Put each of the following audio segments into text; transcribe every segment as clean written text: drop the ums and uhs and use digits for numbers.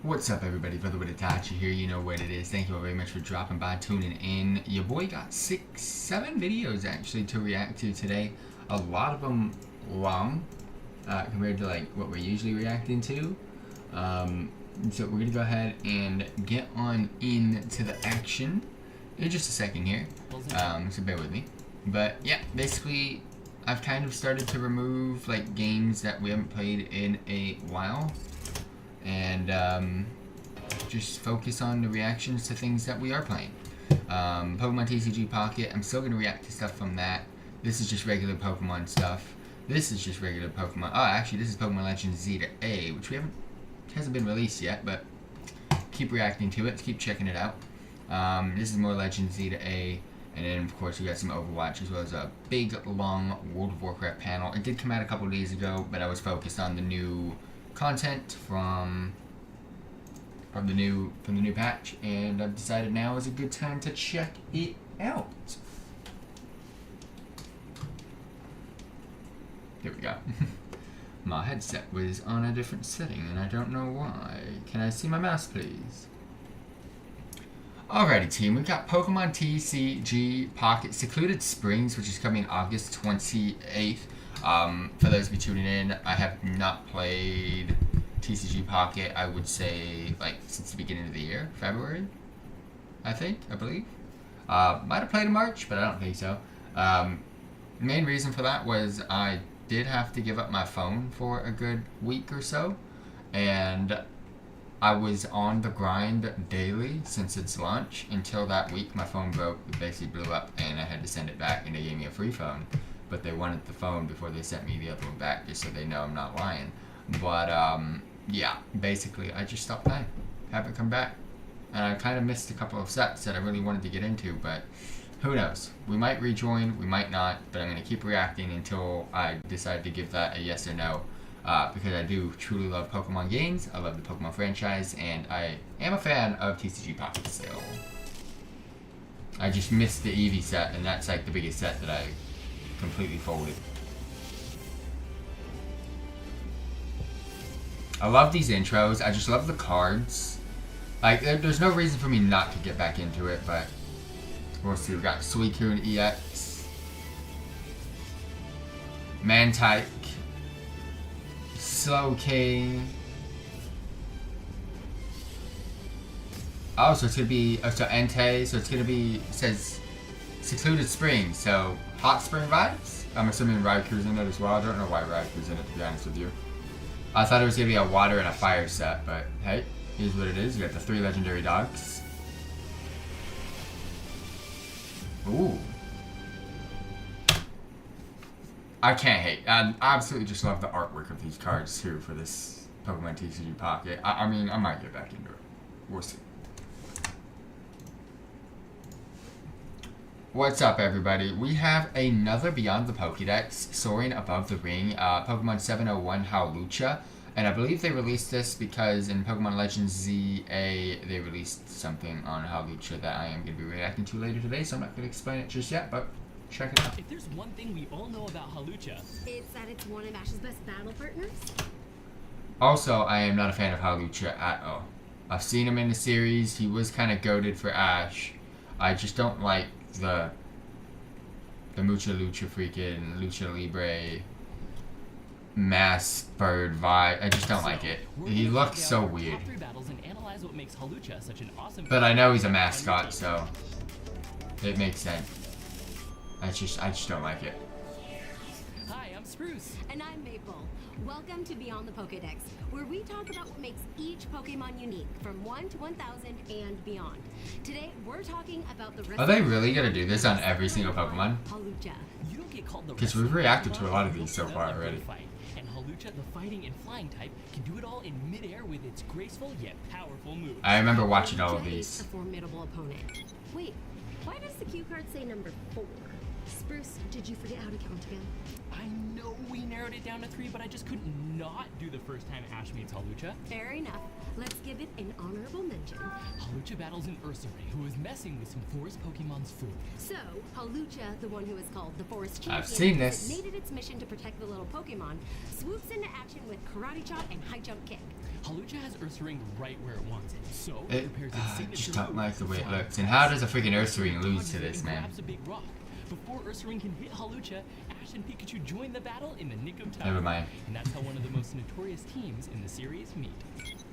What's up, everybody? FTWitachi here. You know what it is. Thank you all very much for dropping by, tuning in. Your boy got 7 videos actually to react to today. A lot of them long compared to like what we're usually reacting to. So we're gonna go ahead and get on into the action in just a second here. So bear with me. But yeah, basically, I've kind of started to remove like games that we haven't played in a while. And just focus on the reactions to things that we are playing. Pokemon TCG Pocket, I'm still going to react to stuff from that. This is just regular Pokemon stuff. This is just regular Pokemon. Oh, actually, this is Pokemon Legends Z to A, which hasn't been released yet, but keep reacting to it, keep checking it out. This is more Legends Z to A, and then, of course, we got some Overwatch, as well as a big, long World of Warcraft panel. It did come out a couple days ago, but I was focused on the new content from the new patch, and I've decided now is a good time to check it out. There we go. My headset was on a different setting, and I don't know why. Can I see my mouse, please? Alrighty, team. We've got Pokemon TCG Pocket Secluded Springs, which is coming August 28th. For those of you tuning in, I have not played TCG Pocket, I would say, like, since the beginning of the year. February, I believe. Might have played in March, but I don't think so. Main reason for that was I did have to give up my phone for a good week or so. And I was on the grind daily since its launch. Until that week, my phone broke. It basically blew up, and I had to send it back, and they gave me a free phone. But they wanted the phone before they sent me the other one back, just so they know I'm not lying. But, yeah, basically, I just stopped playing. Haven't come back. And I kind of missed a couple of sets that I really wanted to get into, but who knows? We might rejoin, we might not, but I'm going to keep reacting until I decide to give that a yes or no. Because I do truly love Pokemon games, I love the Pokemon franchise, and I am a fan of TCG Pocket still. I just missed the Eevee set, and that's like the biggest set that I completely folded. I love these intros. I just love the cards. Like, there's no reason for me not to get back into it, but we'll see. We've got Suicune EX, Mantike, Slowking. Oh, so it's gonna be so Entei. So it's gonna be, it says Secluded Springs, so hot spring vibes? I'm assuming Raiku's in it as well. I don't know why Raiku's in it, to be honest with you. I thought it was going to be a water and a fire set, but hey, here's what it is. You got the 3 legendary dogs. Ooh. I can't hate. I absolutely just love the artwork of these cards, too, for this Pokemon TCG Pocket. I mean, I might get back into it. We'll see. What's up, everybody? We have another Beyond the Pokédex, Soaring Above the Ring, Pokemon 701 Hawlucha, and I believe they released this because in Pokemon Legends ZA, they released something on Hawlucha that I am going to be reacting to later today, so I'm not going to explain it just yet, but check it out. If there's one thing we all know about Hawlucha, it's that it's one of Ash's best battle partners. Also, I am not a fan of Hawlucha at all. I've seen him in the series, he was kind of goated for Ash. I just don't like the Mucha Lucha freaking Lucha Libre mask bird vibe. I just don't like it. He looks so weird. But I know he's a mascot, so it makes sense. I just don't like it. Hi, I'm Spruce. And I'm Maple. Welcome to Beyond the Pokédex, where we talk about what makes each Pokemon unique, from 1 to 1,000 and beyond. Today, we're talking about the... Are they really going to do this on every single Pokemon? Hawlucha. You don't get called the Because we've reacted to a lot of these so far already. And Hawlucha, the fighting and flying type, can do it all in midair with its graceful yet powerful moves. I remember watching all of these. A formidable opponent. Wait, why does the cue card say number 4? Spruce, did you forget how to count again? I know we narrowed it down to 3, but I just couldn't not do the first time Ash meets Hawlucha. Fair enough. Let's give it an honorable mention. Hawlucha battles an Ursaring who is messing with some forest Pokemon's food. So, Hawlucha, the one who is called the Forest Champion, I've seen this. designated its mission to protect the little Pokemon, swoops into action with Karate Chop and High Jump Kick. Halucha has Ursaring right where it wants it, so It, prepares I its signature just don't move, like the way it Flying looks. And Press. how does a freaking Ursaring lose to this, And man? grabs a big rock. Before Ursaring can hit Halucha, Ash and Pikachu join the battle in the nick of time. Never mind. And that's how one of the most notorious teams in the series meet.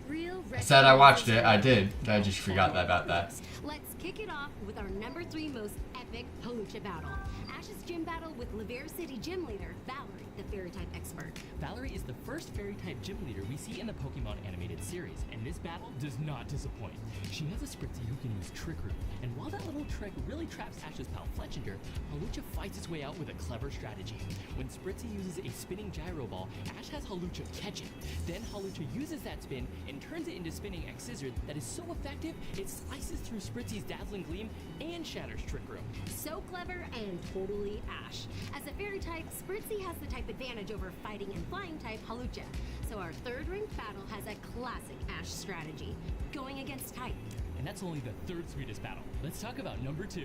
Real I said I watched it. I did. I just forgot about that. Let's kick it off with our number 3 most epic Halucha battle. Ash's gym battle with Laver City gym leader, Valerie, the fairy type expert. Valerie is the first fairy type gym leader we see in the Pokemon animated series, and this battle does not disappoint. She has a Spritzee who can use Trick Room, and while that little trick really traps Ash's pal Fletchinder, Halucha fights its way out with a clever strategy. When Spritzee uses a spinning gyro ball, Ash has Halucha catch it. Then Halucha uses that spin and turns it into spinning X Scissor that is so effective it slices through Spritzee's dazzling gleam and shatters Trick Room. So clever and totally Ash. As a fairy type, Spritzee has the type advantage over fighting and flying type Halucha. So our third ranked battle has a classic Ash strategy, going against type. And that's only the third sweetest battle. Let's talk about number 2.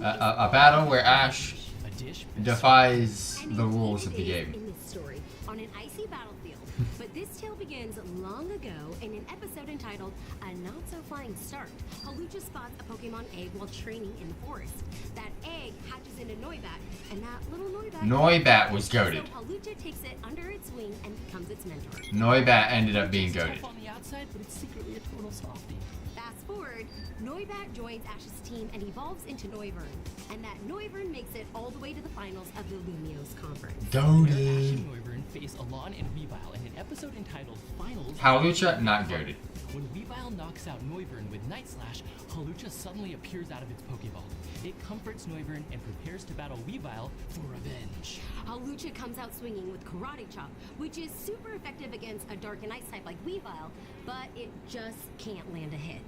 A battle where Ash A dish defies And the indeed rules of it the is game. in this story, on an icy battlefield. But this tale begins long ago in an episode entitled A Not-So-Flying Start. Halucha spots a Pokemon egg while training in the forest. That egg hatches into Noibat, and that little Noibat... Noibat was goated. So Halucha takes it under its wing and becomes its mentor. Noibat ended up being It's goated. tough on the outside, but it's secretly a total softie. Fast forward, Noibat joins Ash's team and evolves into Noivern. And that Noivern makes it all the way to the finals of the Lumiose Conference. There, Ash Goated. and Noivern face Alon and Weavile in an episode entitled Finals. Halucha, not goated. When Weavile knocks out Noivern with Night Slash, Halucha suddenly appears out of its Pokeball. It comforts Noivern and prepares to battle Weavile for revenge. Halucha comes out swinging with Karate Chop, which is super effective against a Dark and Ice type like Weavile, but it just can't land a hit.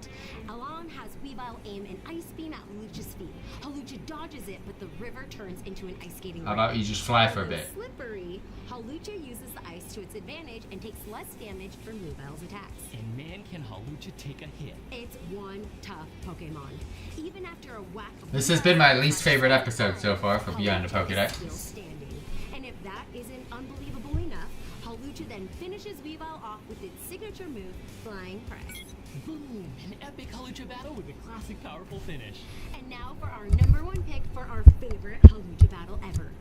Alon has Weavile aim an Ice Beam at Halucha's feet. Halucha dodges it, but the river turns into an ice skating How rink. about you just fly for a Although bit? Slippery, Halucha uses the ice to its advantage and takes less damage from Weavile's attacks. And man, can Halucha take a hit. It's one tough Pokemon. Even after a whack of This has been my least favorite episode so far for Beyond the Halucha is still Pokédex. standing. And if that isn't unbelievable enough, Halucha then finishes Weavile off with its signature move, Flying Press. Boom! An epic Halucha battle with a classic powerful finish. And now for our number 1 pick for our favorite Halucha battle ever.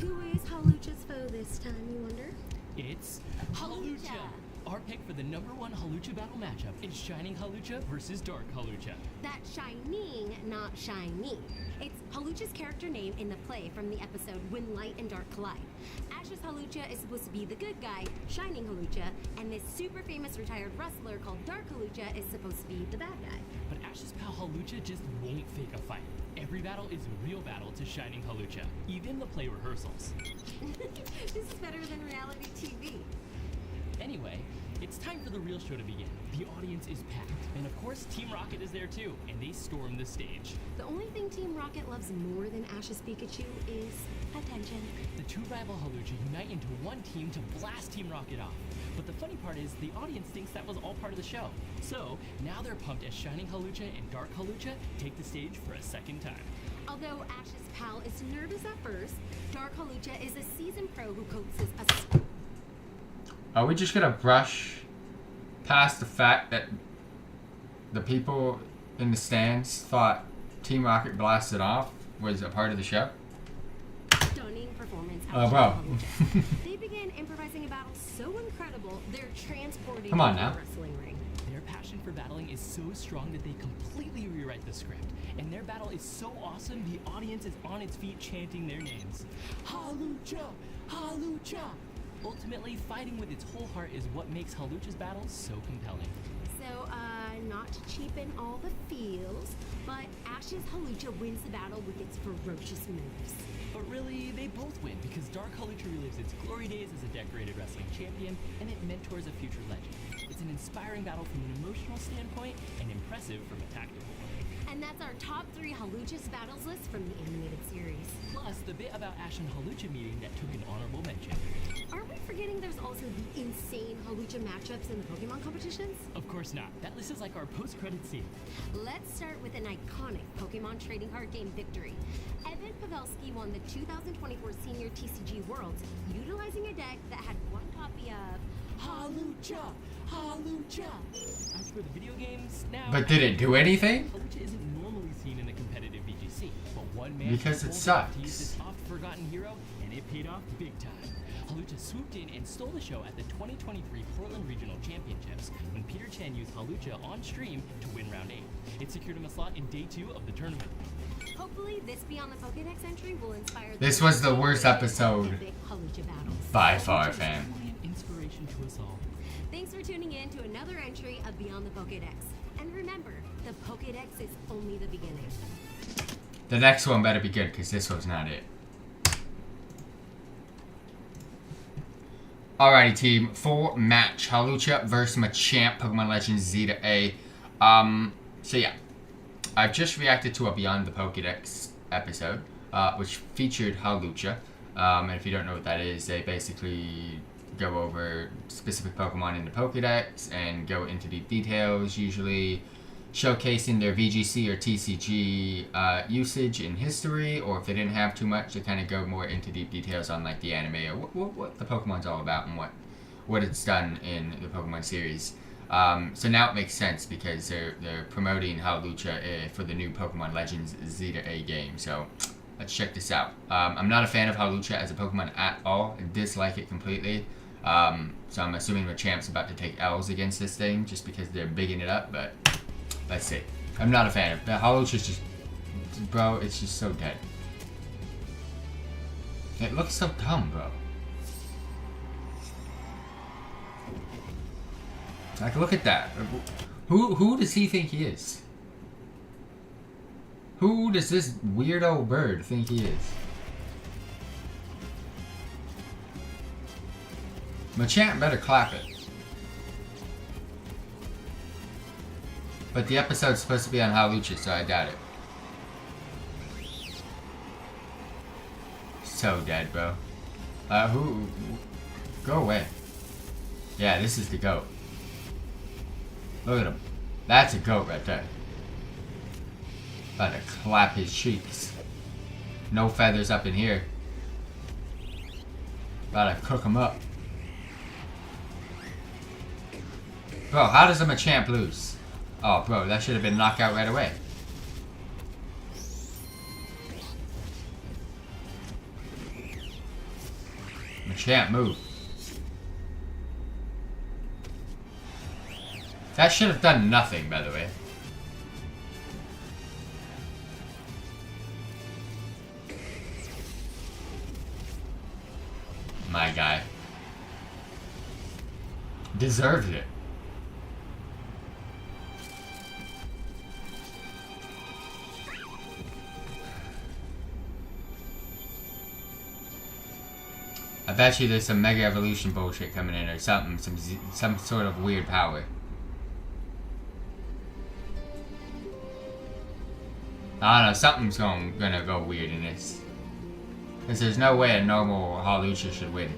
Who is Halucha's foe this time, you wonder? It's Halucha! Our pick for the number 1 Halucha battle matchup is Shining Halucha versus Dark Halucha. That shining, not shiny. It's Halucha's character name in the play from the episode When Light and Dark Collide. Ash's Halucha is supposed to be the good guy, Shining Halucha, and this super famous retired wrestler called Dark Halucha is supposed to be the bad guy. But Ash's pal Halucha just won't fake a fight. Every battle is a real battle to Shining Halucha, even the play rehearsals. This is better than reality TV. Anyway, it's time for the real show to begin. The audience is packed, and of course Team Rocket is there too, and they storm the stage. The only thing Team Rocket loves more than Ash's Pikachu is attention. The two rival Halucha unite into one team to blast Team Rocket off. But the funny part is, the audience thinks that was all part of the show. So, now they're pumped as Shining Halucha and Dark Halucha take the stage for a second time. Although Ash's pal is nervous at first, Dark Halucha is a seasoned pro who coaxes a... Are we just gonna brush past the fact that the people in the stands thought Team Rocket Blasted Off was a part of the show? Stunning performance Oh, out bro. of Halucha. They begin improvising a battle so incredible, they're transported Come on into now. a wrestling ring. Their passion for battling is so strong that they completely rewrite the script. And their battle is so awesome, the audience is on its feet chanting their names. Halucha! Halucha! Ultimately, fighting with its whole heart is what makes Halucha's battles so compelling. So, not to cheapen all the feels, but Ash's Halucha wins the battle with its ferocious moves. But really, they both win because Dark Halucha relives its glory days as a decorated wrestling champion, and it mentors a future legend. It's an inspiring battle from an emotional standpoint and impressive from a tactical one. And that's our top 3 Halucha's battles list from the animated series. Plus, the bit about Ash and Halucha meeting that took an honorable mention. Aren't we forgetting there's also the insane Halucha matchups in the Pokemon competitions? Of course not. That list is like our post-credit scene. Let's start with an iconic Pokemon trading card game victory. Evan Pavelski won the 2024 Senior TCG Worlds, utilizing a deck that had one copy of Hawlucha! Hawlucha! As for the video games, now... But did it do anything? Hawlucha isn't normally seen in a competitive VGC, but one man... Because it to use sucks. this oft-forgotten hero, and it paid off big time. Hawlucha swooped in and stole the show at the 2023 Portland Regional Championships when Peter Chen used Hawlucha on stream to win round 8. It secured him a slot in day 2 of the tournament. Hopefully, this Beyond the Pokédex entry will inspire. This was the worst episode epic Hawlucha battles. by far, fam. Truly an inspiration to us all. Thanks for tuning in to another entry of Beyond the Pokédex. And remember, the Pokédex is only the beginning. The next one better be good, because this was not it. Alrighty, team. Full match. Hawlucha versus Machamp, Pokemon Legends Zeta A. So yeah. I've just reacted to a Beyond the Pokédex episode, which featured Hawlucha. And if you don't know what that is, they basically go over specific Pokemon in the Pokédex and go into the details, usually showcasing their VGC or TCG usage in history, or if they didn't have too much, they kind of go more into deep details on like the anime or what the Pokemon's all about and what it's done in the Pokemon series. So now it makes sense because they're promoting Hawlucha for the new Pokemon Legends Zeta A game. So let's check this out. I'm not a fan of Hawlucha as a Pokemon at all. I dislike it completely. So I'm assuming Machamp's about to take L's against this thing just because they're bigging it up, but let's see. I'm not a fan of it. Hawlucha's just, bro, it's just so dead. It looks so dumb, bro. Like, look at that. Who does he think he is? Who does this weirdo bird think he is? Machamp better clap it. But the episode's supposed to be on Hawlucha, so I doubt it. So dead, bro. Go away. Yeah, this is the goat. Look at him. That's a goat right there. About to clap his cheeks. No feathers up in here. About to cook him up. Bro, how does a Machamp lose? Oh, bro, that should have been knocked out right away. Machamp, move. That should have done nothing, by the way. My guy. Deserved it. I bet you there's some Mega Evolution bullshit coming in or something, some sort of weird power. I don't know, something's gonna go weird in this. Because there's no way a normal Hawlucha should win.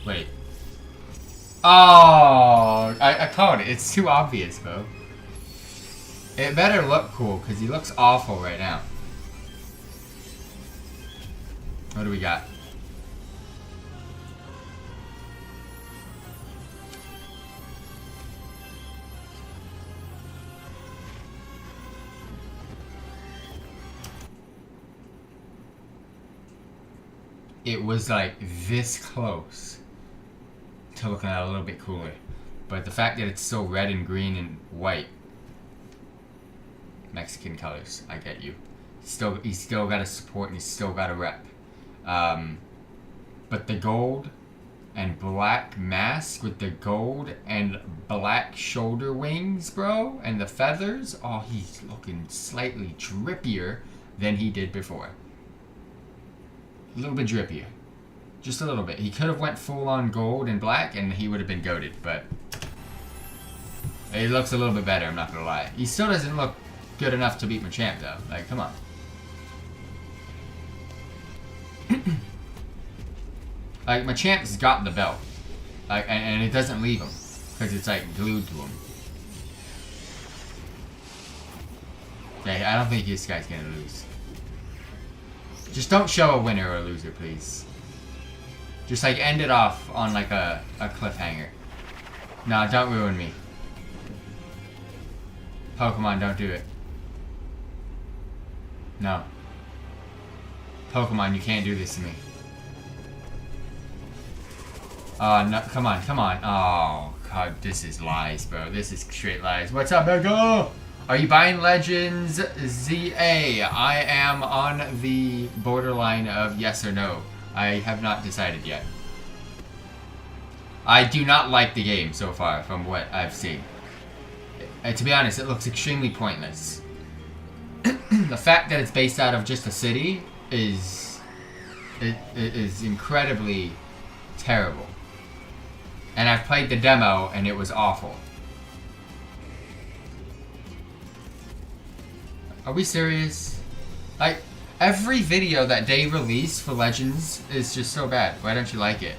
Wait. Oh, I called it. It's too obvious, bro. It better look cool, because he looks awful right now. What do we got? It was like this close to looking a little bit cooler. But the fact that it's so red and green and white, Mexican colors, I get you. He's still got a support and he's still got a rep. But the gold and black mask with the gold and black shoulder wings, bro, and the feathers, oh, he's looking slightly drippier than he did before. A little bit drippier. Just a little bit. He could have went full on gold and black and he would have been goated, but he looks a little bit better, I'm not gonna lie. He still doesn't look good enough to beat Machamp though. Like, come on. Like, Machamp's got the belt. Like, and it doesn't leave him. Because it's, like, glued to him. Yeah, I don't think this guy's gonna lose. Just don't show a winner or a loser, please. Just, like, end it off on, like, a cliffhanger. No, don't ruin me. Pokemon, don't do it. No. Pokemon, you can't do this to me. Oh, no, come on, come on. Oh, God, this is lies, bro. This is straight lies. What's up, Mega? Are you buying Legends ZA? I am on the borderline of yes or no. I have not decided yet. I do not like the game so far from what I've seen. And to be honest, it looks extremely pointless. The fact that it's based out of just a city is incredibly terrible. And I've played the demo and it was awful. Are we serious? Like, every video that they release for Legends is just so bad. Why don't you like it?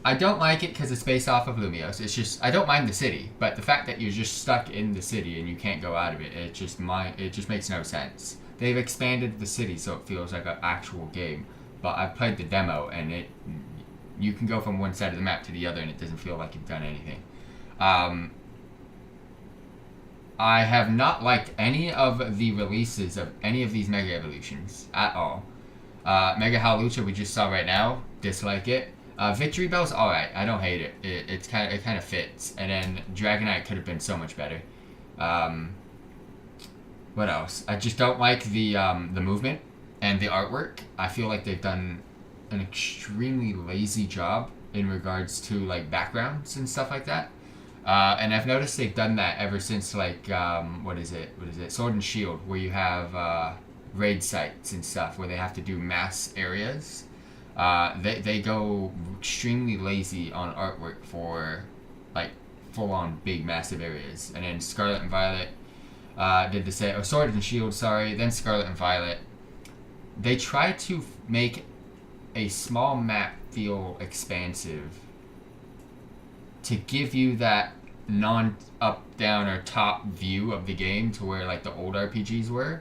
I don't like it because it's based off of Lumios. It's just, I don't mind the city, but the fact that you're just stuck in the city and you can't go out of it, it just makes no sense. They've expanded the city so it feels like an actual game, but I've played the demo and you can go from one side of the map to the other and it doesn't feel like you've done anything. I have not liked any of the releases of any of these Mega Evolutions at all. Mega Howlucha we just saw right now, dislike it. Victory Bell's alright, I don't hate it. It kind of fits. And then Dragonite could have been so much better. What else? I just don't like the movement and the artwork. I feel like they've done an extremely lazy job in regards to like backgrounds and stuff like that. And I've noticed they've done that ever since like what is it? Sword and Shield, where you have raid sites and stuff where they have to do mass areas. They go extremely lazy on artwork for like full-on big massive areas. And then Scarlet and Violet did the same. Oh, Sword and Shield, sorry. Then Scarlet and Violet. They try to make a small map feel expansive to give you that non-up, down, or top view of the game to where like the old RPGs were.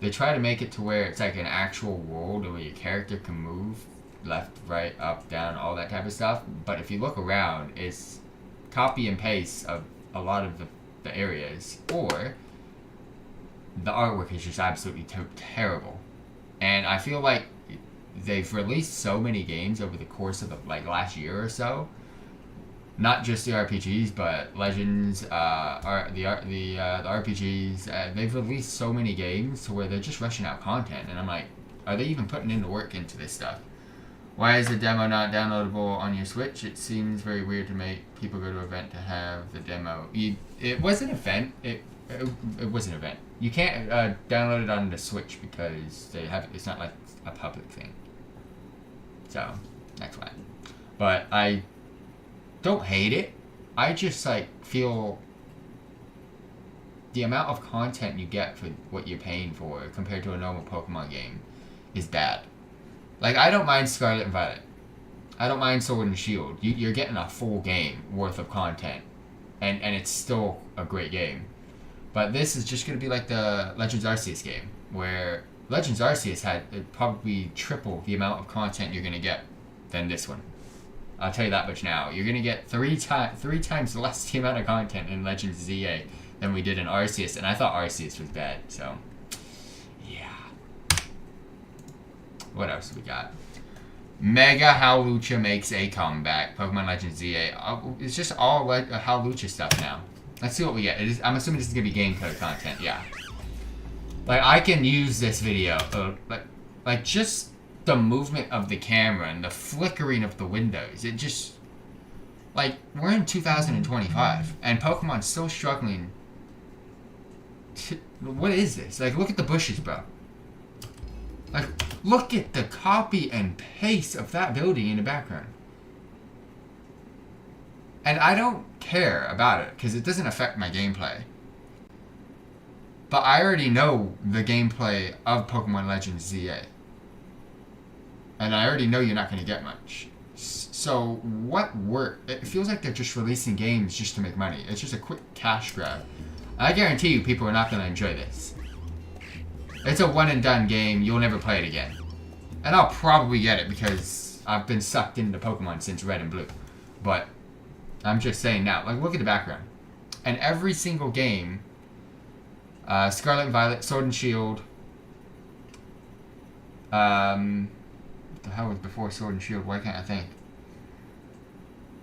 They try to make it to where it's like an actual world where your character can move left, right, up, down, all that type of stuff. But if you look around, it's copy and paste of a lot of the areas, or the artwork is just absolutely terrible. And I feel like they've released so many games over the course of the last year or so. Not just the RPGs, but Legends, the RPGs. They've released so many games to where they're just rushing out content, and I'm like, are they even putting in the work into this stuff? Why is the demo not downloadable on your Switch? It seems very weird to make people go to an event to have the demo. It was an event. It was an event. You can't download it on the Switch because they have it's not like a public thing. So that's why. But I don't hate it. I just like feel the amount of content you get for what you're paying for compared to a normal Pokemon game is bad. Like, I don't mind Scarlet and Violet. I don't mind Sword and Shield. You're getting a full game worth of content, and it's still a great game. But this is just going to be like the Legends Arceus game, where Legends Arceus had probably triple the amount of content you're going to get than this one. I'll tell you that much now. You're going to get three times less the amount of content in Legends ZA than we did in Arceus, and I thought Arceus was bad, so yeah. What else we got? Mega Howlucha makes a comeback. Pokemon Legends ZA. It's just all Howlucha stuff now. Let's see what we get. I'm assuming this is going to be game code content, yeah. Like, I can use this video, like just the movement of the camera and the flickering of the windows. It just, like, we're in 2025, and Pokemon's still struggling. What is this? Like, look at the bushes, bro. Like, look at the copy and paste of that building in the background. And I don't care about it, because it doesn't affect my gameplay. But I already know the gameplay of Pokemon Legends ZA. And I already know you're not going to get much. So what work? It feels like they're just releasing games just to make money. It's just a quick cash grab. I guarantee you people are not going to enjoy this. It's a one and done game. You'll never play it again. And I'll probably get it because I've been sucked into Pokemon since Red and Blue. But I'm just saying now, like, look at the background. And every single game, Scarlet and Violet, Sword and Shield, what the hell was before Sword and Shield? Why can't I think?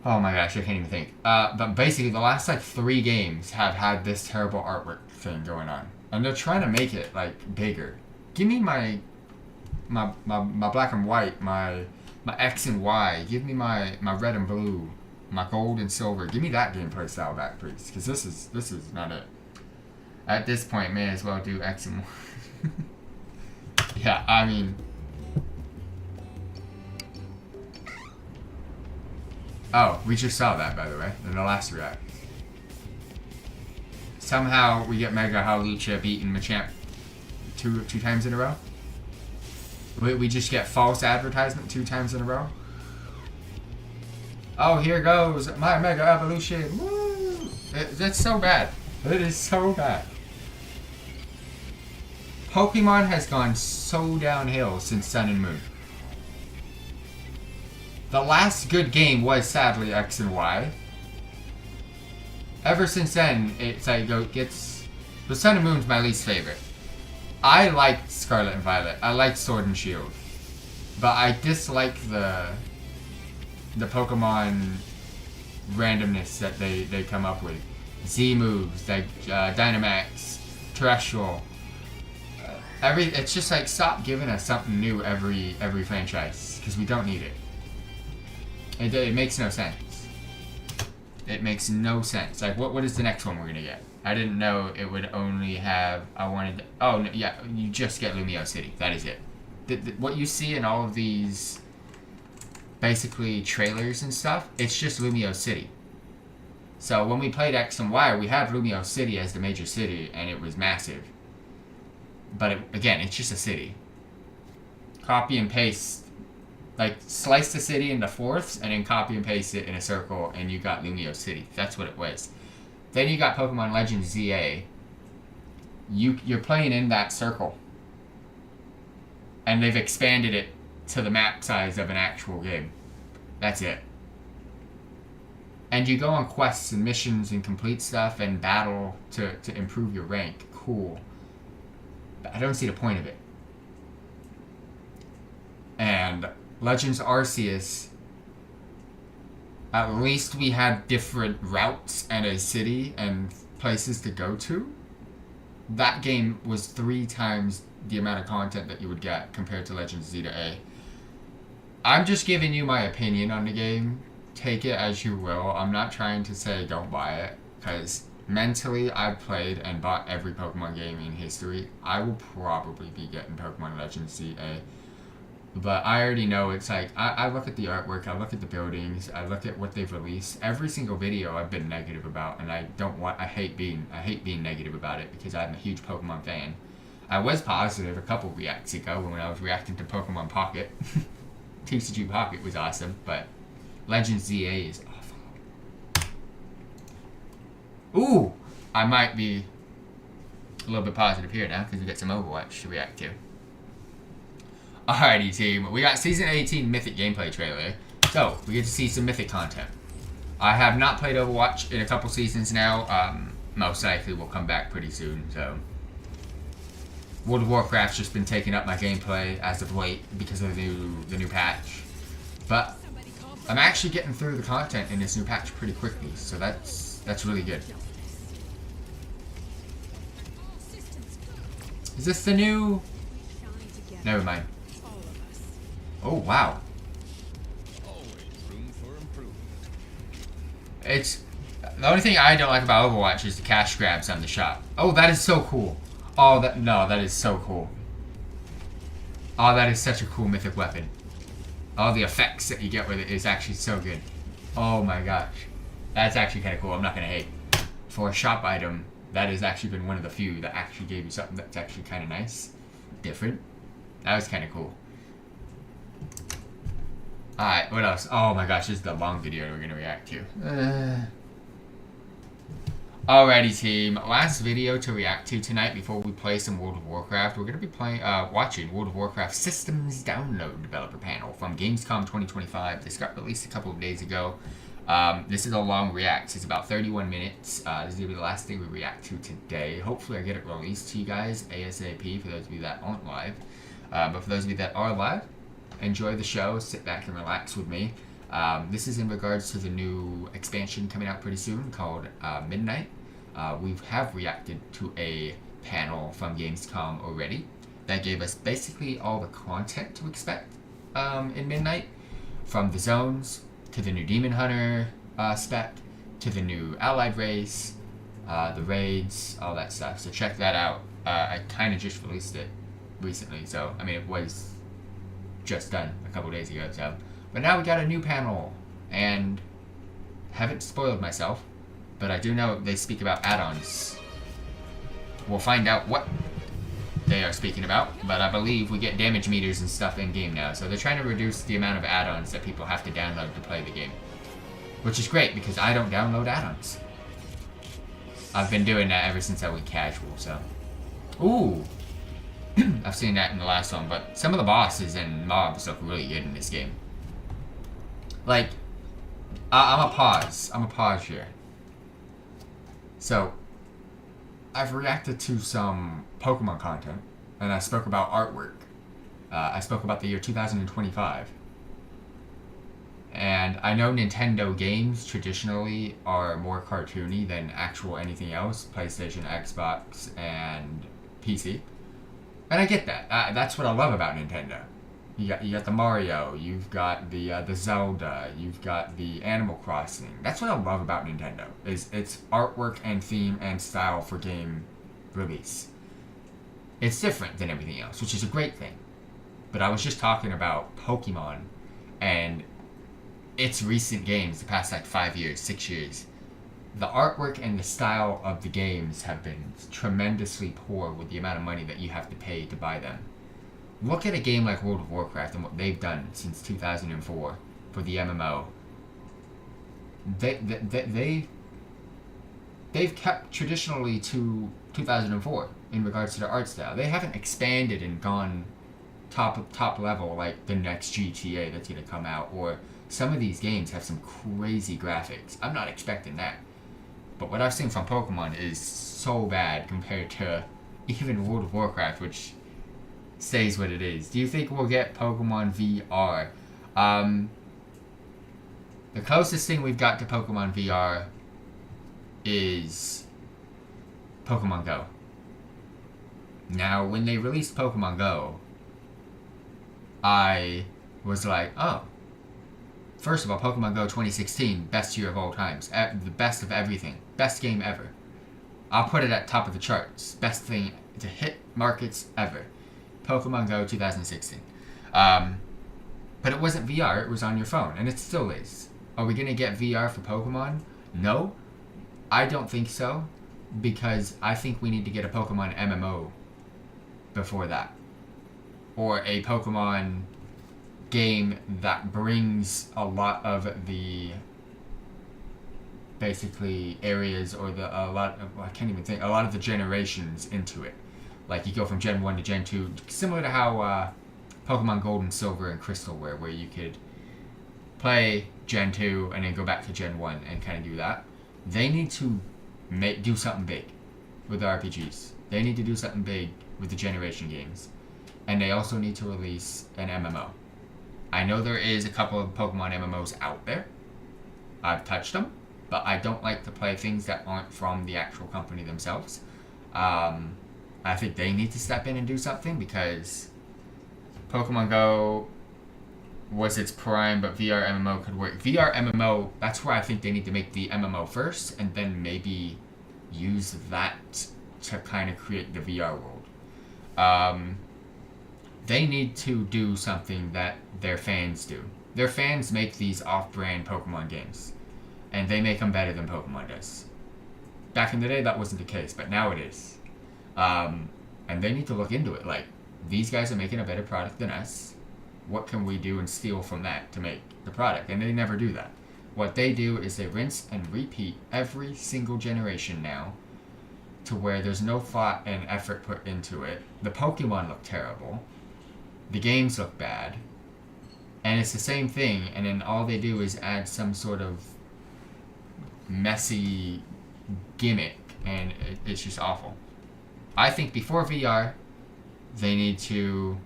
Oh my gosh, I can't even think. But basically, the last like 3 games have had this terrible artwork thing going on, and they're trying to make it like bigger. Give me my black and white, my X and Y. Give me my red and blue, my gold and silver. Give me that gameplay style back, please, because this is not it. At this point, may as well do X and Y. Yeah, I mean. Oh, we just saw that, by the way, in the last react. Somehow we get Mega Hawlucha beating Machamp two times in a row. We just get false advertisement 2 times in a row. Oh, here goes my Mega Evolution. Woo! That's so bad. It is so bad. Pokemon has gone so downhill since Sun and Moon. The last good game was sadly X and Y. Ever since then, it's like gets. The Sun and Moon's my least favorite. I liked Scarlet and Violet. I liked Sword and Shield, but I dislike the Pokemon randomness that they come up with. Z moves like Dynamax, Terrestrial. It's just like stop giving us something new every franchise because we don't need it. It makes no sense. It makes no sense. Like, what is the next one we're gonna get? I didn't know it would only have. Oh, no, yeah, you just get Lumio City. That is it. What you see in all of these, basically trailers and stuff, it's just Lumio City. So when we played X and Y, we had Lumio City as the major city, and it was massive. But again, it's just a city. Copy and paste. Like, slice the city into fourths and then copy and paste it in a circle and you got Lumio City. That's what it was. Then you got Pokemon Legends ZA. You're playing in that circle. And they've expanded it to the map size of an actual game. That's it. And you go on quests and missions and complete stuff and battle to improve your rank. Cool. But I don't see the point of it. And Legends Arceus, at least we had different routes and a city and places to go to. That game was 3 times the amount of content that you would get compared to Legends Z to A. I'm just giving you my opinion on the game. Take it as you will. I'm not trying to say don't buy it, because mentally I've played and bought every Pokemon game in history. I will probably be getting Pokemon Legends Z A. But I already know it's like, I look at the artwork, I look at the buildings, I look at what they've released. Every single video I've been negative about, and I hate being negative about it because I'm a huge Pokemon fan. I was positive a couple reacts ago when I was reacting to Pokemon Pocket. TCG Pocket was awesome, but Legends ZA is awful. Ooh! I might be a little bit positive here now because we got some Overwatch to react to. Alrighty team, we got Season 18 Mythic gameplay trailer, so we get to see some Mythic content. I have not played Overwatch in a couple seasons now, most likely will come back pretty soon, so. World of Warcraft's just been taking up my gameplay as of late because of the new patch. But I'm actually getting through the content in this new patch pretty quickly, so that's really good. Is this the new? Never mind. Oh wow. It's the only thing I don't like about Overwatch is the cash grabs on the shop. Oh, that is so cool. Oh, that is so cool. Oh, that is such a cool mythic weapon. All the effects that you get with it is actually so good. Oh my gosh. That's actually kind of cool. I'm not going to hate. For a shop item, that has actually been one of the few that actually gave you something that's actually kind of nice. Different. That was kind of cool. Alright, what else? Oh my gosh, this is the long video we're gonna react to. Alrighty, team. Last video to react to tonight before we play some World of Warcraft. We're gonna be watching World of Warcraft Systems Download Developer Panel from Gamescom 2025. This got released a couple of days ago. This is a long react. It's about 31 minutes. This is gonna be the last thing we react to today. Hopefully, I get it released to you guys ASAP for those of you that aren't live. But for those of you that are live, enjoy the show. Sit back and relax with me. This is in regards to the new expansion coming out pretty soon called Midnight. We have reacted to a panel from Gamescom already that gave us basically all the content to expect in Midnight, from the zones to the new Demon Hunter spec to the new allied race, the raids, all that stuff. So check that out. I kind of just released it recently, so I mean it was just done a couple days ago. So, but now we got a new panel, and haven't spoiled myself, but I do know they speak about add-ons. We'll find out what they are speaking about, but I believe we get damage meters and stuff in-game now, so they're trying to reduce the amount of add-ons that people have to download to play the game. Which is great, because I don't download add-ons. I've been doing that ever since I went casual, so. Ooh! I've seen that in the last one, but some of the bosses and mobs look really good in this game. Like, I'm a pause here. So, I've reacted to some Pokemon content, and I spoke about artwork. I spoke about the year 2025. And I know Nintendo games traditionally are more cartoony than actual anything else, PlayStation, Xbox, and PC. And I get that. That's what I love about Nintendo. You got the Mario, you've got the Zelda, you've got the Animal Crossing. That's what I love about Nintendo, is its artwork and theme and style for game release. It's different than everything else, which is a great thing. But I was just talking about Pokemon and its recent games, the past like 5 years, 6 years. The artwork and the style of the games have been tremendously poor with the amount of money that you have to pay to buy them. Look at a game like World of Warcraft and what they've done since 2004 for the MMO. They've kept traditionally to 2004 in regards to their art style. They haven't expanded and gone top level like the next GTA that's going to come out, or some of these games have some crazy graphics. I'm not expecting that. But what I've seen from Pokemon is so bad compared to even World of Warcraft, which stays what it is. Do you think we'll get Pokemon VR? The closest thing we've got to Pokemon VR is Pokemon Go. Now, when they released Pokemon Go, I was like, oh. First of all, Pokemon Go 2016, best year of all times. The best of everything. Best game ever. I'll put it at top of the charts. Best thing to hit markets ever. Pokemon Go 2016. But it wasn't VR, it was on your phone, and it still is. Are we going to get VR for Pokemon? No. I don't think so, because I think we need to get a Pokemon MMO before that. Or a Pokemon game that brings a lot of the basically areas, or a lot of the generations into it. Like you go from Gen 1 to Gen 2, similar to how Pokemon Gold and Silver and Crystal were, where you could play Gen 2 and then go back to Gen 1 and kind of do that. They need to do something big with the RPGs. They need to do something big with the generation games. And they also need to release an MMO. I know there is a couple of Pokemon MMOs out there. I've touched them, but I don't like to play things that aren't from the actual company themselves. I think they need to step in and do something, because Pokemon Go was its prime, but VR MMO could work. VR MMO, that's where I think they need to make the MMO first, and then maybe use that to kind of create the VR world. They need to do something that their fans do. Their fans make these off-brand Pokemon games, and they make them better than Pokemon does. Back in the day, that wasn't the case, but now it is. And they need to look into it. Like, these guys are making a better product than us. what can we do and steal from that to make the product? And they never do that. What they do is they rinse and repeat every single generation now, to where there's no thought and effort put into it. The Pokemon look terrible. The games look bad. And it's the same thing, and then all they do is add some sort of messy gimmick, and it's just awful. I think before VR, they need to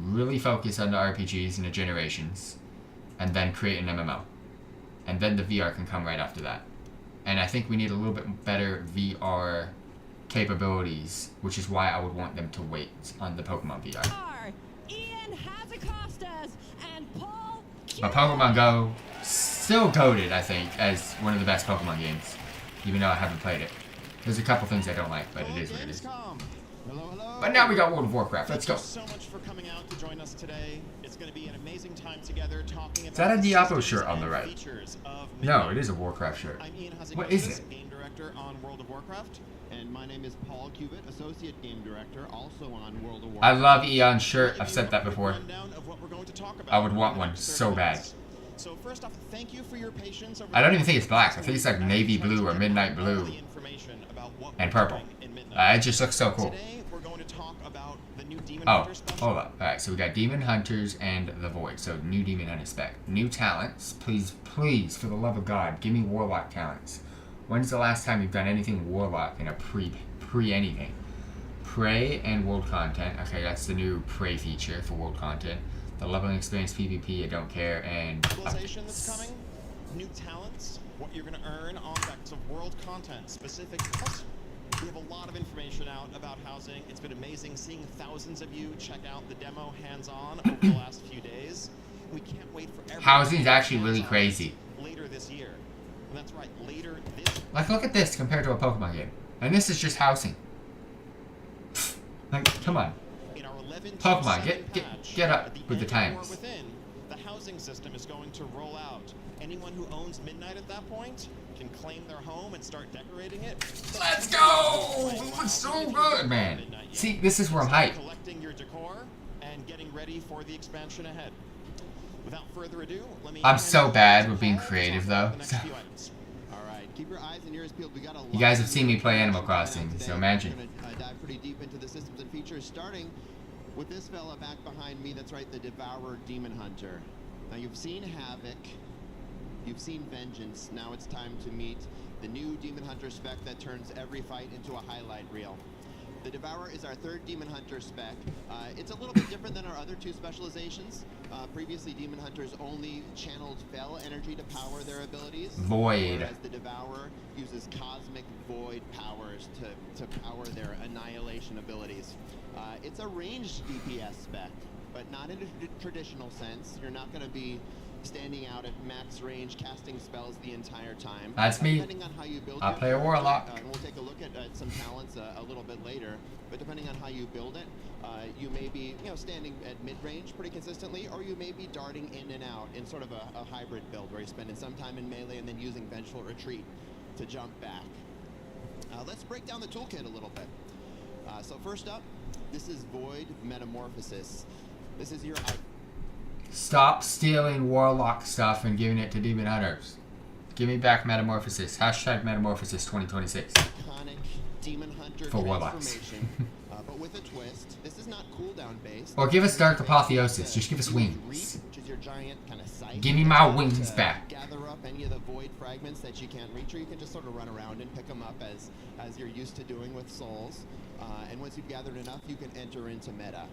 really focus on the RPGs and the generations, and then create an MMO. And then the VR can come right after that. And I think we need a little bit better VR capabilities, which is why I would want them to wait on the Pokemon VR. Ian Hazakostas and Paul But Pokemon Go still goated, I think, as one of the best Pokemon games, even though I haven't played it. There's a couple things I don't like, but it is what it is. Hello, hello. But now we got World of Warcraft. Let's go. Thank you so much for coming out to join us today. It's going to be an amazing time together talking about Is that a the Diablo systems shirt on the and right? features of No, Midnight. it is a Warcraft shirt. I'm Ian Hazakostas, What is it? Game Director on World of Warcraft. And my name is Paul Cubitt, Associate Game Director, also on World of Warcraft. I love Eon's shirt. I'll give I've you said a that quick before. rundown of what we're going to talk about I would want in the one next 30 so bad. minutes. So first off, thank you for your patience. Over I don't the even think it's black. I think it's like last navy week. blue or midnight All the blue information about what and we're purple. doing in Midnight. It just looks so cool. Today, we're going to talk about the new Demon Oh, Hunter special. hold up. Alright, so we got Demon Hunters and the Void. So new Demon Hunter spec. New talents. Please, please, for the love of God, give me Warlock talents. When's the last time you've done anything Warlock in a pre anything? Prey and world content. Okay, that's the new Prey feature for world content. The leveling experience PvP, I don't care, and Civilization that's coming, new talents, what you're going to earn on decks of world content specific. Plus, we have a lot of information out about housing. It's been amazing seeing thousands of you check out the demo hands-on over the last few days. We can't wait for everyone. Housing is actually to really hands-on crazy. Later this year. And that's right, later this year. like look at this compared to a Pokemon game. And this is just housing. Like, come on. In our 11 Pokemon, patch, get up at the with the end of times. War Within, the housing system is going to roll out. Anyone who owns Midnight at that point can claim their home and start decorating it. Let's go! It looks so good, man. See, this is where I'm hyped. Collecting your decor and getting ready for the expansion ahead. Without further ado, let me. I'm hand so it over bad to with being Paul to creative, talk about though. the next few items. All right, keep your eyes and ears peeled. We got a lot You guys have of seen me play Animal information Crossing, today. so imagine. We're gonna dive pretty deep into the systems and features, starting with this fella back behind me. That's right, the Devourer Demon Hunter. Now you've seen Havoc, you've seen Vengeance. Now it's time to meet the new Demon Hunter spec that turns every fight into a highlight reel. The Devourer is our third Demon Hunter spec. It's a little bit different than our other two specializations. Previously, Demon Hunters only channeled Fel energy to power their abilities. Void. Whereas the Devourer uses Cosmic Void powers to power their Annihilation abilities. It's a ranged DPS spec, but not in a traditional sense. You're not going to be standing out at max range, casting spells the entire time. That's me. Depending on how you build I your play a character, Warlock. and we'll take a look at some talents a little bit later. But depending on how you build it, you may be standing at mid-range pretty consistently, or you may be darting in and out in sort of a hybrid build where you're spending some time in melee and then using Vengeful Retreat to jump back. Let's break down the toolkit a little bit. So first up, this is Void Metamorphosis. This is your Stop stealing Warlock stuff and giving it to Demon Hunters. Give me back Metamorphosis. Hashtag Metamorphosis 2026. iconic Demon Hunter For Warlocks. transformation, but with a twist. This is not cooldown based. Or give us Dark Apotheosis. It's, Just give us Demon wings. Reap, which is your giant kind of scythe. Give me my to wings back. Gather up any of the void fragments that you can't reach, or you can just sort of run around and pick them up as you're used to doing with souls. And once you've gathered enough, you can enter into meta.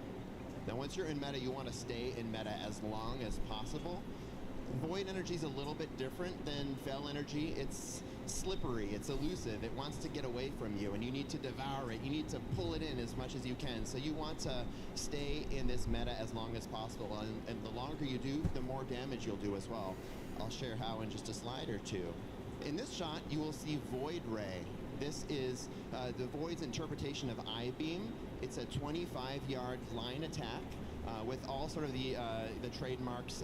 Now, once you're in meta, you want to stay in meta as long as possible. Void energy is a little bit different than Fel energy. It's slippery, it's elusive, it wants to get away from you, and you need to devour it. You need to pull it in as much as you can. So you want to stay in this meta as long as possible, and the longer you do, the more damage you'll do as well. I'll share how in just a slide or two. In this shot, you will see Void Ray. This is the Void's interpretation of I-Beam. It's a 25-yard line attack with all sort of the trademarks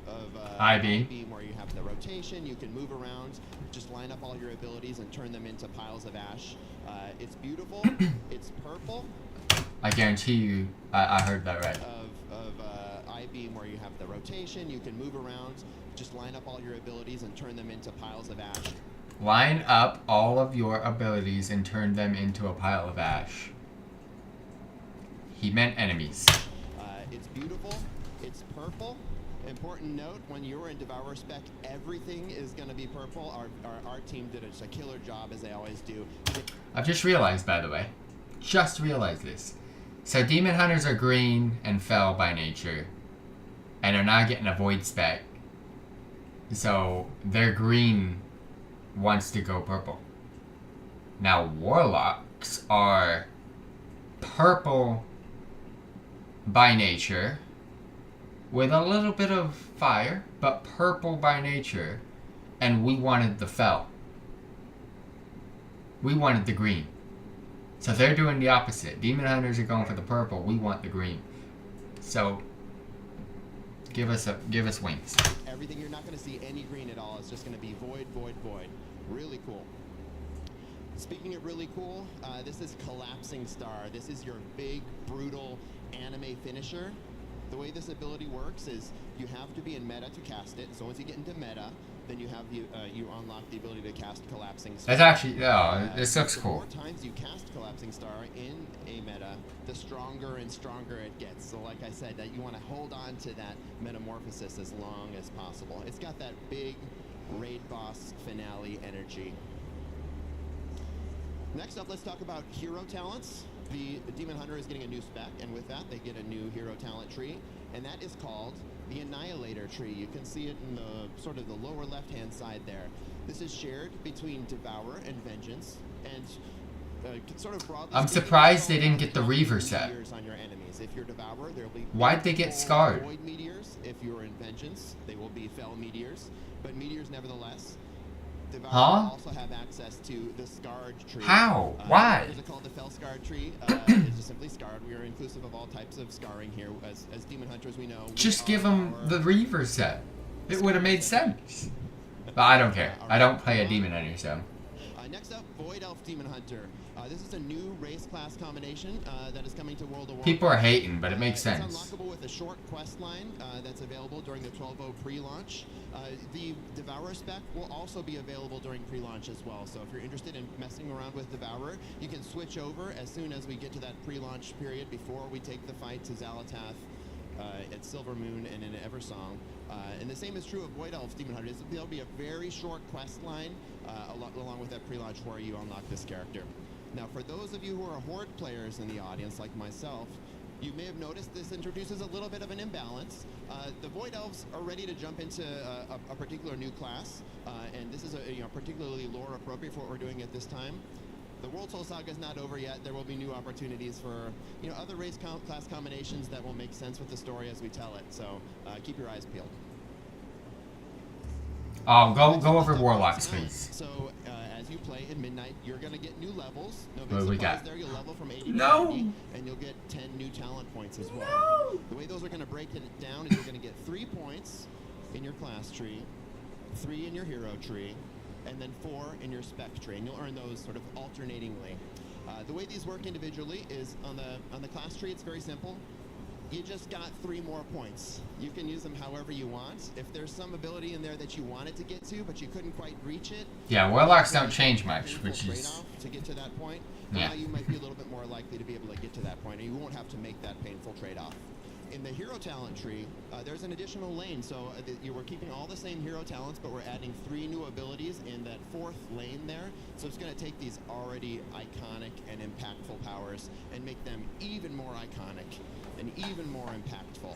of I-Beam. where you have the rotation, you can move around, just line up all your abilities and turn them into piles of ash. It's beautiful. It's purple. I guarantee you, I heard that right. Of I-Beam. beam where you have the rotation, you can move around, just line up all your abilities and turn them into piles of ash. Line up all of your abilities and turn them into a pile of ash. He meant enemies. It's beautiful. It's purple. Important note, when you're in Devour Spec, everything is going to be purple. Our team did a killer job, as they always do. I've just realized, by the way. Just realized this. So Demon Hunters are green and fell by nature. And are not getting a Void Spec. So their green wants to go purple. Now Warlocks are purple by nature, with a little bit of fire, but purple by nature, and we wanted the fell. We wanted the green. So they're doing the opposite. Demon Hunters are going for the purple, we want the green. So give us wings. Everything, you're not going to see any green at all. It's just going to be void, void, void. Really cool. Speaking of really cool, this is Collapsing Star. This is your big, brutal anime finisher. The way this ability works is you have to be in meta to cast it. So once you get into meta, then you have you unlock the ability to cast Collapsing Star. That's actually, this looks The cool. more times you cast Collapsing Star in a meta, the stronger and stronger it gets. So like I said, that you want to hold on to that metamorphosis as long as possible. It's got that big raid boss finale energy. Next up, let's talk about hero talents. The Demon Hunter is getting a new spec, and with that, they get a new hero talent tree, and that is called the Annihilator tree. You can see it in the sort of the lower left-hand side there. This is shared between Devour and Vengeance, and sort of broadly. I'm surprised they didn't get the Reaver set. On your enemies. If you're Devourer, there will be. Why'd they get scarred? Void meteors. If you're in Vengeance, they will be fell meteors, but meteors nevertheless. Devourer also have access to the Scarred tree. How? Why? Is it called the Fell Scarred tree? It's just simply scarred. We are inclusive of all types of scarring here. As Demon Hunters, we know. Just give them the Reaver set. It would have made sense. But I don't care. I don't play a Demon Hunter, so. Next up, Void Elf Demon Hunter. This is a new race class combination that is coming to World of Warcraft. People are hating, but it makes sense. It's unlockable with a short quest line that's available during the 12.0 pre-launch. The Devourer spec will also be available during pre-launch as well. So if you're interested in messing around with Devourer, you can switch over as soon as we get to that pre-launch period before we take the fight to Xalatath at Silver Moon and in Eversong. And the same is true of Void Elf Demon Hunter. There'll be a very short quest line along with that pre-launch where you unlock this character. Now, for those of you who are Horde players in the audience, like myself, you may have noticed this introduces a little bit of an imbalance. The Void Elves are ready to jump into a particular new class, and this is particularly lore appropriate for what we're doing at this time. The World Soul Saga is not over yet. There will be new opportunities for other race class combinations that will make sense with the story as we tell it. So keep your eyes peeled. Go over Warlocks, please. So as you play in Midnight, you're going to get new levels. No What do we got? there. You'll level from 80 to 90, and you'll get 10 new talent points as well. The way those are going to break it down is you're going to get 3 points in your class tree, 3 in your hero tree, and then 4 in your spec tree, and you'll earn those sort of alternatingly. The way these work individually is on the class tree. It's very simple. You just got 3 more points. You can use them however you want. If there's some ability in there that you wanted to get to, but you couldn't quite reach it. Yeah, Warlocks don't change much, which is. To get to that point, Yeah. now you might be a little bit more likely to be able to get to that point, and you won't have to make that painful trade-off. In the hero talent tree, there's an additional lane, so you were keeping all the same hero talents, but we're adding 3 new abilities in that 4th lane there. So it's going to take these already iconic and impactful powers and make them even more iconic and even more impactful.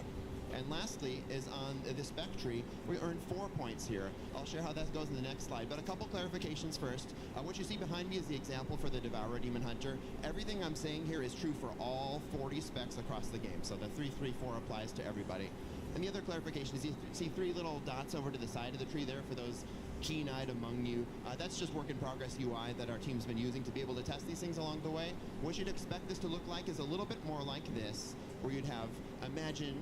And lastly is on the spec tree, we earn 4 points here. I'll share how that goes in the next slide, but a couple clarifications first. What you see behind me is the example for the Devourer Demon Hunter. Everything I'm saying here is true for all 40 specs across the game, so the 334 applies to everybody. And the other clarification is you see 3 little dots over to the side of the tree there for those keen-eyed among you. That's just work in progress UI that our team's been using to be able to test these things along the way. What you'd expect this to look like is a little bit more like this, where you'd have, imagine,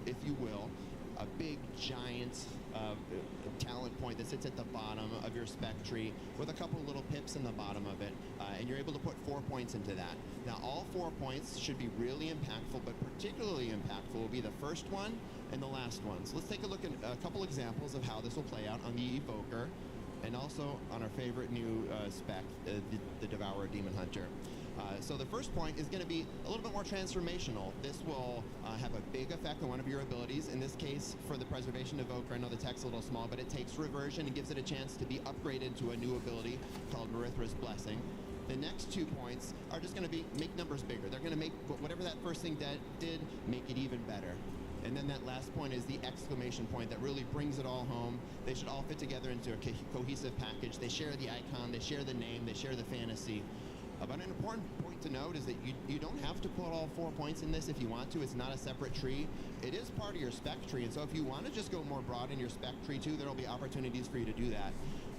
if you will, a big giant talent point that sits at the bottom of your spec tree with a couple little pips in the bottom of it, and you're able to put 4 points into that. Now all 4 points should be really impactful, but particularly impactful will be the first one and the last one. So let's take a look at a couple examples of how this will play out on the Evoker, and also on our favorite new spec, the Devourer Demon Hunter. So the first point is going to be a little bit more transformational. This will have a big effect on one of your abilities. In this case, for the Preservation Evoker, I know the text's a little small, but it takes reversion and gives it a chance to be upgraded to a new ability called Marithra's Blessing. The next 2 points are just going to be make numbers bigger. They're going to make whatever that first thing did, make it even better. And then that last point is the exclamation point that really brings it all home. They should all fit together into a cohesive package. They share the icon, they share the name, they share the fantasy. But an important point to note is that you don't have to put all 4 points in this if you want to. It's not a separate tree. It is part of your spec tree, and so if you want to just go more broad in your spec tree too, there will be opportunities for you to do that.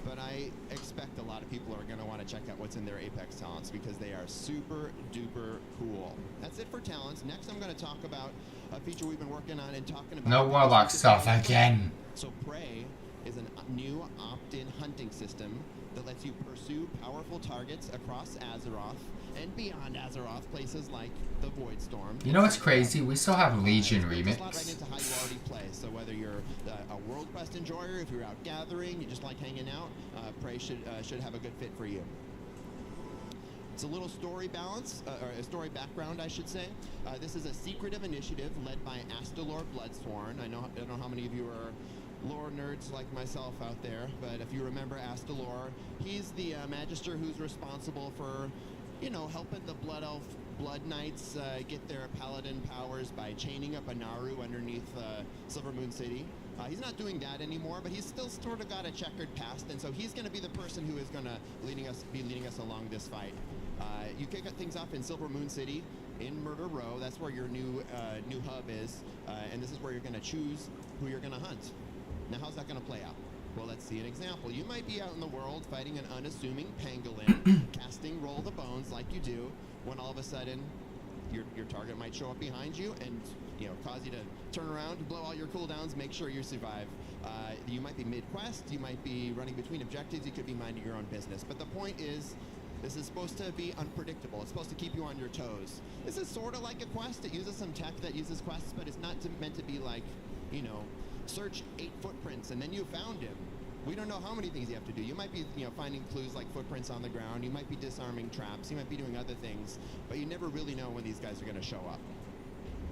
But I expect a lot of people are going to want to check out what's in their Apex talents because they are super duper cool. That's it for talents. Next I'm going to talk about a feature we've been working on and talking about. No Warlock stuff again. So Prey is a new opt-in hunting system that lets you pursue powerful targets across Azeroth and beyond Azeroth, places like the Voidstorm. You know what's crazy? We still have Legion Remix. Right into how you already play. So whether you're a World Quest enjoyer, if you're out gathering, you just like hanging out, Prey should have a good fit for you. It's a little story balance, or a story background, I should say. This is a secretive initiative led by Astalor Bloodsworn. I don't know how many of you are lore nerds like myself out there, but if you remember Astalor, he's the Magister who's responsible for, you know, helping the Blood Knights get their paladin powers by chaining up a Naru underneath Silvermoon City. He's not doing that anymore, but he's still sort of got a checkered past, and so he's going to be the person who is going to be leading us along this fight. You kick things off in Silvermoon City, in Murder Row. That's where your new hub is, and this is where you're going to choose who you're going to hunt. Now, how's that going to play out? Well, let's see an example. You might be out in the world fighting an unassuming pangolin, casting Roll the Bones like you do, when all of a sudden your target might show up behind you and, you know, cause you to turn around, blow all your cooldowns, make sure you survive. You might be mid-quest, you might be running between objectives, you could be minding your own business. But the point is, this is supposed to be unpredictable. It's supposed to keep you on your toes. This is sort of like a quest. It uses some tech that uses quests, but it's not meant to be like, you know, search 8 footprints and then you found him. We don't know how many things you have to do. You might be, you know, finding clues like footprints on the ground. You might be disarming traps. You might be doing other things, but you never really know when these guys are going to show up.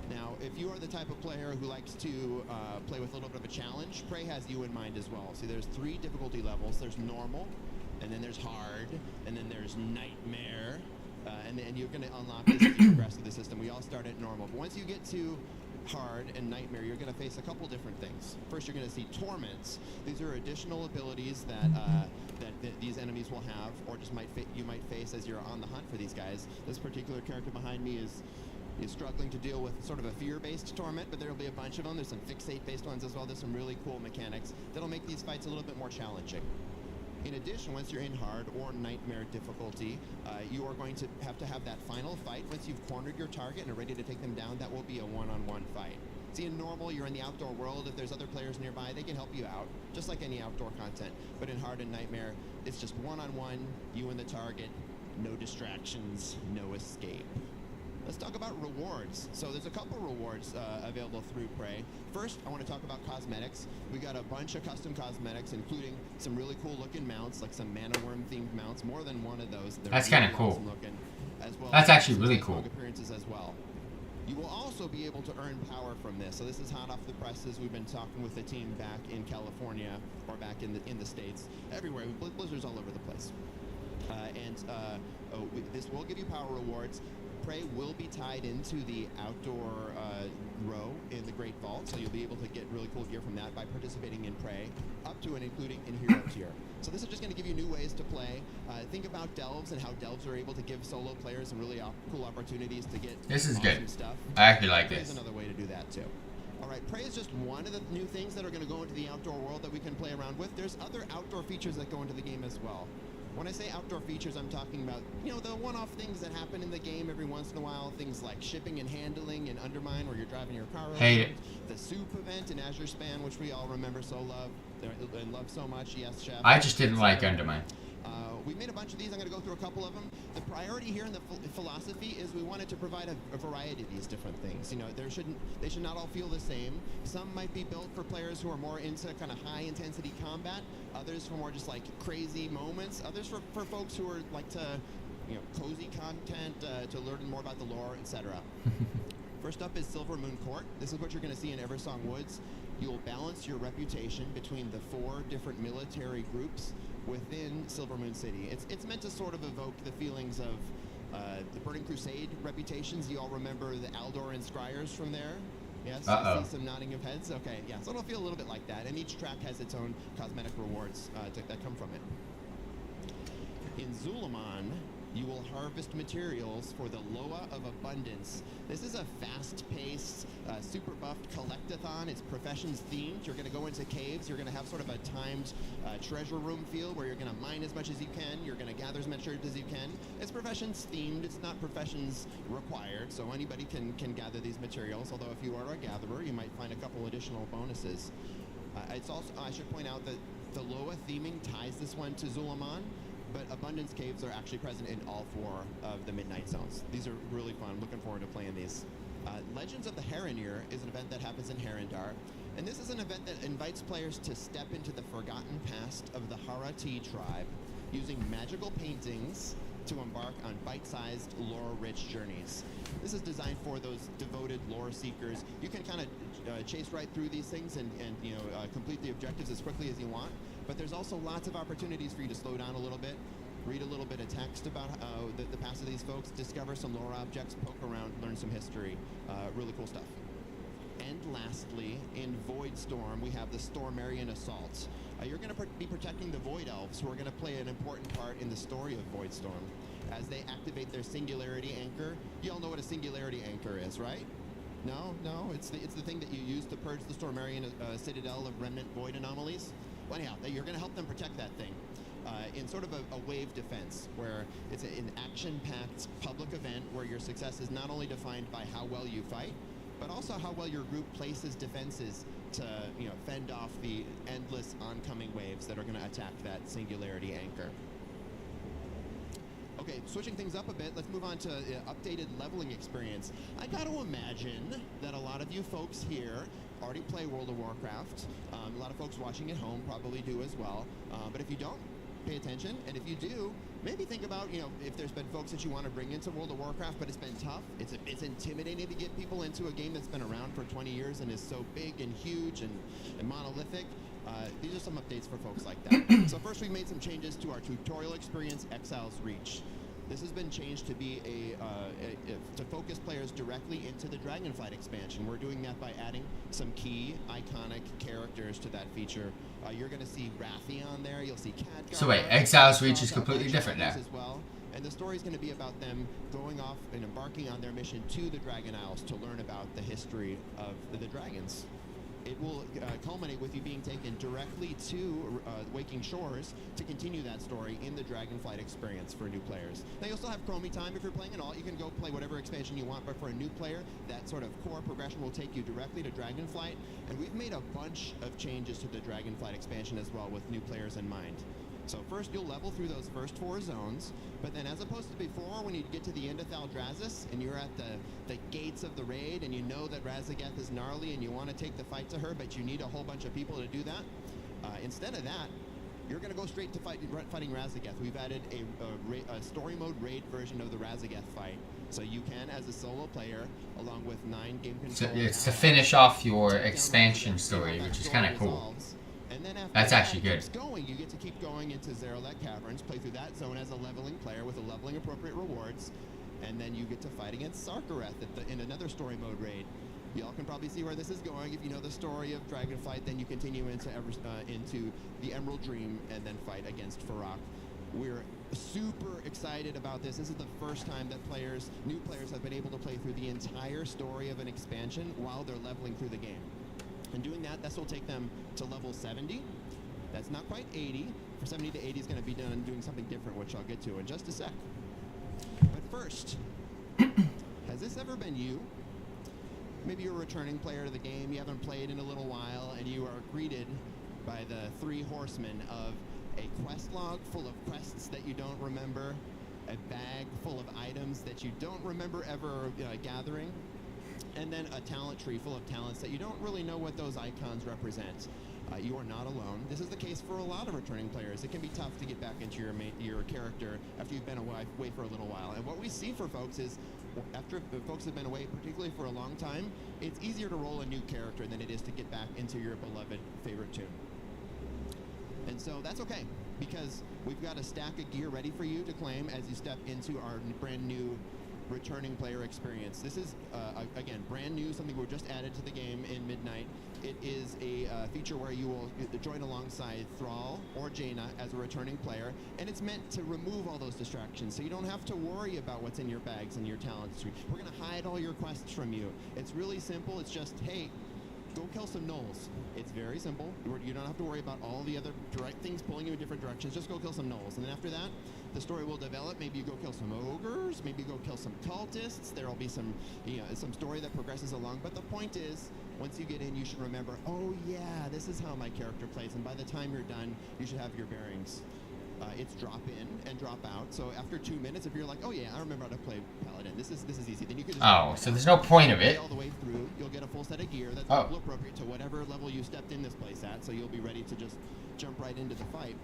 Now, if you are the type of player who likes to play with a little bit of a challenge, Prey has you in mind as well. See, there's 3 difficulty levels. There's normal, and then there's hard, and then there's nightmare, and you're going to unlock this as you progress through the system. We all start at normal, but once you get to hard and nightmare, you're going to face a couple different things. First, you're going to see torments. These are additional abilities that these enemies will have, or just you might face as you're on the hunt for these guys. This particular character behind me is struggling to deal with sort of a fear-based torment, but there will be a bunch of them. There's some fixate-based ones as well. There's some really cool mechanics that'll make these fights a little bit more challenging. In addition, once you're in hard or nightmare difficulty, you are going to have that final fight. Once you've cornered your target and are ready to take them down, that will be a one-on-one fight. See, in normal, you're in the outdoor world. If there's other players nearby, they can help you out, just like any outdoor content. But in hard and nightmare, it's just one-on-one, you and the target, no distractions, no escape. Let's talk about rewards. So there's a couple rewards available through Prey. First, I want to talk about cosmetics. We got a bunch of custom cosmetics, including some really cool looking mounts, like some Mana Worm themed mounts. More than one of those. That's kind of cool. Awesome looking, as well. That's actually really cool. Appearances as well. You will also be able to earn power from this. So this is hot off the presses. We've been talking with the team back in California or back in the States, everywhere. Blizzard's all over the place. This will give you power rewards. Prey will be tied into the outdoor row in the Great Vault, so you'll be able to get really cool gear from that by participating in Prey, up to and including in Hero Tier. So this is just going to give you new ways to play. Think about Delves and how Delves are able to give solo players some really cool opportunities to get awesome good stuff. I actually like Prey this. is another way to do that too. All right, Prey is just one of the new things that are going to go into the outdoor world that we can play around with. There's other outdoor features that go into the game as well. When I say outdoor features, I'm talking about, you know, the one-off things that happen in the game every once in a while. Things like shipping and handling in Undermine, where you're driving your car Hate around. it. The soup event in Azure Span, which we all remember and love so much. Yes, Chef. I just didn't like Undermine. We made a bunch of these. I'm going to go through a couple of them. The priority here in the philosophy is we wanted to provide a variety of these different things. You know, they should not all feel the same. Some might be built for players who are more into kind of high intensity combat. Others for more just like crazy moments. Others for folks who are like to, you know, cozy content, to learn more about the lore, etc. First up is Silver Moon Court. This is what you're going to see in Eversong Woods. You'll balance your reputation between the 4 different military groups within Silver Moon City. It's meant to sort of evoke the feelings of the Burning Crusade reputations. You all remember the Aldor and Scryers from there? Yes, I see some nodding of heads. Okay, yeah, so it'll feel a little bit like that. And each track has its own cosmetic rewards that come from it. In Zulaman, you will harvest materials for the Loa of Abundance. This is a fast-paced, super buffed collectathon. It's professions themed. You're going to go into caves. You're going to have sort of a timed treasure room feel where you're going to mine as much as you can. You're going to gather as much as you can. It's professions themed. It's not professions required, so anybody can gather these materials. Although if you are a gatherer, you might find a couple additional bonuses. It's also, I should point out that the Loa theming ties this one to Zulaman, but Abundance Caves are actually present in all 4 of the Midnight Zones. These are really fun. Looking forward to playing these. Legends of the Heronir is an event that happens in Herondar, and this is an event that invites players to step into the forgotten past of the Harati tribe using magical paintings to embark on bite-sized, lore-rich journeys. This is designed for those devoted lore seekers. You can kind of chase right through these things and you know, complete the objectives as quickly as you want. But there's also lots of opportunities for you to slow down a little bit, read a little bit of text about the past of these folks, discover some lore objects, poke around, learn some history. Really cool stuff. And lastly, in Voidstorm, we have the Stormarian Assault. You're going to be protecting the Void Elves, who are going to play an important part in the story of Voidstorm. As they activate their Singularity Anchor, you all know what a Singularity Anchor is, right? No? It's the thing that you use to purge the Stormarian Citadel of remnant Void anomalies. Well, anyhow, you're going to help them protect that thing in sort of a wave defense, where it's an action-packed public event where your success is not only defined by how well you fight, but also how well your group places defenses to, you know, fend off the endless oncoming waves that are going to attack that Singularity Anchor. Okay, switching things up a bit, let's move on to updated leveling experience. I got to imagine that a lot of you folks here already play World of Warcraft. A lot of folks watching at home probably do as well. But if you don't, pay attention. And if you do, maybe think about, you know, if there's been folks that you want to bring into World of Warcraft, but it's been tough. It's intimidating to get people into a game that's been around for 20 years and is so big and huge and monolithic. These are some updates for folks like that. So first, we made some changes to our tutorial experience, Exile's Reach. This has been changed to be to focus players directly into the Dragonflight expansion. We're doing that by adding some key iconic characters to that feature. You're going to see Wrathion there. You'll see Khadgar. So wait, Exile's Reach is completely different now. As well. And the story is going to be about them going off and embarking on their mission to the Dragon Isles to learn about the history of the dragons. It will culminate with you being taken directly to Waking Shores to continue that story in the Dragonflight experience for new players. Now, you'll still have Chromie time if you're playing an alt. You can go play whatever expansion you want, but for a new player, that sort of core progression will take you directly to Dragonflight. And we've made a bunch of changes to the Dragonflight expansion as well with new players in mind. So first, you'll level through those first 4 zones, but then as opposed to before, when you get to the end of Thaldraszus and you're at the gates of the raid and you know that Razageth is gnarly and you want to take the fight to her, but you need a whole bunch of people to do that, instead of that, you're going to go straight to fighting Razageth. We've added a story mode raid version of the Razageth fight. So you can, as a solo player, along with 9 game control... So it's to finish off your expansion story, which is kind of cool. And then after That's actually good. You get to keep going into Zeralek Caverns, play through that zone as a leveling player with the leveling appropriate rewards, and then you get to fight against Sarkareth in another story mode raid. Y'all can probably see where this is going. If you know the story of Dragonflight, then you continue into the Emerald Dream and then fight against Farak. We're super excited about this. This is the first time that new players have been able to play through the entire story of an expansion while they're leveling through the game. And doing that, this will take them to level 70. That's not quite 80. For 70 to 80 is going to be done doing something different, which I'll get to in just a sec. But first, has this ever been you? Maybe you're a returning player to the game, you haven't played in a little while, and you are greeted by the three horsemen of a quest log full of quests that you don't remember, a bag full of items that you don't remember ever gathering, and then a talent tree full of talents that you don't really know what those icons represent. You are not alone. This is the case for a lot of returning players. It can be tough to get back into your character after you've been away for a little while. And what we see for folks is, after folks have been away, particularly for a long time, it's easier to roll a new character than it is to get back into your beloved favorite tune. And so that's okay, because we've got a stack of gear ready for you to claim as you step into our brand new returning player experience. This is, again, brand new, something we just added to the game in Midnight. It is a feature where you will join alongside Thrall or Jaina as a returning player, and it's meant to remove all those distractions, so you don't have to worry about what's in your bags and your talents. We're going to hide all your quests from you. It's really simple. It's just, hey, go kill some gnolls. It's very simple. You don't have to worry about all the other direct things pulling you in different directions. Just go kill some gnolls. And then after that, the story will develop. Maybe you go kill some ogres. Maybe you go kill some cultists. There will be some, some story that progresses along. But the point is, once you get in, you should remember, oh yeah, this is how my character plays. And by the time you're done, you should have your bearings. It's drop in and drop out. So after 2 minutes, if you're like, oh yeah, I remember how to play Paladin. This is easy. Then you can just so there's no point of it. all the way through. You'll get a full set of gear that's level appropriate to whatever level you stepped in this place at. So you'll be ready to just jump right into the fight.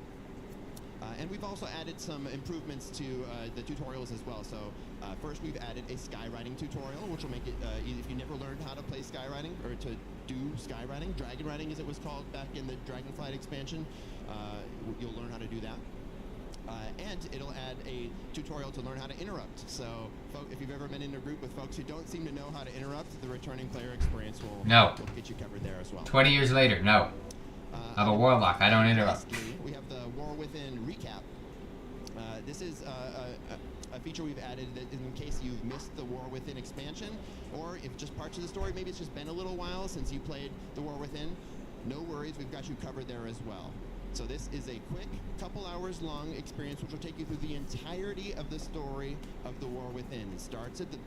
And we've also added some improvements to the tutorials as well. So first, we've added a skywriting tutorial, which will make it easy if you never learned how to play skywriting or to do skywriting. Dragon riding, as it was called back in the Dragonflight expansion. You'll learn how to do that. And it'll add a tutorial to learn how to interrupt. So if you've ever been in a group with folks who don't seem to know how to interrupt, the returning player experience will get you covered there as well. 20 years later, no. I'm a warlock. I don't interrupt. Lastly, we have the War Within recap. This is a feature we've added that in case you've missed the War Within expansion, or if just parts of the story, maybe it's just been a little while since you played the War Within, no worries, we've got you covered there as well. So this is a quick, couple hours long experience which will take you through the entirety of the story of the War Within. It starts at the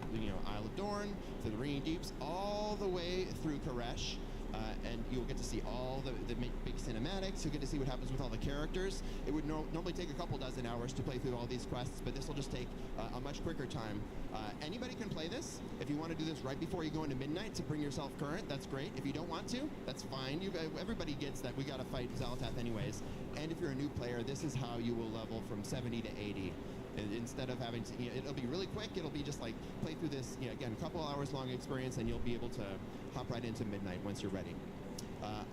Isle of Dorne, the Marine Deeps, all the way through Koresh. And you'll get to see all the big cinematics. You'll get to see what happens with all the characters. It would normally take a couple dozen hours to play through all these quests, but this will just take a much quicker time. Anybody can play this. If you want to do this right before you go into Midnight to bring yourself current, that's great. If you don't want to, that's fine. Everybody gets that we got to fight Xal'atath anyways. And if you're a new player, this is how you will level from 70 to 80. Instead of having to, it'll be really quick. It'll be just like play through this, again, a couple hours long experience, and you'll be able to hop right into Midnight once you're ready.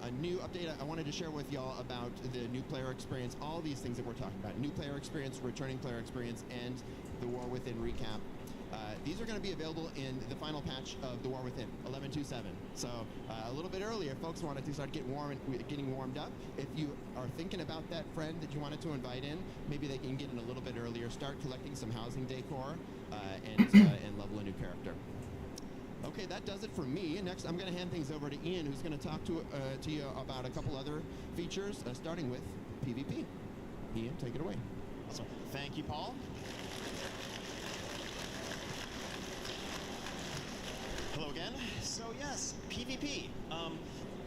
A new update I wanted to share with y'all about the new player experience, all these things that we're talking about, new player experience, returning player experience, and the War Within recap. These are going to be available in the final patch of the War Within, 11.2.7. So a little bit earlier, folks wanted to start getting warmed up. If you are thinking about that friend that you wanted to invite in, maybe they can get in a little bit earlier, start collecting some housing decor, and level a new character. Okay, that does it for me. Next, I'm going to hand things over to Ian, who's going to talk to you about a couple other features, starting with PvP. Ian, take it away. Awesome. Thank you, Paul. Hello again. So yes, PvP.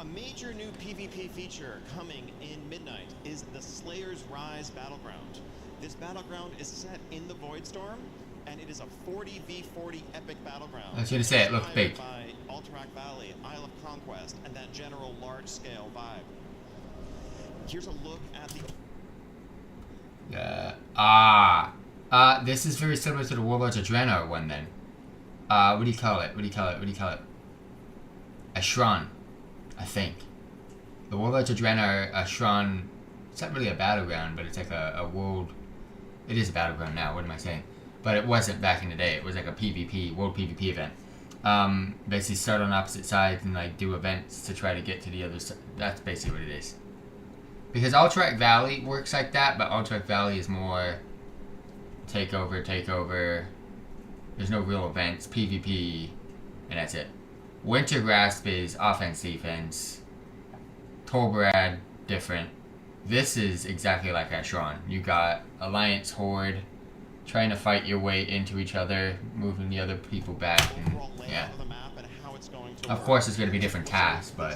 A major new PvP feature coming in Midnight is the Slayer's Rise Battleground. This battleground is set in the Voidstorm, and it is a 40v40 epic battleground. I was going to say, it looks big. By Alterac Valley, Isle of Conquest, and that general large-scale vibe. Here's a look at the... this is very similar to the Warlords of Draenor one then. What do you call it? Ashran, I think. The Warlords of Draenor, Ashran, it's not really a battleground, but it's like a world... It is a battleground now, what am I saying? But it wasn't back in the day. It was like a PvP, world PvP event. Basically start on opposite sides and like do events to try to get to the other side. That's basically what it is. Because Alterac Valley works like that, but Alterac Valley is more take over. There's no real events, PvP, and that's it. Wintergrasp is offense, defense. Tolbarad, different. this is exactly like Ashron. You got Alliance Horde trying to fight your way into each other, moving the other people back, and yeah. Of course, it's going to be different tasks, but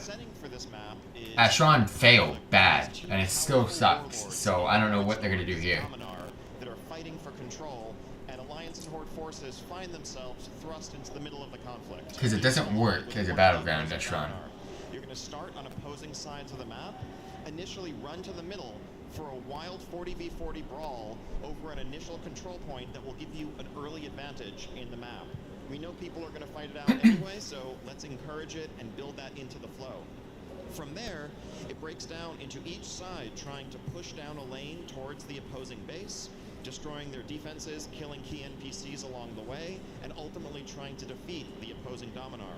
Ashron failed bad, and it still sucks. So I don't know what they're going to do here. That are fighting for control, and Alliance and Horde forces find themselves thrust into the middle of the conflict. Because it doesn't work as a battleground, Ashron. You're going to start on opposing sides of the map, initially run to the middle for a wild 40v40 brawl over an initial control point that will give you an early advantage in the map. We know people are going to fight it out anyway, so let's encourage it and build that into the flow. From there, it breaks down into each side trying to push down a lane towards the opposing base, destroying their defenses, killing key NPCs along the way, and ultimately trying to defeat the opposing Dominar.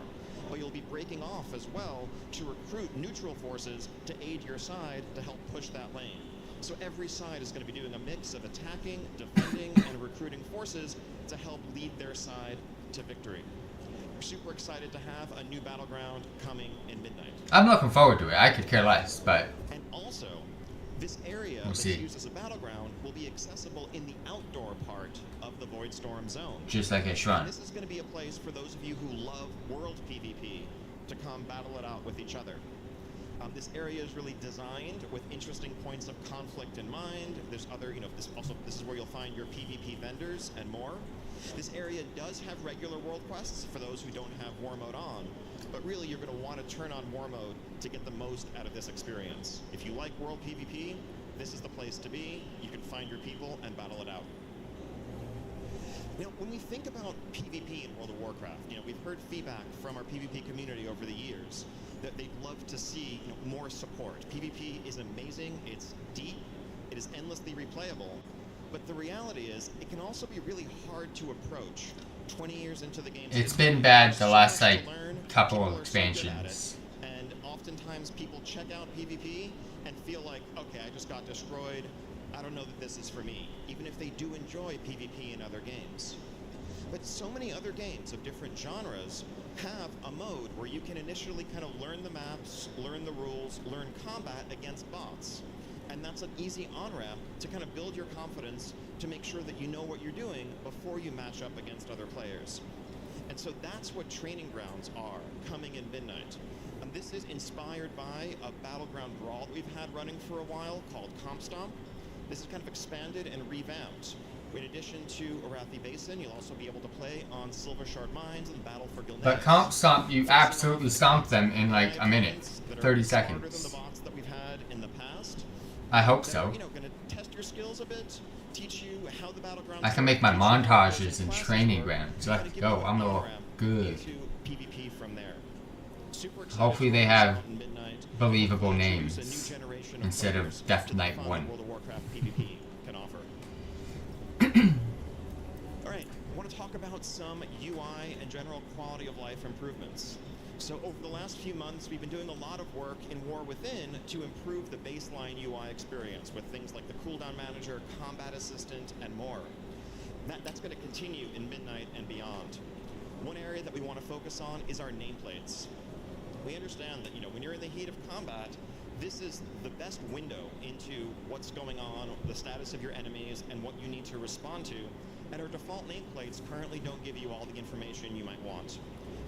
But you'll be breaking off as well to recruit neutral forces to aid your side to help push that lane. So every side is going to be doing a mix of attacking, defending, and recruiting forces to help lead their side to victory. We're super excited to have a new battleground coming in Midnight. I'm looking forward to it. I could care less, but... And also, this area We'll that's see. used as a battleground will be accessible in the outdoor part of the Voidstorm zone. Just like Ashron. This is going to be a place for those of you who love world PvP to come battle it out with each other. This area is really designed with interesting points of conflict in mind. There's other, this is where you'll find your PvP vendors and more. This area does have regular world quests for those who don't have war mode on, but really you're going to want to turn on war mode to get the most out of this experience. If you like world PvP, this is the place to be. You can find your people and battle it out. Now, when we think about PvP in World of Warcraft, we've heard feedback from our PvP community over the years that they'd love to see more support. PvP is amazing, it's deep, it is endlessly replayable, but the reality is it can also be really hard to approach 20 years into the game. It's been bad the last, couple of expansions. And oftentimes people check out PvP and feel like, okay, I just got destroyed, I don't know that this is for me, even if they do enjoy PvP in other games. But so many other games of different genres have a mode where you can initially kind of learn the maps, learn the rules, learn combat against bots. And that's an easy on-ramp to kind of build your confidence to make sure that you know what you're doing before you match up against other players. And so that's what training grounds are coming in Midnight. And this is inspired by a battleground brawl that we've had running for a while called Comp Stomp. This is kind of expanded and revamped. In addition to Arathi Basin, you'll also be able to play on Silver Shard Mines and Battle for Gilneas. But Comp Stomp, you absolutely stomp them in like a minute, 30 seconds. Than the bots that we've had in the past. I hope so. Going to test your skills a bit, teach you how the battlegrounds. I can make my montages and training grounds. Let's go. I'm all good. PvP from there. Hopefully they have believable names instead of Death Knight 1. World of Warcraft PvP can offer. Alright, I want to talk about some UI and general quality of life improvements. So over the last few months, we've been doing a lot of work in War Within to improve the baseline UI experience with things like the cooldown manager, combat assistant, and more. That's going to continue in Midnight and beyond. One area that we want to focus on is our nameplates. We understand that, when you're in the heat of combat, this is the best window into what's going on, the status of your enemies, and what you need to respond to. And our default nameplates currently don't give you all the information you might want.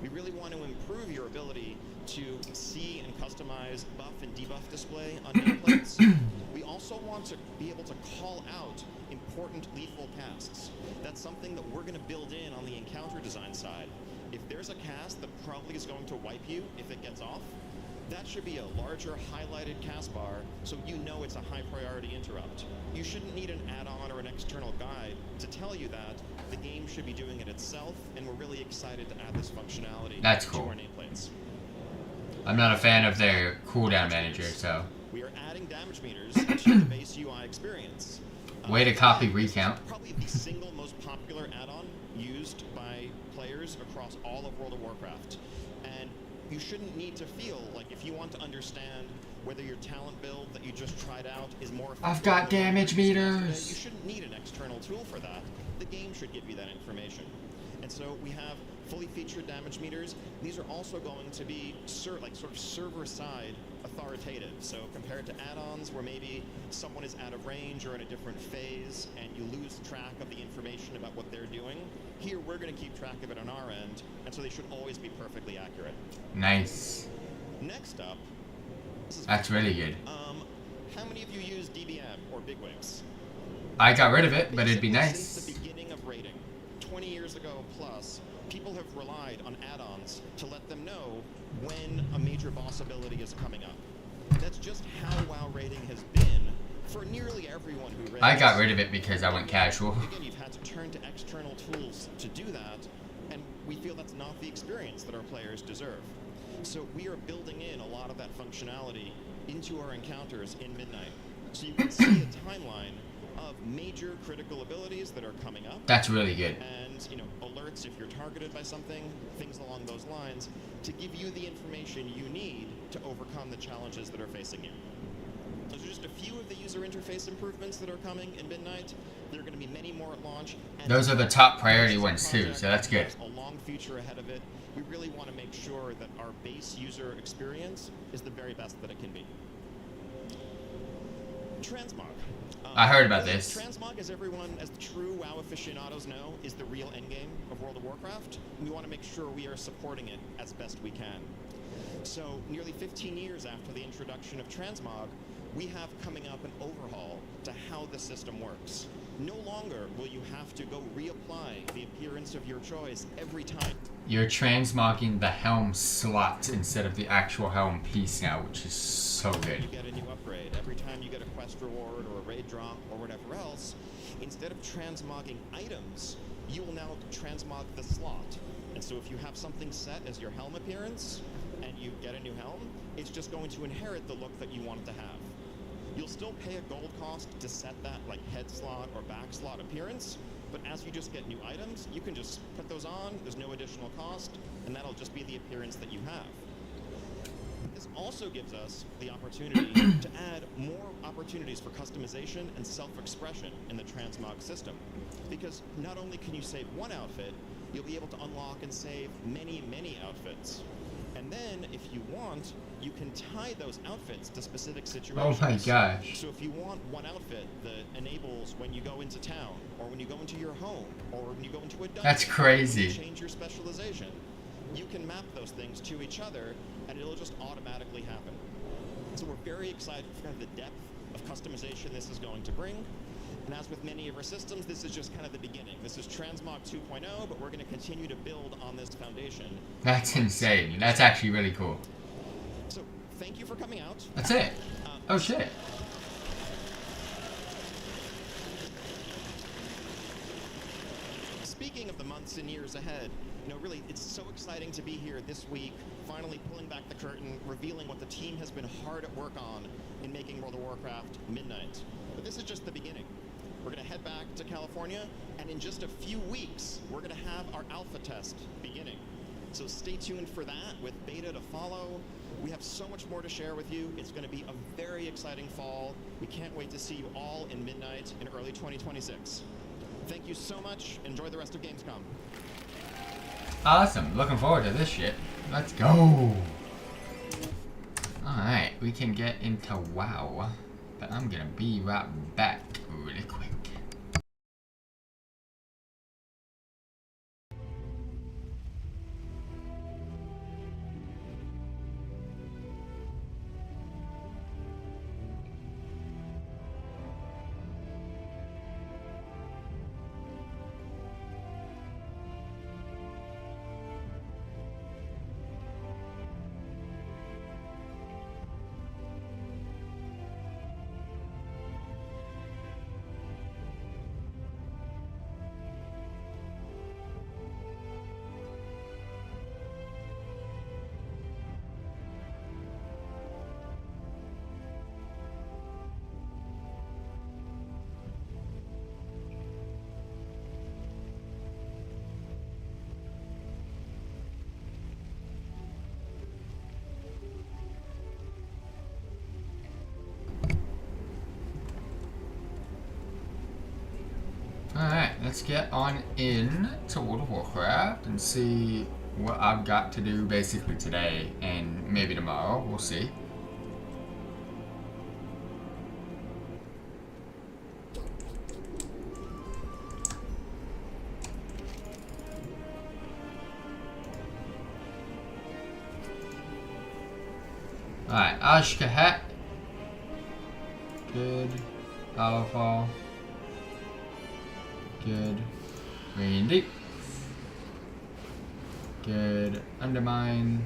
We really want to improve your ability to see and customize buff and debuff display on nameplates. We also want to be able to call out important lethal casts. That's something that we're going to build in on the encounter design side. If there's a cast that probably is going to wipe you if it gets off, that should be a larger highlighted cast bar so you know it's a high priority interrupt. You shouldn't need an add-on or an external guide to tell you that. The game should be doing it itself, and we're really excited to add this functionality to our nameplates. I'm not a fan of their cooldown manager, so... We are adding damage meters to the base UI experience. Way to copy recount. Probably the single most popular add-on used by players across all of World of Warcraft. And you shouldn't need to feel like if you want to understand whether your talent build that you just tried out is more effective. I've got damage meters. You shouldn't need an external tool for that. The game should give you that information. And so we have fully featured damage meters. These are also going to be sort of server-side authoritative. So compared to add-ons where maybe someone is out of range or in a different phase and you lose track of the information about what they're doing, here we're going to keep track of it on our end, and so they should always be perfectly accurate. Nice. Next up, That's really good. how many of you use DBM or bigwigs? I got rid of it, but it'd be Basically, nice. Since the beginning of raiding, 20 years ago plus, people have relied on add-ons to let them know when a major boss ability is coming up. That's just how WoW raiding has been for nearly everyone who raids. I got rid of it because I went casual. Again, you've had to turn to external tools to do that, and we feel that's not the experience that our players deserve. So we are building in a lot of that functionality into our encounters in Midnight. So you can see a timeline of major critical abilities that are coming up. That's really good. And, alerts if you're targeted by something, things along those lines, to give you the information you need to overcome the challenges that are facing you. Those are just a few of the user interface improvements that are coming in Midnight. There are going to be many more at launch. And Those are the top priority ones too, so that's good. a long future ahead of it. We really want to make sure that our base user experience is the very best that it can be. Transmog. I heard about this. Transmog, as the true WoW aficionados know, is the real endgame of World of Warcraft. We want to make sure we are supporting it as best we can. So, nearly 15 years after the introduction of Transmog, we have coming up an overhaul to how the system works. No longer will you have to go reapply the appearance of your choice every time. You're transmogging the helm slot instead of the actual helm piece now, which is so good. You get a new upgrade. Every time you get a quest reward or a raid drop or whatever else, instead of transmogging items, you will now transmog the slot. And so if you have something set as your helm appearance and you get a new helm, it's just going to inherit the look that you want it to have. You'll still pay a gold cost to set that like head slot or back slot appearance, but as you just get new items, you can just put those on, there's no additional cost, and that'll just be the appearance that you have. This also gives us the opportunity to add more opportunities for customization and self-expression in the transmog system. Because not only can you save one outfit, you'll be able to unlock and save many, many outfits. And then, if you want, you can tie those outfits to specific situations. Oh my gosh. So if you want one outfit that enables when you go into town, or when you go into your home, or when you go into a dungeon, That's crazy. you change your specialization, you can map those things to each other, and it'll just automatically happen. So we're very excited for kind of the depth of customization this is going to bring. And as with many of our systems, this is just kind of the beginning. This is Transmog 2.0, but we're going to continue to build on this foundation. That's insane. That's actually really cool. So thank you for coming out. That's it. Oh shit. Speaking of the months and years ahead, really, it's so exciting to be here this week, finally pulling back the curtain, revealing what the team has been hard at work on in making World of Warcraft Midnight. But this is just the beginning. We're going to head back to California, and in just a few weeks, we're going to have our alpha test beginning. So stay tuned for that with beta to follow. We have so much more to share with you. It's going to be a very exciting fall. We can't wait to see you all in Midnight in early 2026. Thank you so much. Enjoy the rest of Gamescom. Awesome. Looking forward to this shit. Let's go. Alright, we can get into WoW. But I'm gonna be right back really quick. let's get on in to World of Warcraft and see what I've got to do basically today and maybe tomorrow. We'll see. Alright, Ashkahet. Good. Powerful. Good. Green Deep. Good. Undermine.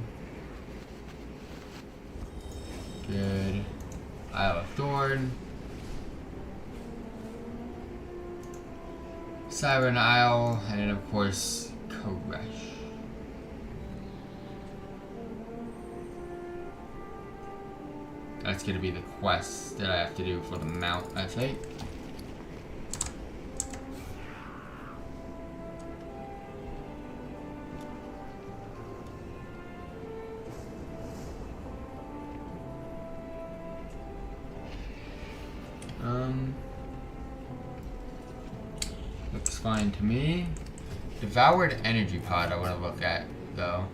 Good. Isle of Thorn. Siren Isle. And then of course, Koresh. That's gonna be the quest that I have to do for the mount, I think. Looks fine to me. Devoured energy pod I want to look at, though.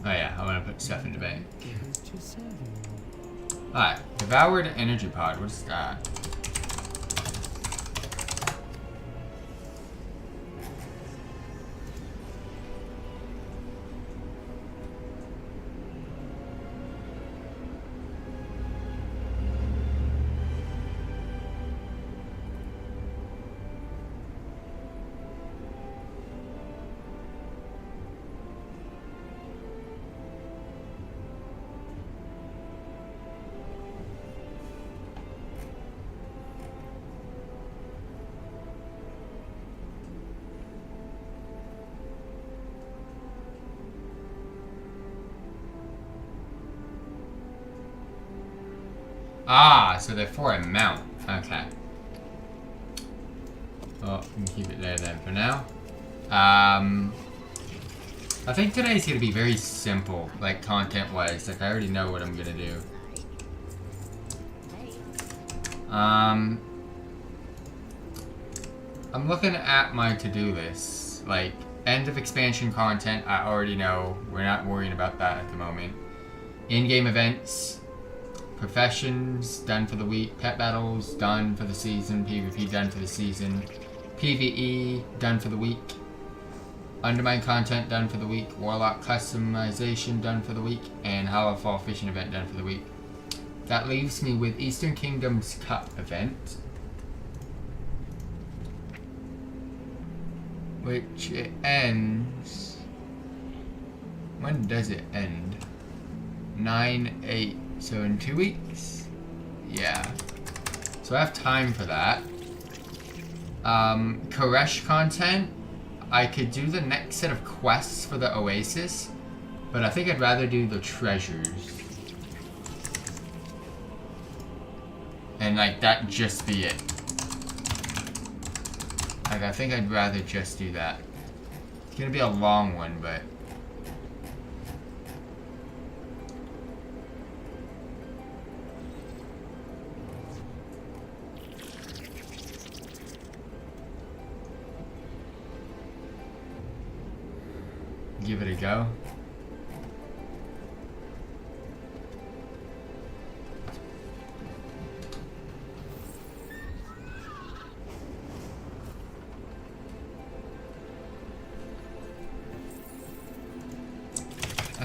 Oh yeah, I want to put stuff in the bank. Alright, Devoured Energy Pod, what's that? Ah, so they're for a mount. Okay. Well, we can keep it there then for now. I think today's gonna be very simple, like content-wise. Like I already know what I'm gonna do. I'm looking at my to-do list. Like end of expansion content, I already know. We're not worrying about that at the moment. In-game events. Professions, done for the week. Pet battles, done for the season. PvP, done for the season. PvE, done for the week. Undermine content, done for the week. Warlock customization, done for the week. And Hollow Fall fishing event, done for the week. That leaves me with Eastern Kingdom's Cup event. Which it ends... When does it end? 9/8. So in 2 weeks? Yeah. So I have time for that. Koresh content. I could do the next set of quests for the Oasis. But I think I'd rather do the treasures. And like that just be it. Like I think I'd rather just do that. It's gonna be a long one, but... give it a go.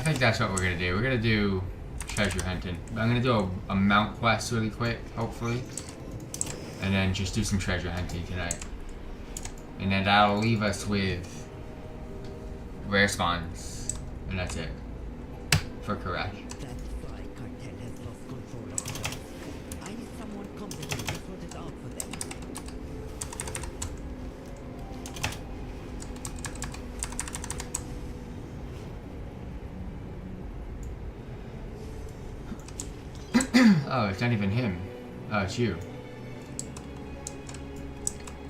think that's what we're gonna do. We're gonna do treasure hunting. I'm gonna do a mount quest really quick, hopefully. And then just do some treasure hunting tonight. And then that'll leave us with rare spawns. And that's it. For correct. That's why cartel has lost control of the world. I need someone competent to sort it out for them. Oh, it's not even him. Oh, it's you.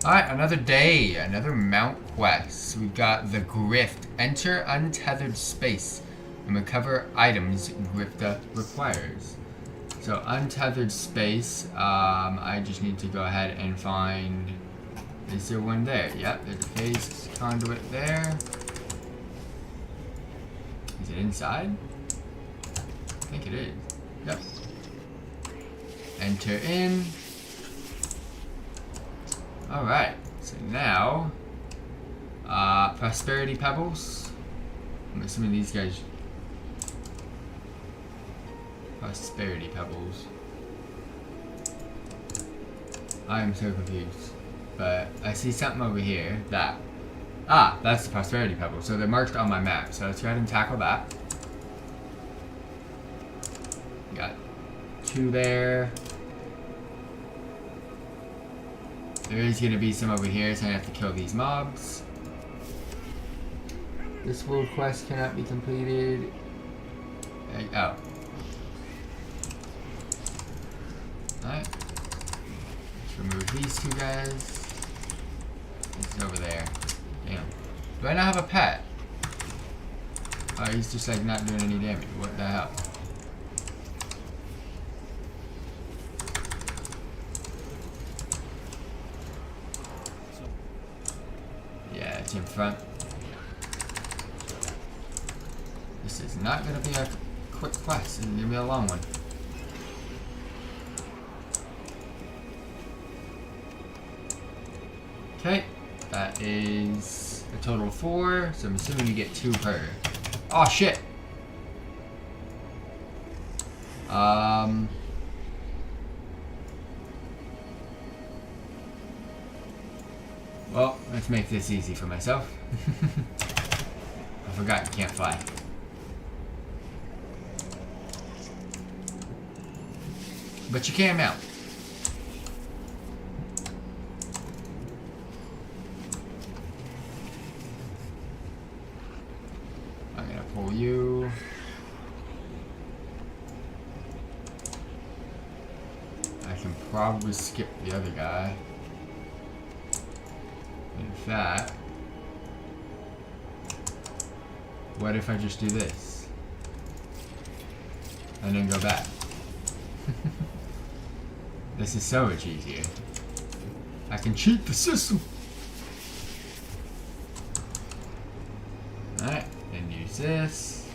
Alright, another day. Another mount quest. We've got the Grift. Enter untethered space and recover items Grifta requires. So, untethered space. I just need to go ahead and find... Is there one there? Yep, there's a phase conduit there. Is it inside? I think it is. Yep. Enter in. Alright, so now, Prosperity Pebbles. I'm assuming these guys... Prosperity Pebbles. I am so confused. But I see something over here that... Ah, that's the Prosperity Pebbles. So they're marked on my map. So let's go ahead and tackle that. Got 2 there. There is going to be some over here, so I have to kill these mobs. This world quest cannot be completed. Oh. Alright. Let's remove these 2 guys. It's over there. Damn. Do I not have a pet? Oh, he's just like not doing any damage. What the hell? In front. This is not going to be a quick quest. It's going to be a long one. Okay, that is a total of 4. So I'm assuming you get 2 per. Oh shit. Well, let's make this easy for myself. I forgot you can't fly. But you can mount. I'm gonna pull you. I can probably skip the other guy. In fact, what if I just do this? And then go back. This is so much easier. I can cheat the system. Alright, and use this.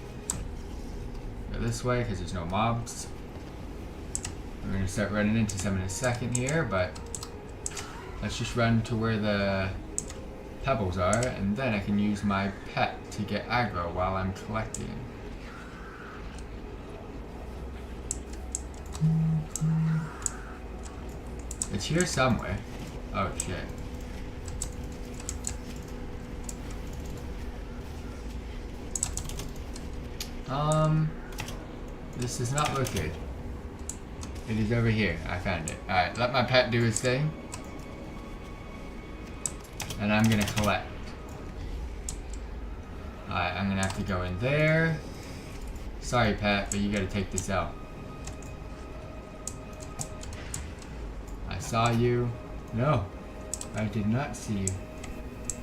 Go this way because there's no mobs. We're going to start running into some in a second here, but let's just run to where the pebbles are, and then I can use my pet to get aggro while I'm collecting. It's here somewhere. Oh shit. This does not look good. It is over here. I found it. Alright, let my pet do his thing. And I'm gonna collect. Alright, I'm gonna have to go in there. Sorry, pet, but you gotta take this out. I saw you. No, I did not see you.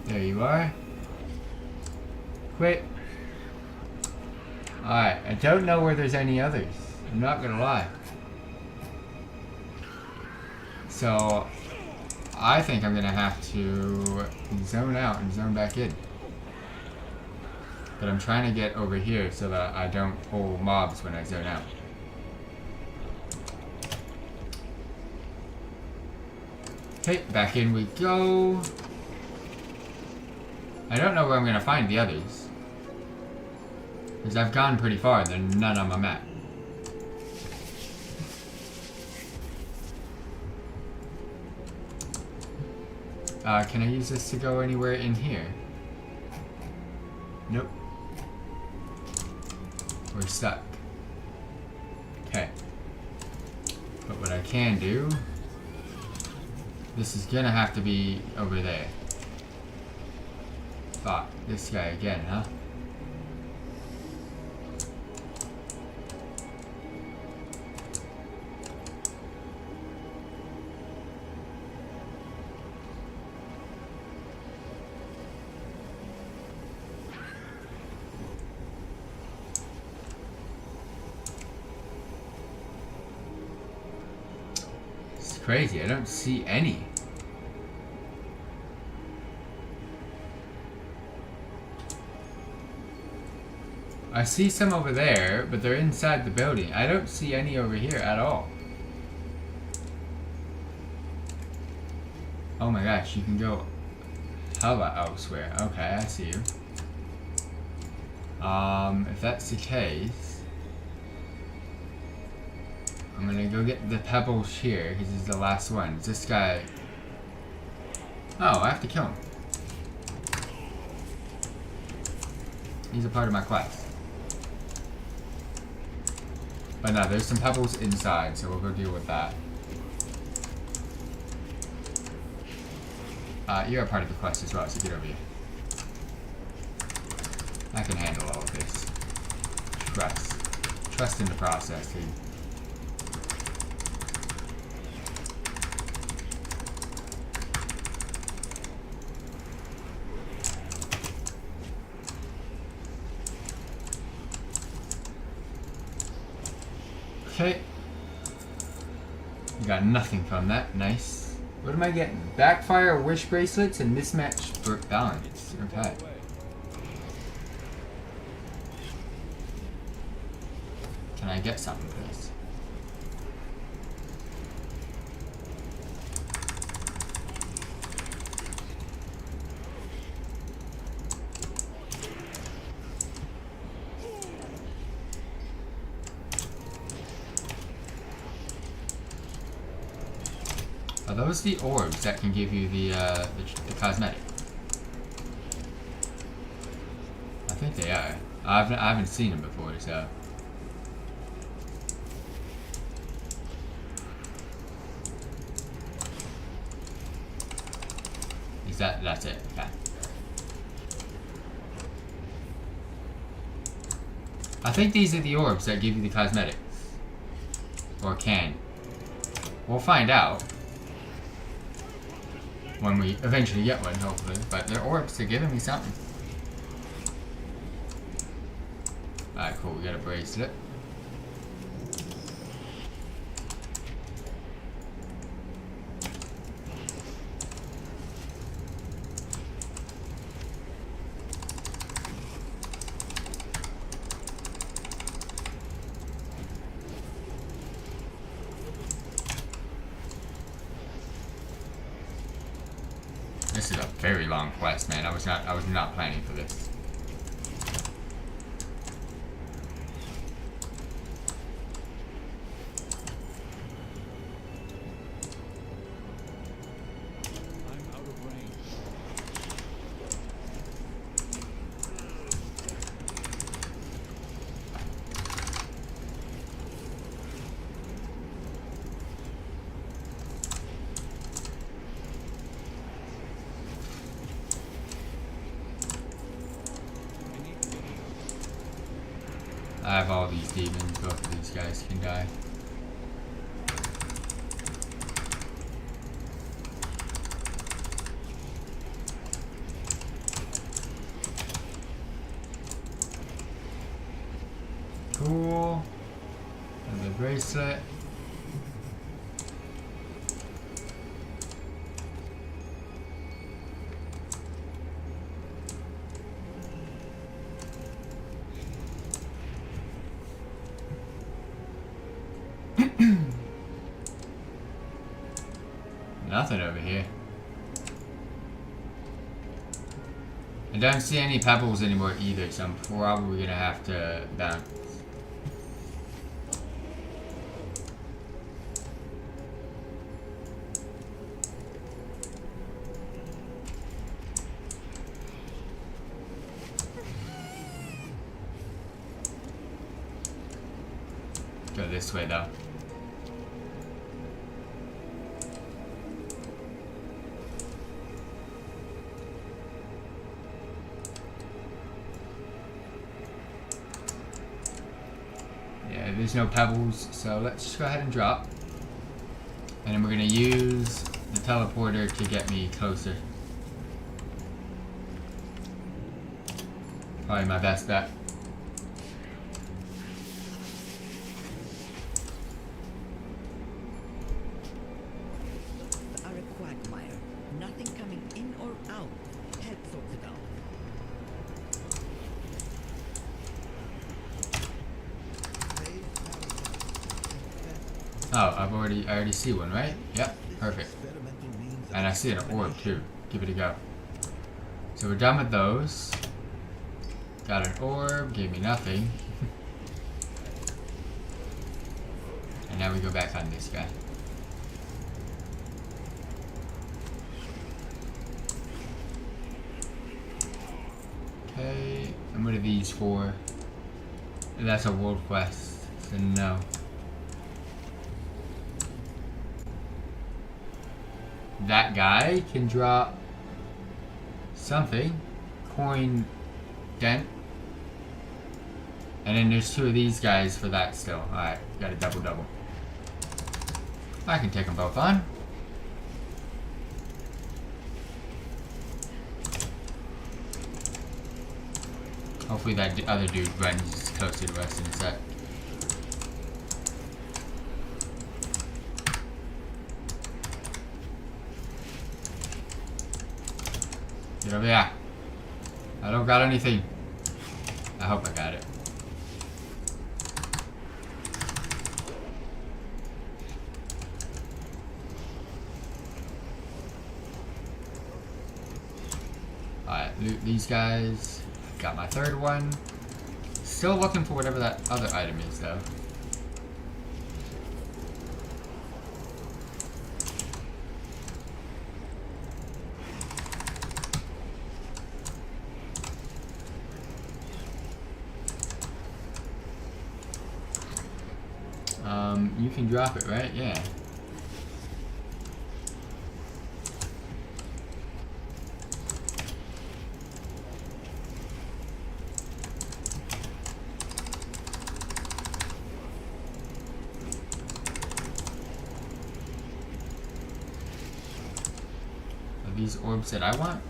There you are. Quit. Alright, I don't know where there's any others. I'm not gonna lie. So, I think I'm gonna have to zone out and zone back in. But I'm trying to get over here so that I don't pull mobs when I zone out. Okay, back in we go. I don't know where I'm gonna find the others. Because I've gone pretty far, there's none on my map. Can I use this to go anywhere in here? Nope. We're stuck. Okay. But what I can do... This is gonna have to be over there. Fuck, this guy again, huh? It's crazy, I don't see any. I see some over there, but they're inside the building. I don't see any over here at all. Oh my gosh, you can go hella elsewhere. Okay, I see you. If that's the case, I'm gonna go get the pebbles here, because this is the last one. Is this guy... Oh, I have to kill him. He's a part of my quest. But no, there's some pebbles inside, so we'll go deal with that. You're a part of the quest as well, so get over here. I can handle all of this. Trust. Trust in the process, dude. Okay. Got nothing from that. Nice. What am I getting? Backfire, wish bracelets, and mismatched balance. Okay. Can I get something for this? Are those the orbs that can give you the cosmetic? I think they are. I haven't seen them before, so. Is that's it? Okay. I think these are the orbs that give you the cosmetics. Or can. We'll find out. When we eventually get one, hopefully. But they're orbs, they're giving me something. Alright, cool, we got a bracelet. This is a very long quest, man. I was not planning for this. I'm out of range. I have all these demons, both of these guys can die. Cool. And the bracelet. Nothing over here. I don't see any pebbles anymore either, so I'm probably gonna have to bounce. Go this way though. Yeah, there's no pebbles, so let's just go ahead and drop. And then we're gonna use the teleporter to get me closer. Probably my best bet. Are a quagmire. Nothing coming in or out. Head sorts it out. Oh, I already see one, right? Yep, perfect. And I see an orb too. Give it a go. So we're done with those. Got an orb, gave me nothing. And now we go back on this guy. Okay, and what are these for? That's a world quest, so no. That guy can drop something. Coin dent. And then there's two of these guys for that still. Alright, got a double. I can take them both on. Hopefully that other dude runs closer to us in a sec. Get over there. I don't got anything. I hope I got it. Alright, loot these guys. Got my third one. Still looking for whatever that other item is though. You can drop it, right? Yeah. Are these orbs that I want?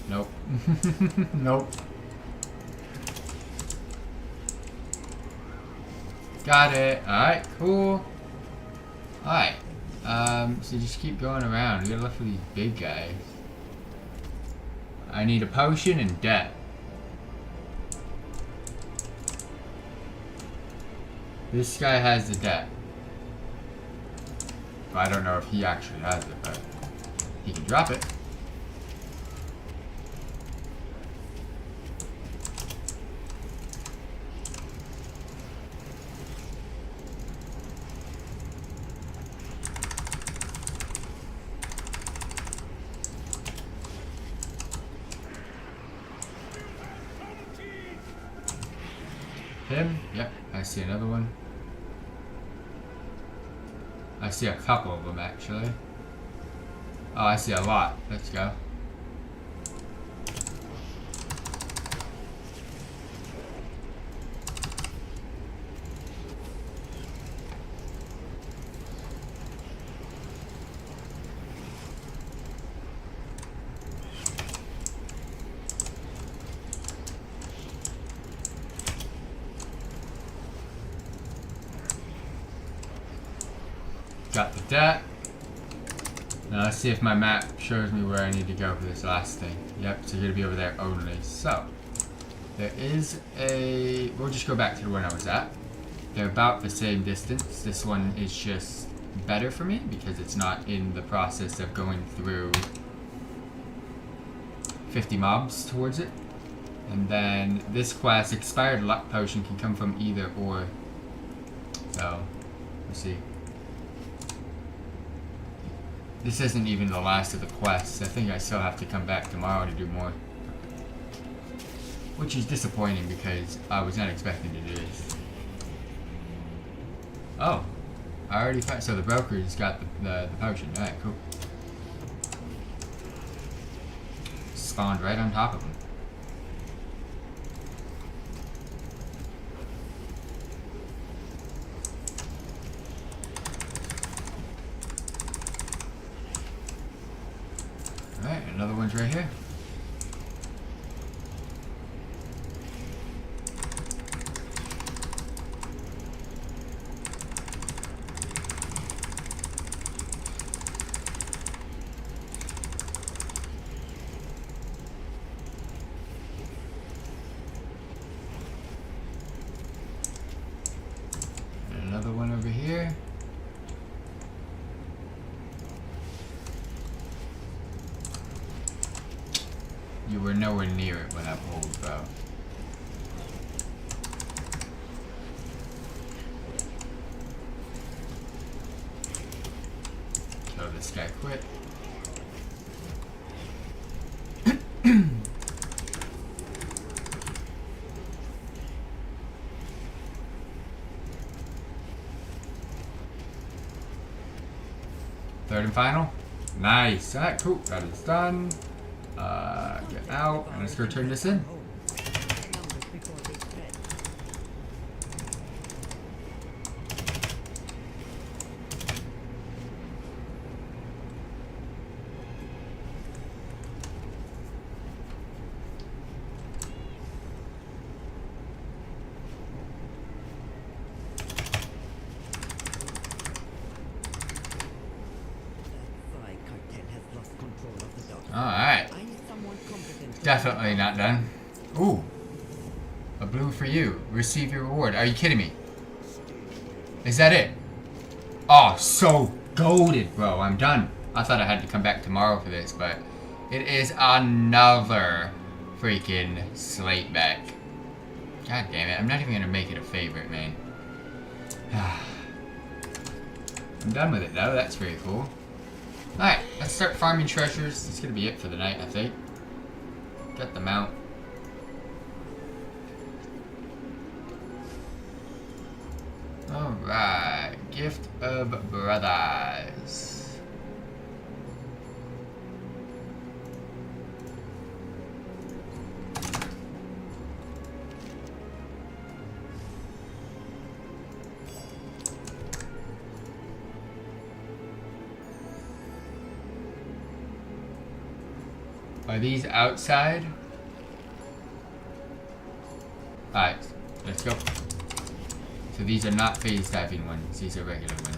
Nope. Nope. Got it. Alright, cool. Alright. So just keep going around. We gotta look for these big guys. I need a potion and debt. This guy has the debt. But I don't know if he actually has it, but he can drop it. Him? Yep, I see another one. I see a couple of them actually. Oh, I see a lot. Let's go. Got the debt. Now let's see if my map shows me where I need to go for this last thing. Yep, so you're gonna be over there only. So, there is a... We'll just go back to the one I was at. They're about the same distance. This one is just better for me because it's not in the process of going through 50 mobs towards it. And then this quest, expired luck potion, can come from either or. So, let's see. This isn't even the last of the quests. I think I still have to come back tomorrow to do more. Which is disappointing because I was not expecting to do this. Oh, I already found, so the broker's got the potion. Alright, cool. Spawned right on top of him. Alright, another one's right here. And another one over here. You were nowhere near it when I pulled, bro. Kill this guy quick. Third and final. Nice. Alright, cool. That is done. Get out, and let's go turn this in. Alright. Definitely not done. Ooh. A blue for you. Receive your reward. Are you kidding me? Is that it? Oh, so goated, bro. I'm done. I thought I had to come back tomorrow for this, but it is another freaking slate back. God damn it. I'm not even going to make it a favorite, man. I'm done with it, though. That's very cool. Alright, let's start farming treasures. That's going to be it for the night, I think. Got the mount. Alright, Gift of Brothers. Are these outside? Alright, let's go. So these are not phase diving ones, these are regular ones.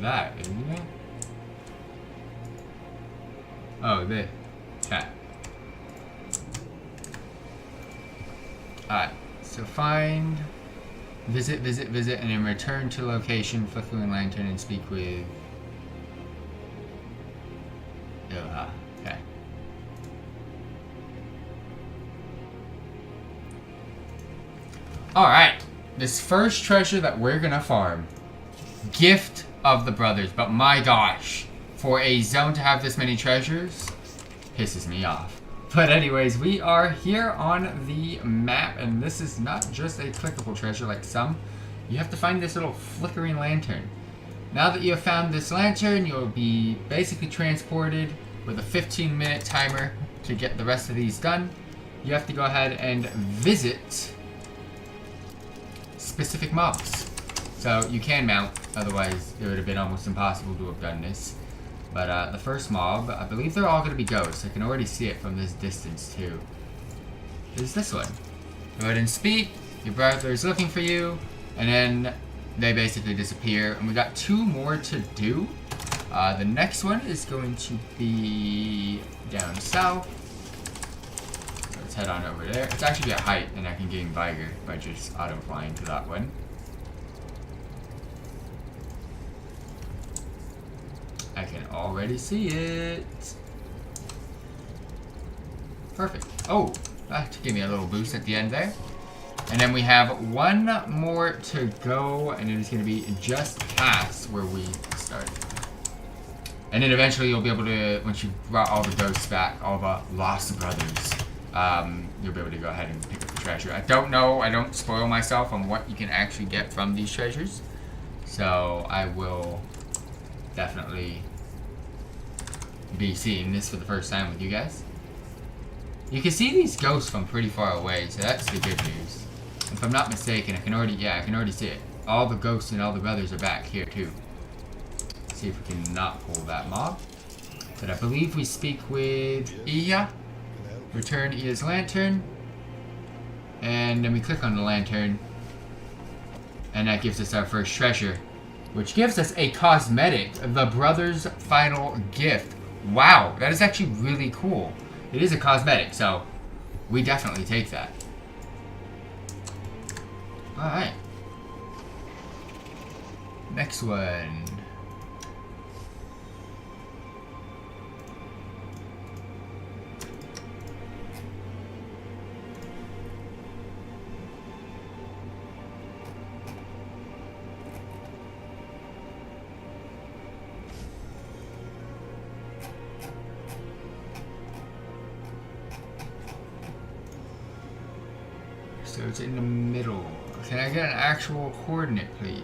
That, isn't it? Oh, this. Chat. Alright, so find, visit, and then return to location, flickering lantern, and speak with... okay. Alright, this first treasure that we're gonna farm. Gift of the Brothers, but my gosh, for a zone to have this many treasures pisses me off. But anyways, we are here on the map, and this is not just a clickable treasure like some. You have to find this little flickering lantern. Now that you have found this lantern, you'll be basically transported with a 15-minute timer to get the rest of these done. You have to go ahead and visit specific mobs. So you can mount, otherwise it would have been almost impossible to have done this. But the first mob, I believe they're all going to be ghosts. I can already see it from this distance too. Is this one. Go ahead and speak. Your brother is looking for you. And then they basically disappear. And we got 2 more to do. The next one is going to be down south. Let's head on over there. It's actually at height, and I can gain Vigor by just auto-flying to that one. I can already see it. Perfect. Oh, that gave me a little boost at the end there. And then we have 1 more to go, and it is going to be just past where we started. And then eventually you'll be able to, once you've brought all the ghosts back, all the lost brothers, you'll be able to go ahead and pick up the treasure. I don't know, I don't spoil myself on what you can actually get from these treasures. So I will definitely be seeing this for the first time with you guys. You can see these ghosts from pretty far away, so that's the good news. If I'm not mistaken, I can already see it. All the ghosts and all the brothers are back here too. Let's see if we can not pull that mob. But I believe we speak with Iya. Return Iya's lantern. And then we click on the lantern. And that gives us our first treasure, which gives us a cosmetic, the brother's final gift. Wow, that is actually really cool. It is a cosmetic, so we definitely take that. Alright. Next one. So it's in the middle. Can I get an actual coordinate, please?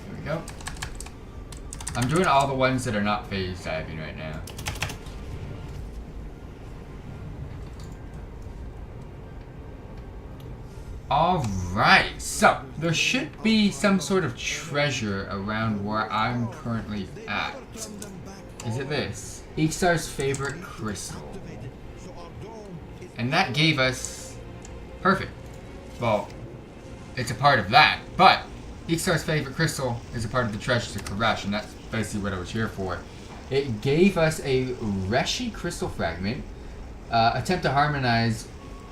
There we go. I'm doing all the ones that are not phase diving right now. Alright, so there should be some sort of treasure around where I'm currently at. Is it this? Iksar's favorite crystal. And that gave us... Perfect. Well, it's a part of that, but Iksar's favorite crystal is a part of the treasures of Koresh, and that's basically what I was here for. It gave us a Reshi crystal fragment. Attempt to harmonize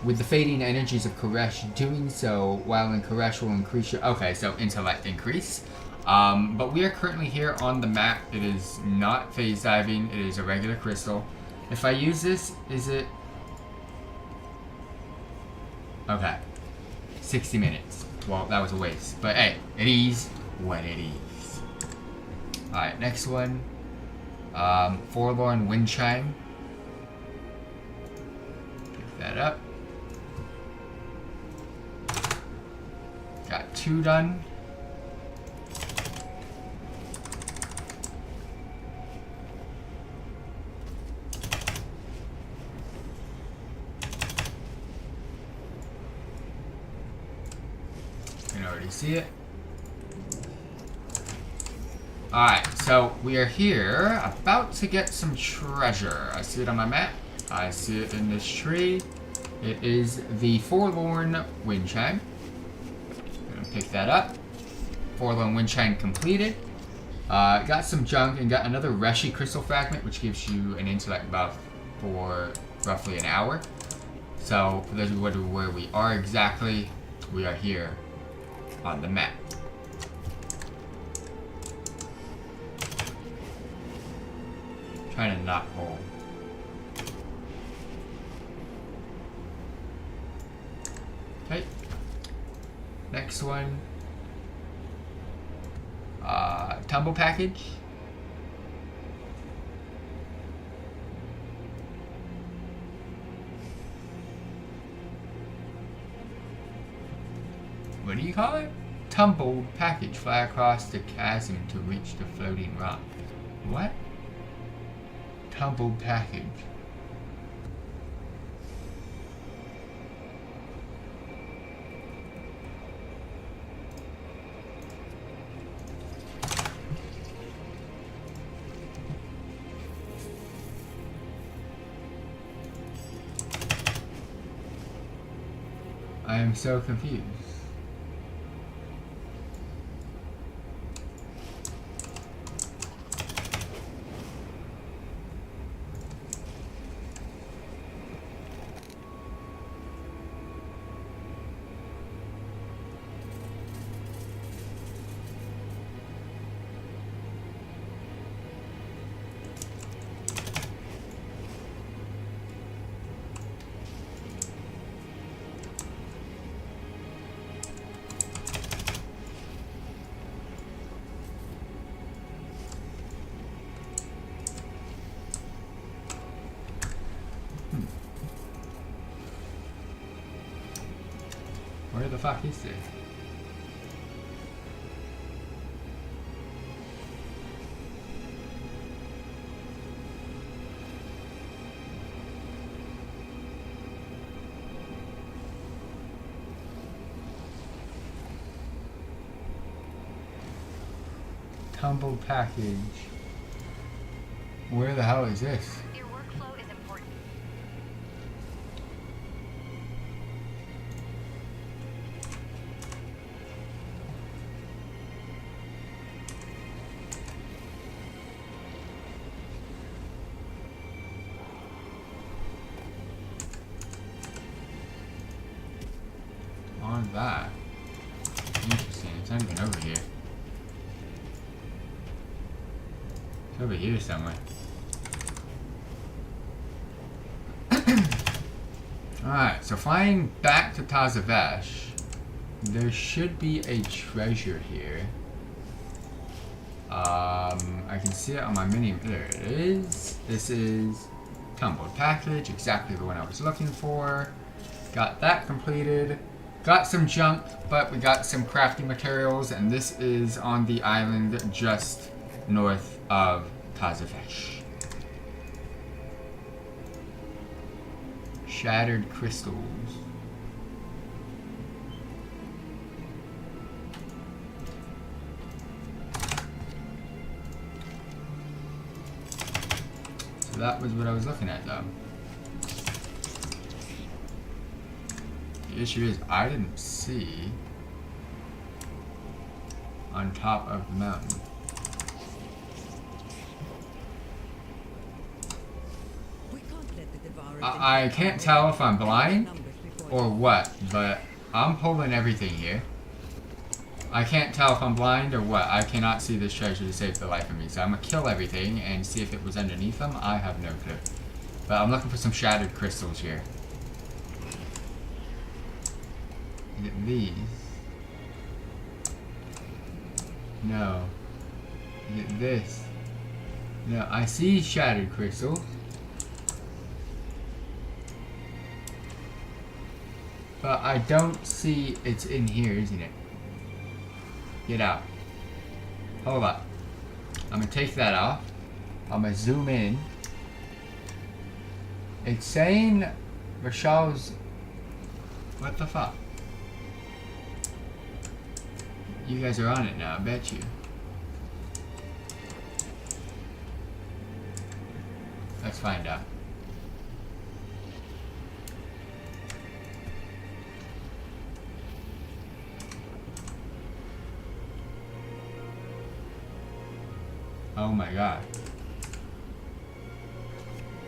with the fading energies of Koresh. Doing so while in Koresh will increase your... Okay, so intellect increase. But we are currently here on the map. It is not phase diving. It is a regular crystal. If I use this, is it... Okay. 60 minutes. Well, that was a waste. But hey, it is what it is. Alright, next one. Forlorn Wind Chime. Pick that up. Got 2 done. You can already see it. Alright, so we are here about to get some treasure. I see it on my map. I see it in this tree. It is the Forlorn Wind Chime. Pick that up. Forlorn Wind Chime completed. Got some junk and got another Reshi crystal fragment, which gives you an intellect buff for roughly an hour. So for those who wonder where we are exactly, we are here on the map. Trying to not pull. Okay. Next one. Tumble package. what do you call it? Tumbled package. Fly across the chasm to reach the floating rock. What? Tumbled package. I am so confused. Where the fuck is this? Tumbled package. Where the hell is this? Your workflow is important. On that. Interesting. It's not even over here. It's over here somewhere. Alright, so flying back to Tazavesh, there should be a treasure here. I can see it on my mini. There it is. This is tumbled package, exactly the one I was looking for. Got that completed. Got some junk, but we got some crafting materials, and this is on the island just north of Tazavesh. Shattered crystals. So that was what I was looking at, though. The issue is I didn't see on top of the mountain. I can't tell if I'm blind or what, but I'm pulling everything here. I can't tell if I'm blind or what. I cannot see this treasure to save the life of me, so I'm gonna kill everything and see if it was underneath them. I have no clue. But I'm looking for some shattered crystals here. Get these. No. Get this. No, I see shattered crystals. But I don't see it's in here, isn't it? Get out. Hold up. I'm gonna take that off. I'm gonna zoom in. It's saying Rachel's. What the fuck? You guys are on it now, I bet you. Let's find out. Oh my god.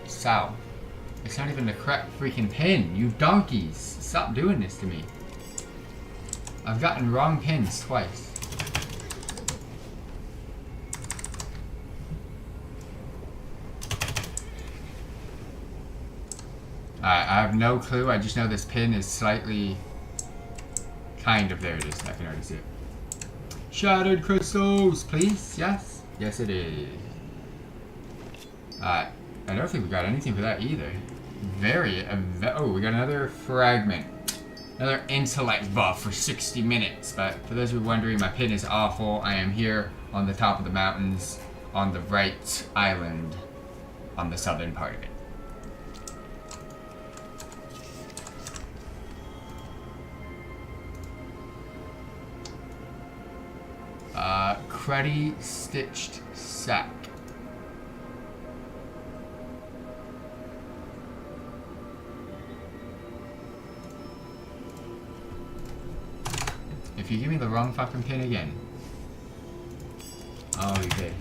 South. It's not even the correct freaking pin, you donkeys! Stop doing this to me. I've gotten wrong pins twice. I have no clue, I just know this pin is slightly... Kind of, there it is, I can already see it. Shattered crystals, please, yes? Yes, it is. I don't think we got anything for that either. Oh, we got another fragment. Another intellect buff for 60 minutes. But for those of you wondering, my pin is awful. I am here on the top of the mountains on the right island on the southern part of it. Cruddy stitched sack. If you give me the wrong fucking pin again. Oh, you did.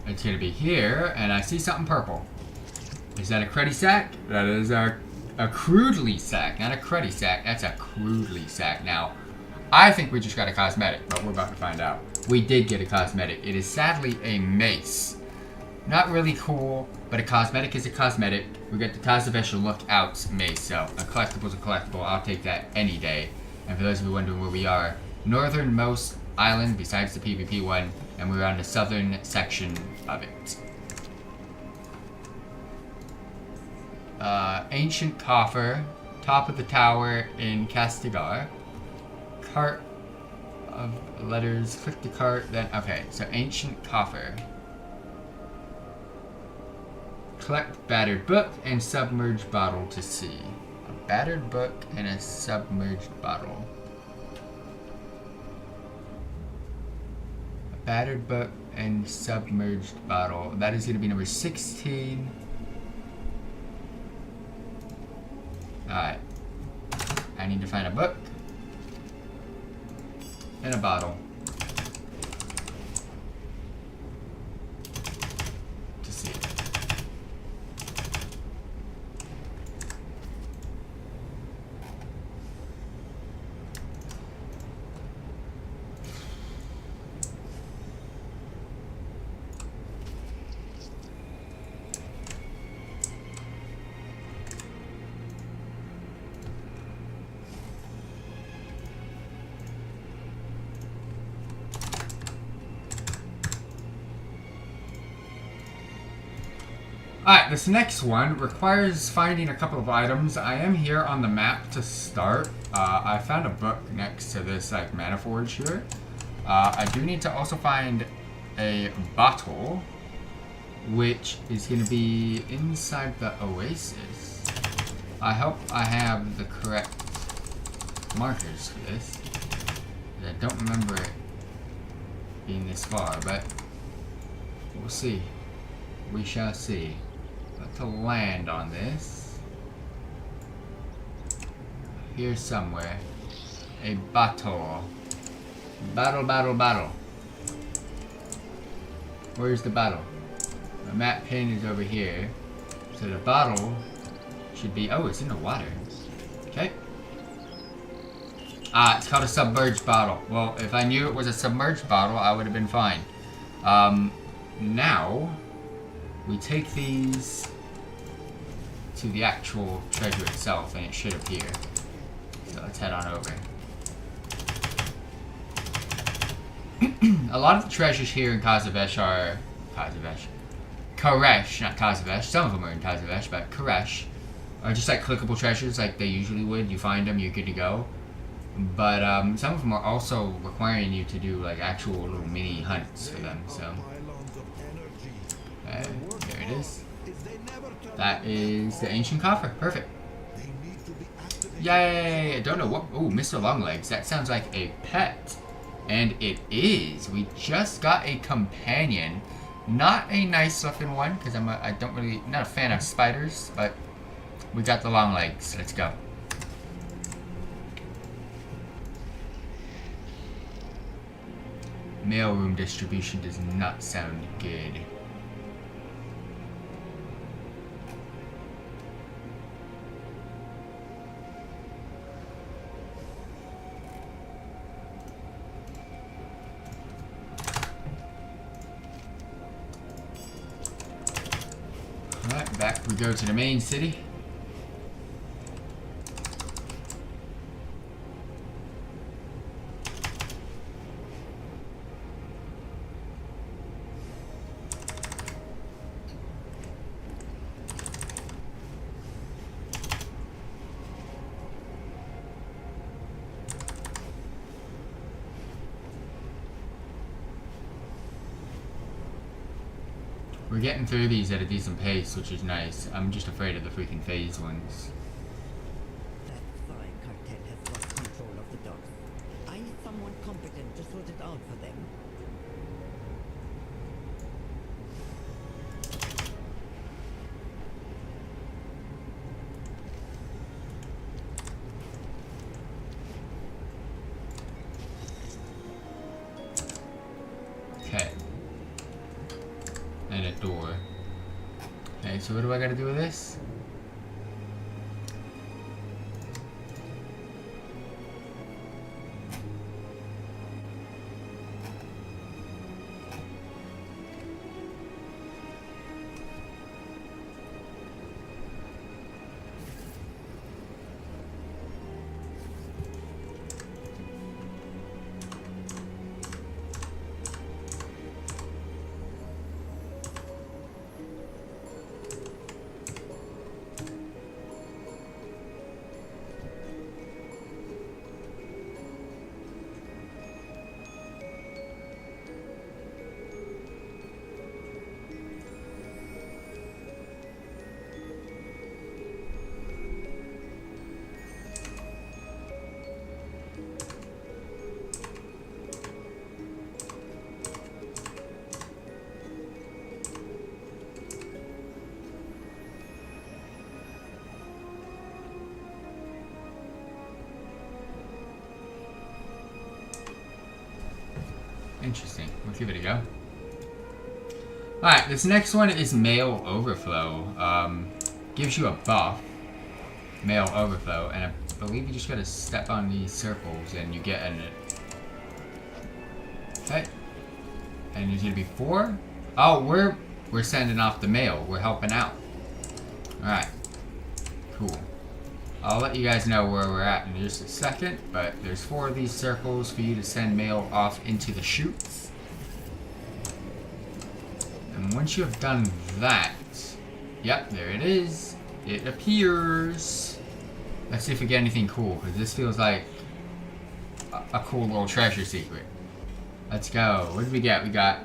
It's gonna be here, and I see something purple. Is that a cruddy sack? That is a crudely sack, not a cruddy sack. That's a crudely sack. Now, I think we just got a cosmetic, but we're about to find out. We did get a cosmetic. It is sadly a mace. Not really cool, but a cosmetic is a cosmetic. We get the Tazavesh Lookout's mace, so a collectible is a collectible. I'll take that any day. And for those of you wondering where we are, northernmost island besides the PvP one, and we're on the southern section of it. Ancient coffer, top of the tower in Castigar. Cart of letters, click the cart, then, okay, so ancient coffer. Collect battered book and submerged bottle to see. A battered book and a submerged bottle. A battered book and submerged bottle. That is going to be number 16. Alright. I need to find a book. And a bottle. To see it. Alright, this next one requires finding a couple of items. I am here on the map to start. I found a book next to this like mana forge here. I do need to also find a bottle, which is going to be inside the oasis. I hope I have the correct markers for this. I don't remember it being this far, but we'll see. We shall see. To land on this. Here somewhere. A bottle. Bottle. Where's the bottle? The map pin is over here. So the bottle should be... Oh, it's in the water. Okay. Ah, it's called a submerged bottle. Well, if I knew it was a submerged bottle, I would have been fine. Now, we take these to the actual treasure itself, and it should appear. So let's head on over. A lot of the treasures here in Tazavesh are... Koresh, not Tazavesh. Some of them are in Tazavesh, but Koresh are just like clickable treasures like they usually would. You find them, you're good to go. But some of them are also requiring you to do like actual little mini hunts for them, so... there it is. That is the ancient coffer. Perfect. Yay! I don't know what... Oh, Mr. Longlegs. That sounds like a pet. And it is. We just got a companion. Not a nice looking one, because I don't really... Not a fan of spiders, but we got the Longlegs. Let's go. Mailroom distribution does not sound good. back we go to the main city. We're getting through these at a decent pace, which is nice. I'm just afraid of the freaking phase ones. That fine cartel has lost control of the docks. I need someone competent to sort it out for them. Okay. And a door. Okay, so what do I gotta do with this? Interesting. We'll give it a go. Alright, this next one is Mail Overflow. Gives you a buff. Mail Overflow. And I believe you just gotta step on these circles and you get an... Okay. And there's gonna be 4. Oh, we're sending off the mail. We're helping out. Alright. Cool. I'll let you guys know where we're at in just a second, but there's 4 of these circles for you to send mail off into the chutes. And once you have done that, yep, there it is. It appears. Let's see if we get anything cool, because this feels like a cool little treasure secret. Let's go. What did we get? We got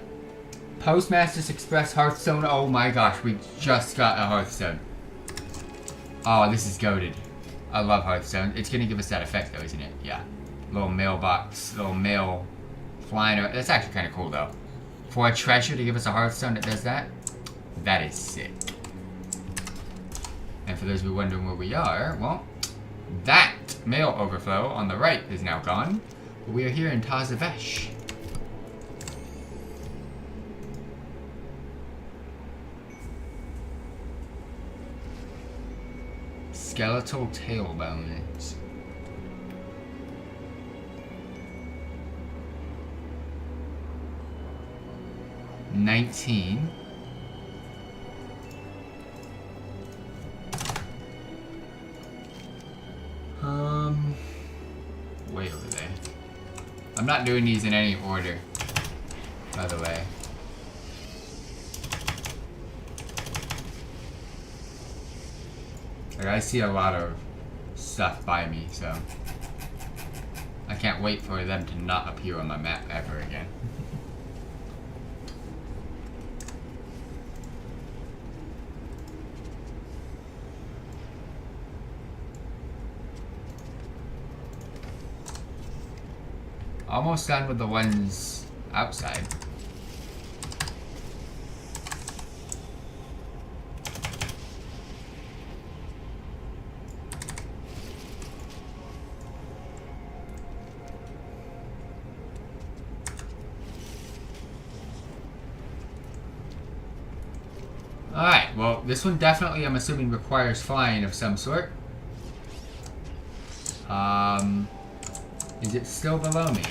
Postmaster's Express Hearthstone. Oh my gosh, we just got a Hearthstone. Oh, this is goated. I love Hearthstone. It's gonna give us that effect though, isn't it? Yeah. Little mailbox, little mail flying around. That's actually kind of cool though. For a treasure to give us a Hearthstone that does that, that is sick. And for those of you wondering where we are, well, that mail overflow on the right is now gone. But we are here in Tazavesh. Skeletal tailbones. $19. Way over there. I'm not doing these in any order, by the way. Like, I see a lot of stuff by me, so I can't wait for them to not appear on my map ever again. Almost done with the ones outside. Alright, well, this one definitely, I'm assuming, requires flying of some sort. Is it still below me?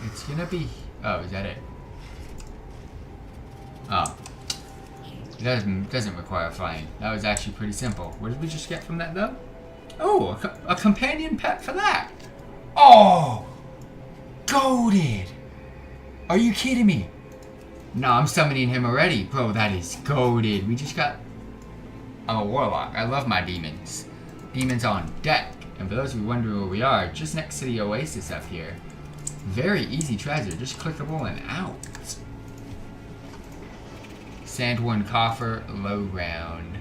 It's gonna be... Oh, is that it? Oh. It doesn't require flying. That was actually pretty simple. What did we just get from that though? Oh, a companion pet for that. Oh, goated. Are you kidding me? No, I'm summoning him already. Bro, that is goated. We just got... I'm a warlock. I love my demons. Demons on deck. And for those of you wondering where we are, just next to the oasis up here. Very easy treasure. Just clickable and out. Sandworn coffer, low ground.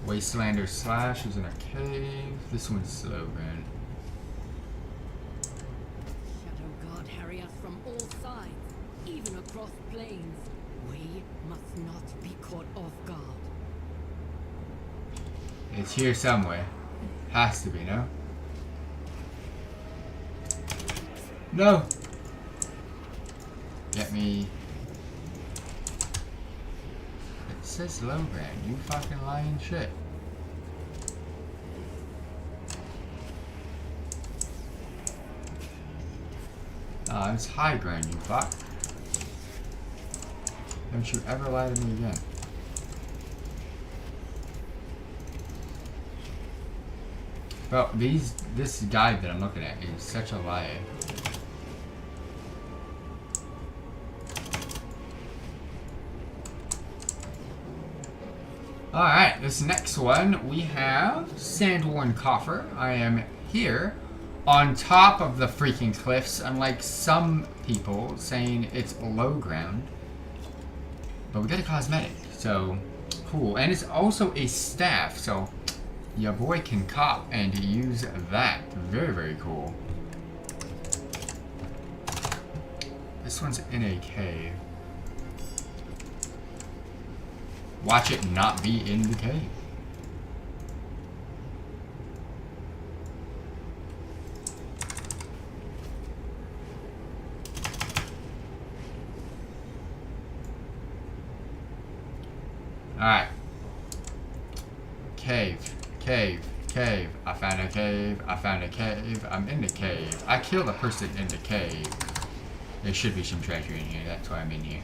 Wastelander Slash is in a cave. This one's slow ground. Shadow God harry us from all sides, even across plains. We must not be caught off guard. It's here somewhere. Has to be, no? No! Get me. It says low ground. You fucking lying shit. Oh, it's high ground, you fuck. Don't you ever lie to me again. Well, this guide that I'm looking at is such a liar. Alright, this next one, we have Sandworn Coffer. I am here on top of the freaking cliffs, unlike some people saying it's low ground. But we got a cosmetic, so cool. And it's also a staff, so your boy can cop and use that. Very, very cool. This one's in a cave. Watch it not be in the cave. Alright. Cave. Cave. Cave. I found a cave. I found a cave. I'm in the cave. I killed a person in the cave. There should be some treasure in here. That's why I'm in here.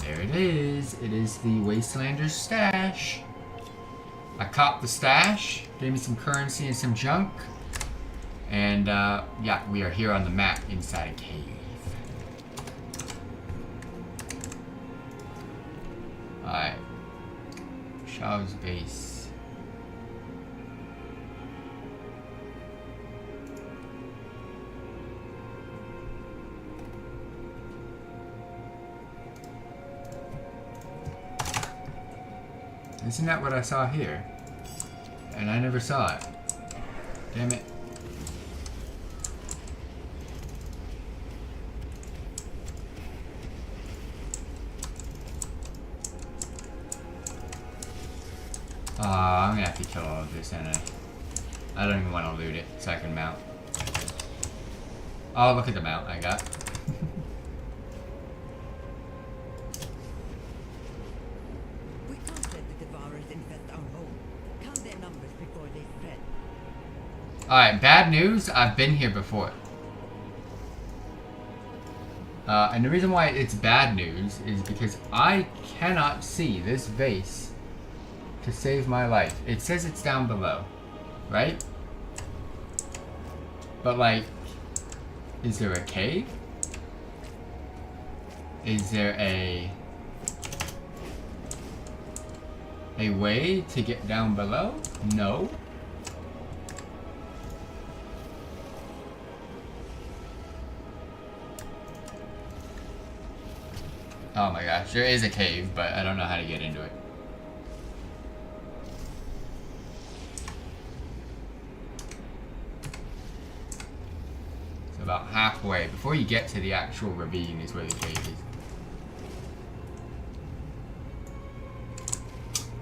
There it is. It is the Wastelander's stash. I copped the stash. Gave me some currency and some junk. And, yeah, we are here on the map inside a cave. Alright. Shaw's base. Isn't that what I saw here? And I never saw it. Damn it. I'm gonna have to kill all of this, and I don't even want to loot it, so I can mount. Oh, look at the mount I got. We can't let the Devourers infest our home. Count their numbers before they spread. Alright, bad news, I've been here before. And the reason why it's bad news is because I cannot see this vase to save my life. It says it's down below, right? But like, is there a cave? Is there a way to get down below? No. Oh my gosh, there is a cave, but I don't know how to get into it. It's about halfway. Before you get to the actual ravine is where the cave is.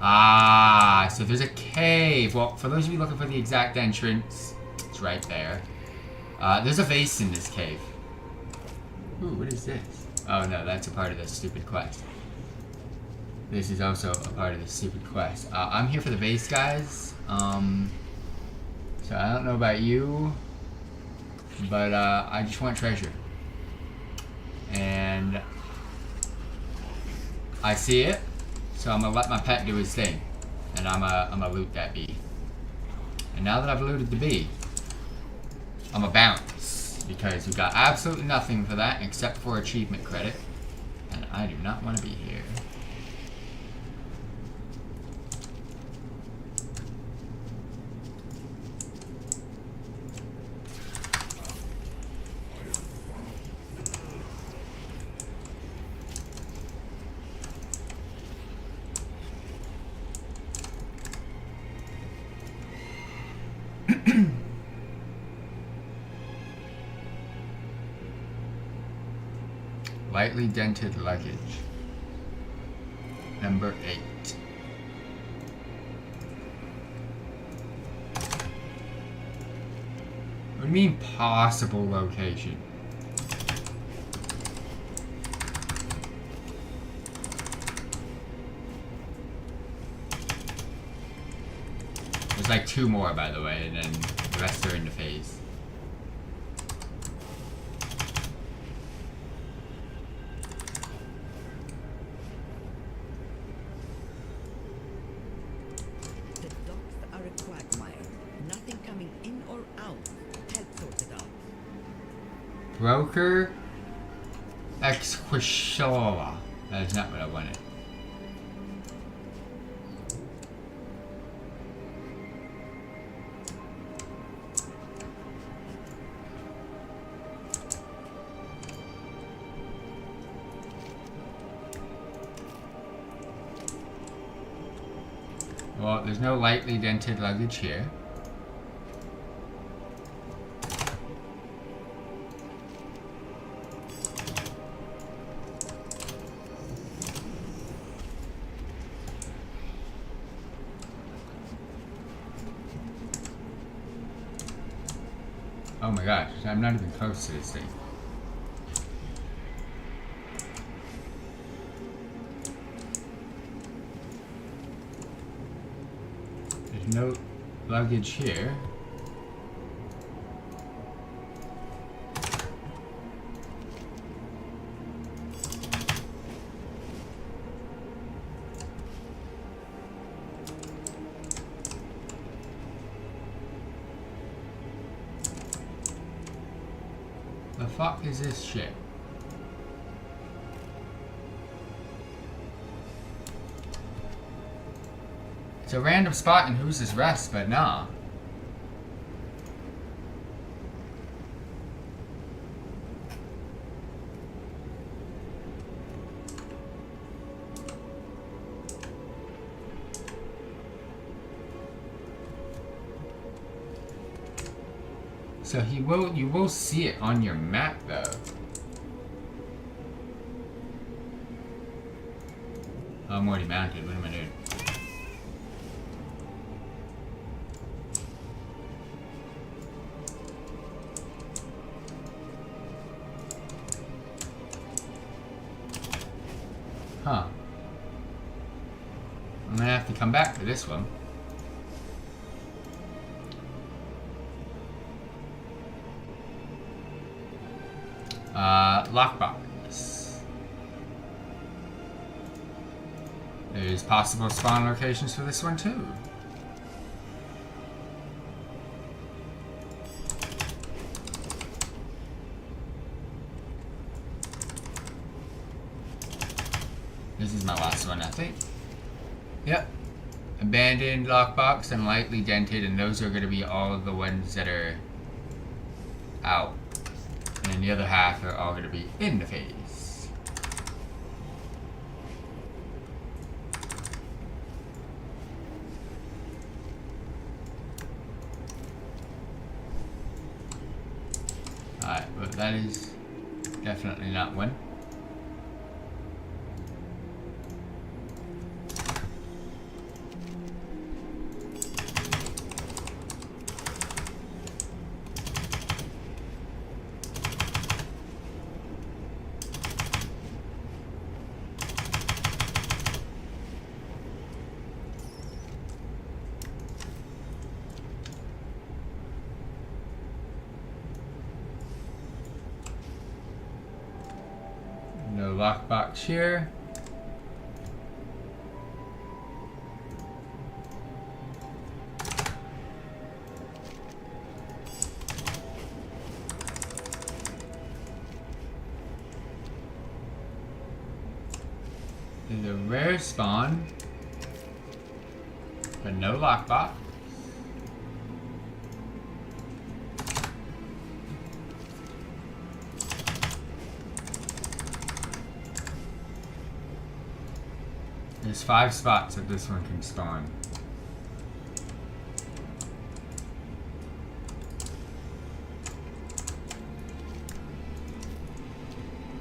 Ah, so there's a cave. Well, for those of you looking for the exact entrance, it's right there. There's a vase in this cave. Ooh, what is this? Oh no, that's a part of the stupid quest. This is also a part of the stupid quest. I'm here for the vase, guys. So I don't know about you, but I just want treasure. And I see it, so I'm gonna let my pet do his thing. And I'm gonna loot that bee. And now that I've looted the bee, I'm gonna bounce. Because we got absolutely nothing for that except for achievement credit. And I do not want to be here. Lightly dented luggage. Number 8. What do you mean possible location? There's like 2 more, by the way, and then the rest are in the phase. Broker Exquisitola. That is not what I wanted. Well, there's no lightly dented luggage here. Oh my gosh, I'm not even close to this thing. There's no luggage here. The fuck is this shit? It's a random spot in Who's This Rest, but nah. So you will see it on your map though. Oh, I'm already mounted, what am I doing? Huh. I'm gonna have to come back to this one. Lockbox. There's possible spawn locations for this one too. This is my last one, I think. Yep. Abandoned, lockbox, and lightly dented, and those are going to be all of the ones that are out. And the other half are all going to be in the phase. Alright, but that is definitely not one. Another lockbox here. There's a rare spawn, but no lockbox. There's 5 spots that this one can spawn.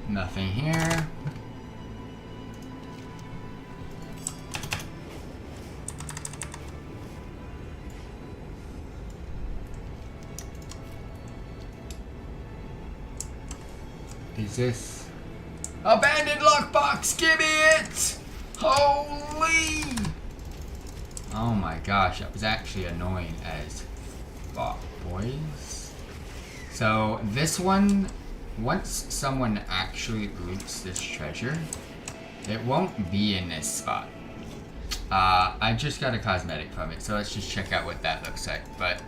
Nothing here. Is this abandoned lockbox? Give me it! Holy! Oh my gosh, that was actually annoying as fuck, boys. So this one, once someone actually loots this treasure, it won't be in this spot. I just got a cosmetic from it, so let's just check out what that looks like, but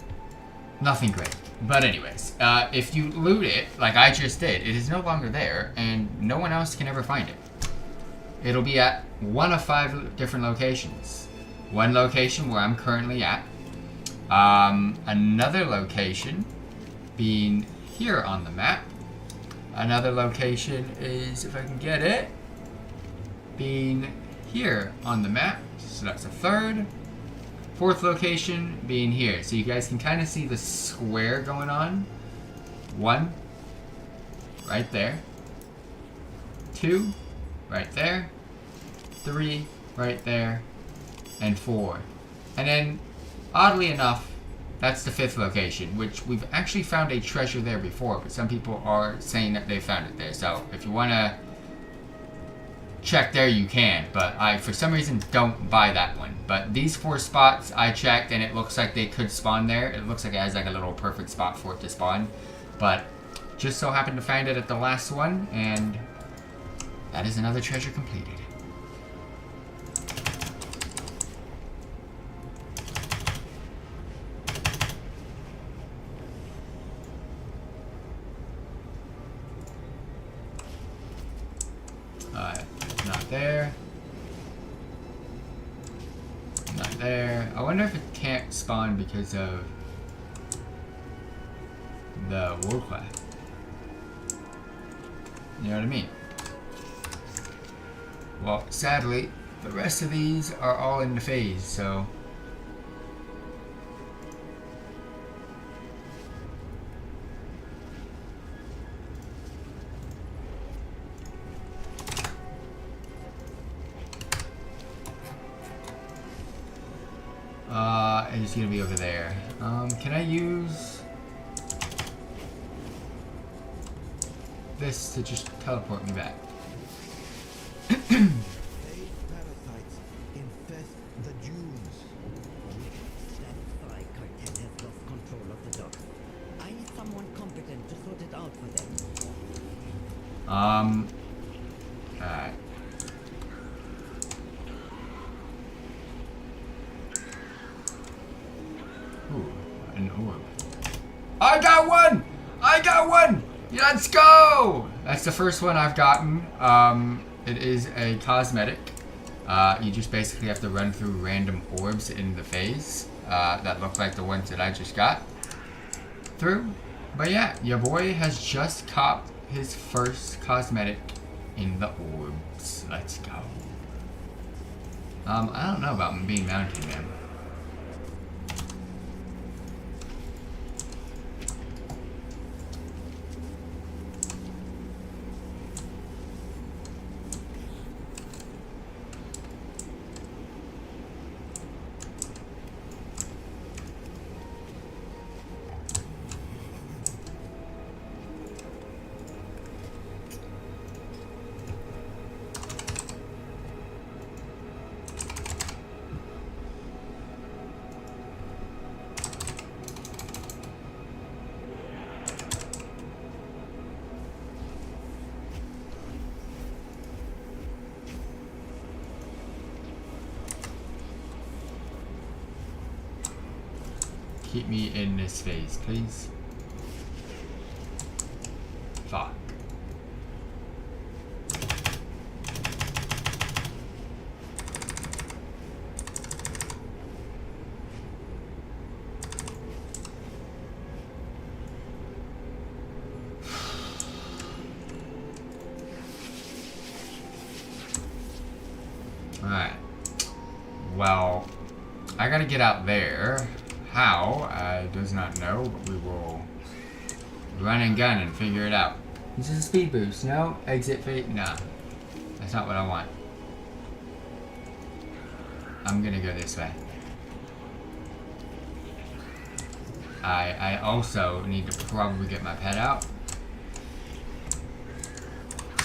nothing great. But anyways, if you loot it, like I just did, it is no longer there, and no one else can ever find it. It'll be at one of 5 different locations. One location where I'm currently at. Another location being here on the map. Another location is, if I can get it, being here on the map. So that's a 3rd. 4th location being here. So you guys can kind of see the square going on. 1, right there. 2, right there. 3, right there. And 4. And then, oddly enough, that's the 5th location, which we've actually found a treasure there before, but some people are saying that they found it there. So if you want to check there, you can, but I, for some reason, don't buy that one. But these 4 spots I checked, and it looks like they could spawn there. It looks like it has like a little perfect spot for it to spawn, but just so happened to find it at the last one, and that is another treasure completed. Not there. Not there. I wonder if it can't spawn because of the Warcraft. You know what I mean? Well, sadly, the rest of these are all in the phase, so it's gonna be over there. Can I use this to just teleport me back? Parasites infest the dunes. That spy cartel has lost control of the docks. I need someone competent to sort it out for them. Alright. Ooh, an orb. I got one! I got one! Let's go! That's the first one I've gotten. It is a cosmetic. You just basically have to run through random orbs in the phase that look like the ones that I just got through. But yeah, your boy has just copped his first cosmetic in the orbs. Let's go. I don't know about being mounted, man. keep me in this phase, please. Fuck. Alright. Well, I gotta get out there. How? I does not know, but we will run and gun and figure it out. This is a speed boost. No? Exit fate? Nah. That's not what I want. I'm gonna go this way. I also need to probably get my pet out.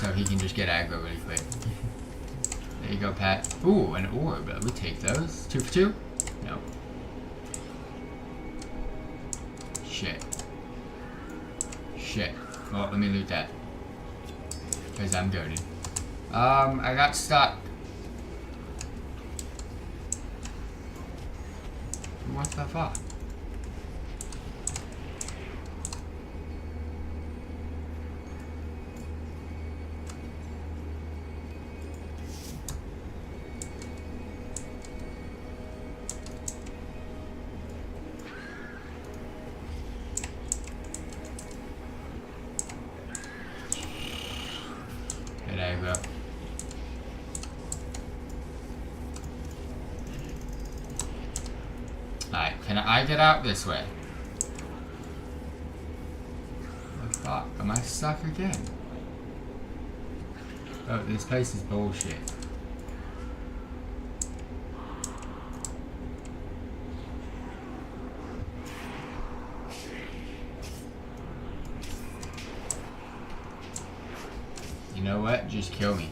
So he can just get aggro really quick. There you go, Pat. Ooh, an orb. We take those. 2 for 2? No. Shit. Shit. Well, let me loot that. Because I'm goated. I got stuck. What the fuck? Alright, can I get out this way? What the fuck? Am I stuck again? Oh, this place is bullshit. You know what? Just kill me.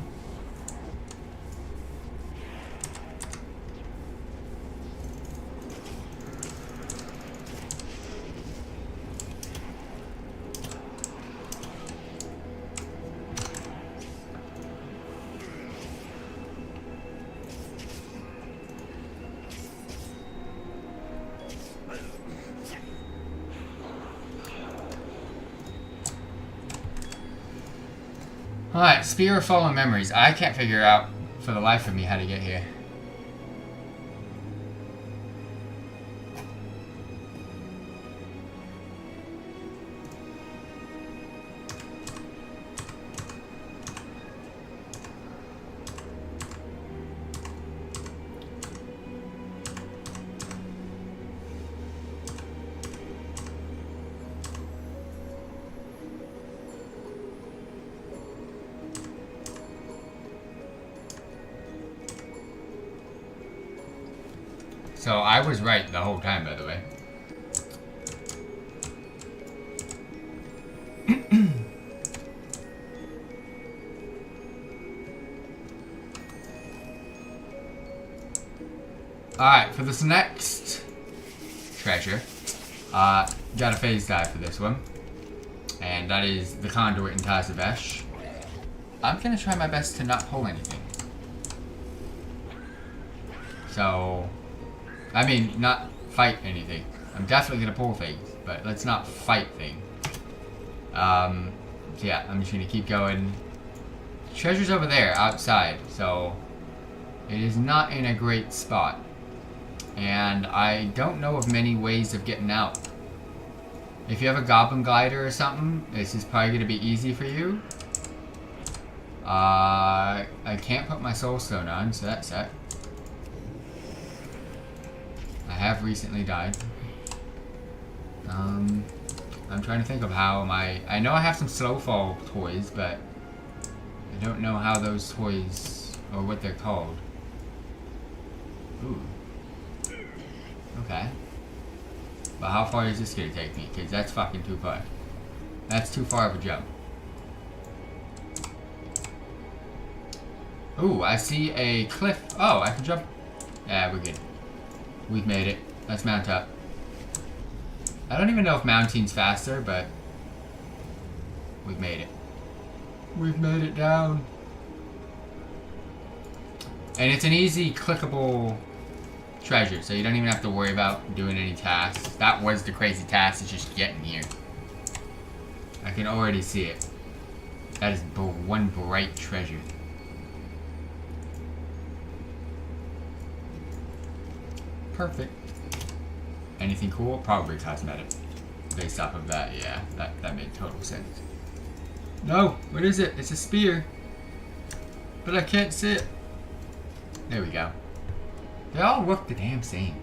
Alright, Spear of Fallen Memories. I can't figure out for the life of me how to get here. So I was right the whole time, by the way. Alright, for this next treasure, got a phase dive for this one. And that is the conduit in Tazavesh. I'm gonna try my best to not pull anything. So, I mean, not fight anything. I'm definitely gonna pull things, but let's not fight things. So yeah, I'm just gonna keep going. Treasure's over there, outside, so it is not in a great spot. And I don't know of many ways of getting out. If you have a goblin glider or something, this is probably gonna be easy for you. I can't put my soul stone on, so that's that. I have recently died. I'm trying to think of how I know I have some Slowfall toys, but I don't know how those toys, or what they're called. Ooh. Okay. But how far is this gonna take me? Because that's fucking too far. That's too far of a jump. Ooh, I see a cliff. Oh, I can jump. Yeah, we're good. We've made it. Let's mount up. I don't even know if mounting's faster, but we've made it. We've made it down. And it's an easy clickable treasure, so you don't even have to worry about doing any tasks. That was the crazy task, is just getting here. I can already see it. That is one bright treasure. Perfect. Anything cool? Probably cosmetic. Based off of that, yeah. That made total sense. No! What is it? It's a spear. But I can't see it. There we go. They all look the damn same.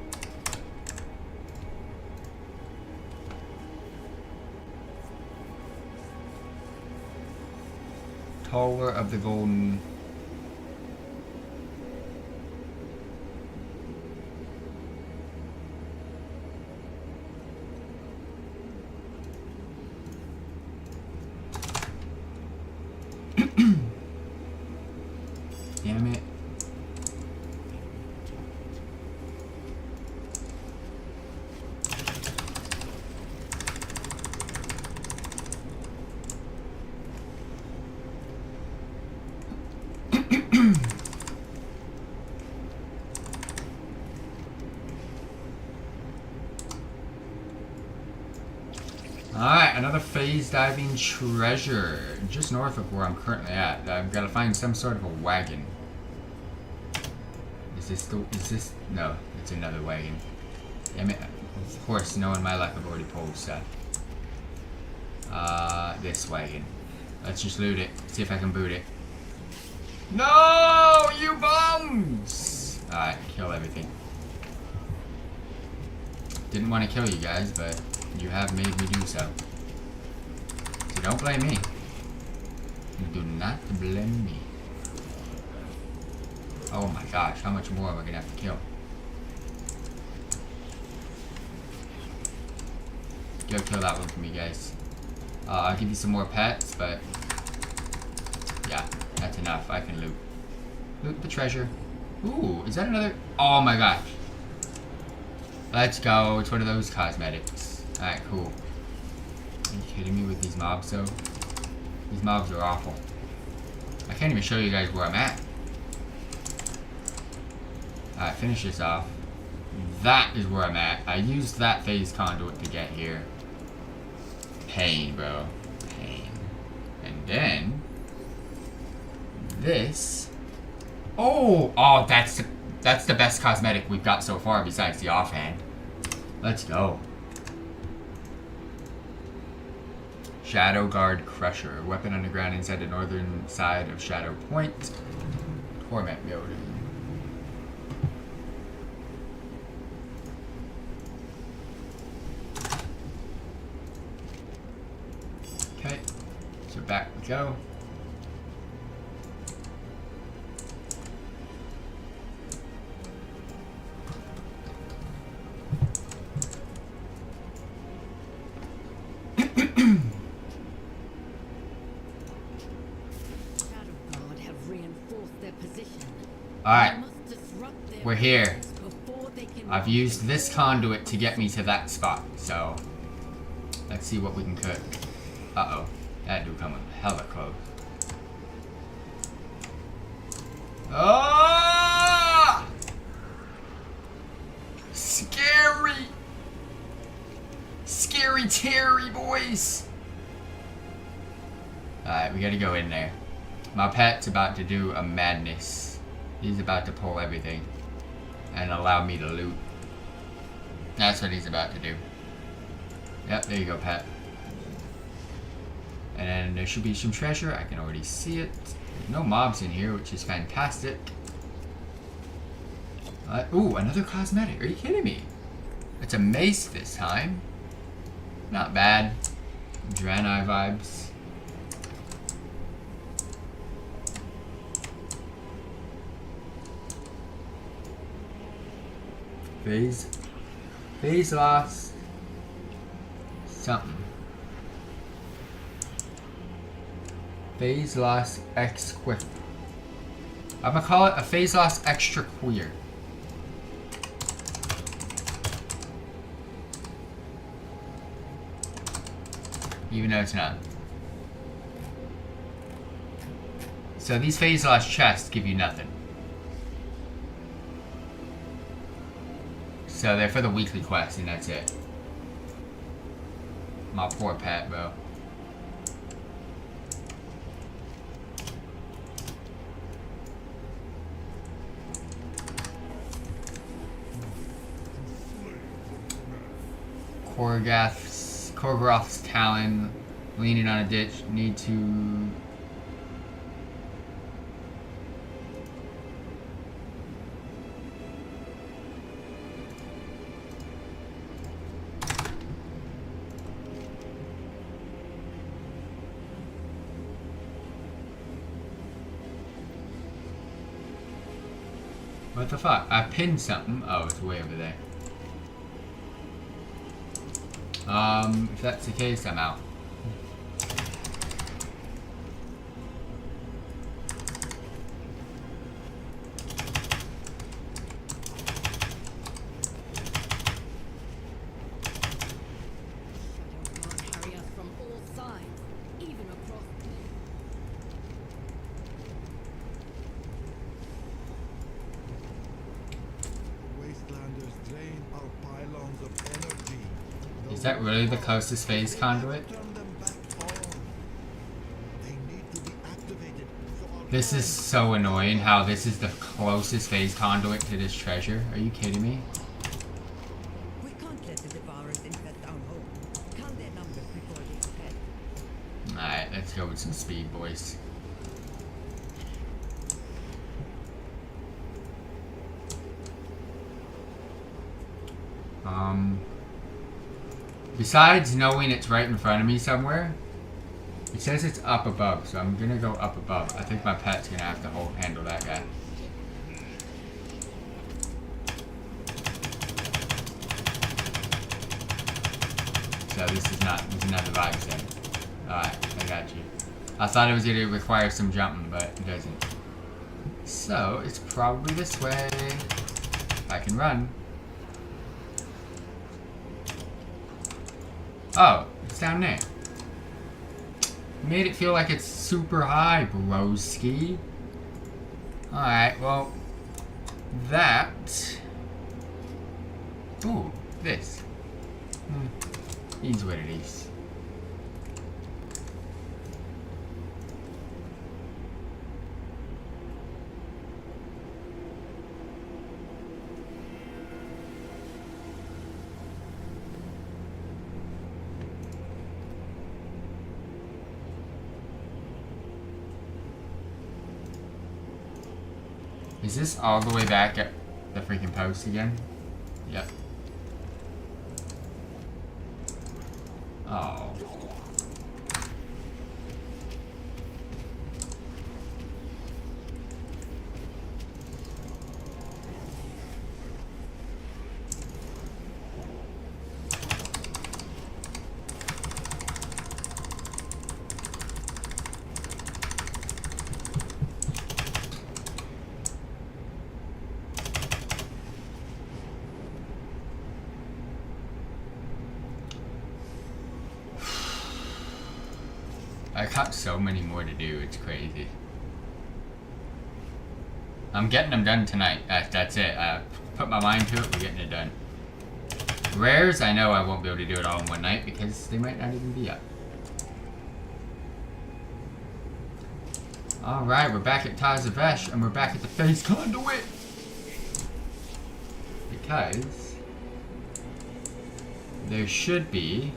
Tower of the Golden... Damn it. Alright, another phase diving treasure. Just north of where I'm currently at. I've got to find some sort of a wagon. Is this? No, it's another wagon. Damn it. Of course, knowing my luck, I've already pulled stuff. This wagon. Let's just loot it. See if I can boot it. No, you bums! Alright, kill everything. Didn't want to kill you guys, but you have made me do so. So don't blame me. Do not blame me. Oh my gosh, how much more am I gonna have to kill? Go kill that one for me, guys. I'll give you some more pets, but yeah, that's enough. I can loot. Loot the treasure. Ooh, is that another? Oh my gosh. Let's go. It's one of those cosmetics. Alright, cool. Are you kidding me with these mobs, though? These mobs are awful. I can't even show you guys where I'm at. Alright, finish this off. That is where I'm at. I used that phase conduit to get here. Pain, bro. Pain. And then... this... Oh! Oh, that's the best cosmetic we've got so far besides the offhand. Let's go. Shadow Guard Crusher. Weapon underground inside the northern side of Shadow Point. Torment building. Okay. So back we go. Alright, we're here. I've used this conduit to get me to that spot, so let's see what we can cook. Uh-oh, that do come hella close. Ah! Scary! Scary Terry, boys! Alright, we gotta go in there. My pet's about to do a madness. He's about to pull everything and allow me to loot. That's what he's about to do. Yep, there you go, pet. And then there should be some treasure. I can already see it. There's no mobs in here, which is fantastic. Ooh, another cosmetic. Are you kidding me? It's a mace this time. Not bad. Draenei vibes. Phase loss. Something. Phase loss X quick. I'm gonna call it a phase loss extra queer. Even though it's not. So these phase loss chests give you nothing. So they're for the weekly quest, and that's it. My poor pet, bro. Korgoth's talon, leaning on a ditch, need to... What the fuck? I pinned something. Oh, it's way over there. If that's the case, I'm out. Shadow God harry us from all sides, even across plains. Wastelanders drain our pylons of energy. Is that really the closest phase conduit? Turn them back on. They need to be activated. So our This is so annoying how this is the closest phase conduit to this treasure. Are you kidding me? We can't let the devourers infest our home. Count their numbers before they spread. Alright, let's go with some speed, boys. Besides knowing it's right in front of me somewhere, it says it's up above, so I'm gonna go up above. I think my pet's gonna have to handle that guy. So this is not the vibe thing. Alright, I got you. I thought it was gonna require some jumping, but it doesn't. So it's probably this way. If I can run. Oh, it's down there. Made it feel like it's super high, broski. Alright, well, that... Ooh, this. Is what it is. Is this all the way back at the freaking post again? Yep. Oh. I got so many more to do, it's crazy. I'm getting them done tonight. That's it. I put my mind to it, we're getting it done. Rares, I know I won't be able to do it all in one night because they might not even be up. Alright, we're back at Tazavesh and we're back at the phase conduit. Because there should be,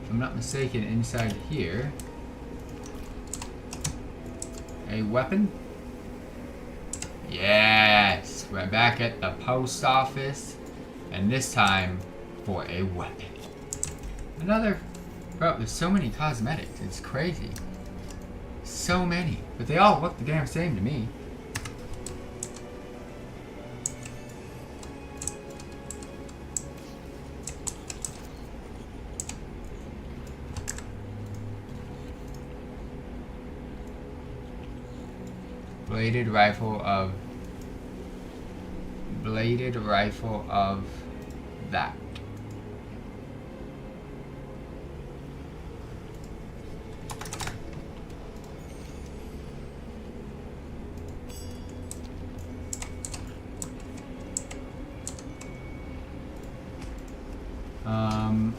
if I'm not mistaken, inside here, a weapon. Yes, we're back at the post office, and this time for a weapon. Another, bro, there's so many cosmetics, it's crazy. So many, but they all look the damn same to me. Bladed rifle of that.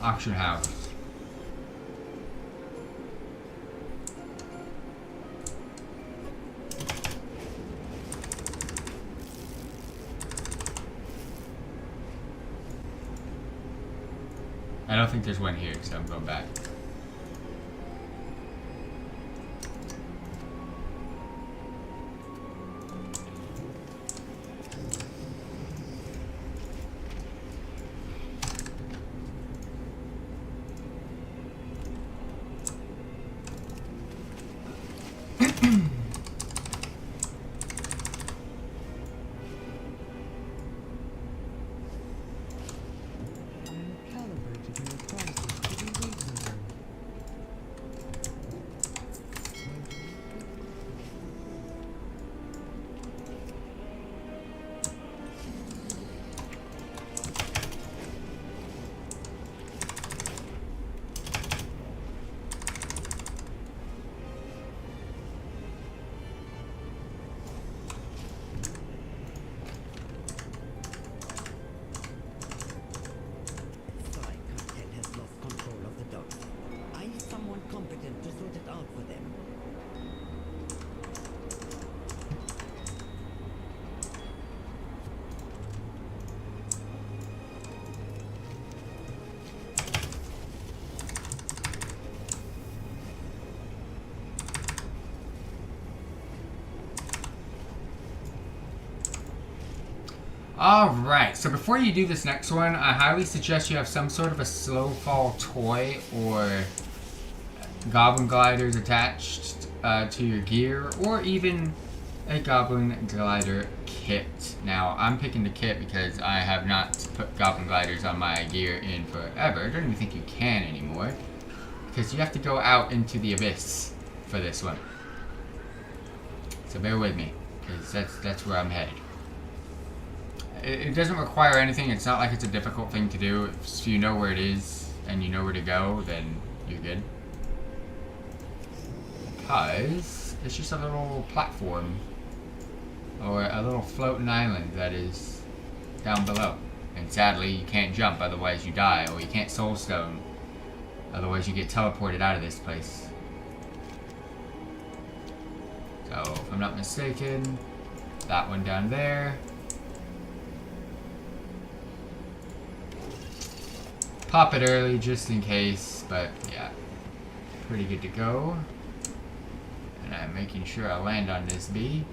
Auction house. I don't think there's one here, so I'm going back. Alright, so before you do this next one, I highly suggest you have some sort of a slow fall toy or goblin gliders attached to your gear, or even a goblin glider kit. Now, I'm picking the kit because I have not put goblin gliders on my gear in forever. I don't even think you can anymore, because you have to go out into the abyss for this one. So bear with me, because that's where I'm headed. It doesn't require anything. It's not like it's a difficult thing to do. If you know where it is and you know where to go, then you're good. Because it's just a little platform or a little floating island that is down below. And sadly, you can't jump, otherwise you die, or you can't soul stone, otherwise you get teleported out of this place. So, if I'm not mistaken, that one down there. Pop it early just in case, but yeah, pretty good to go. And I'm making sure I land on this bee.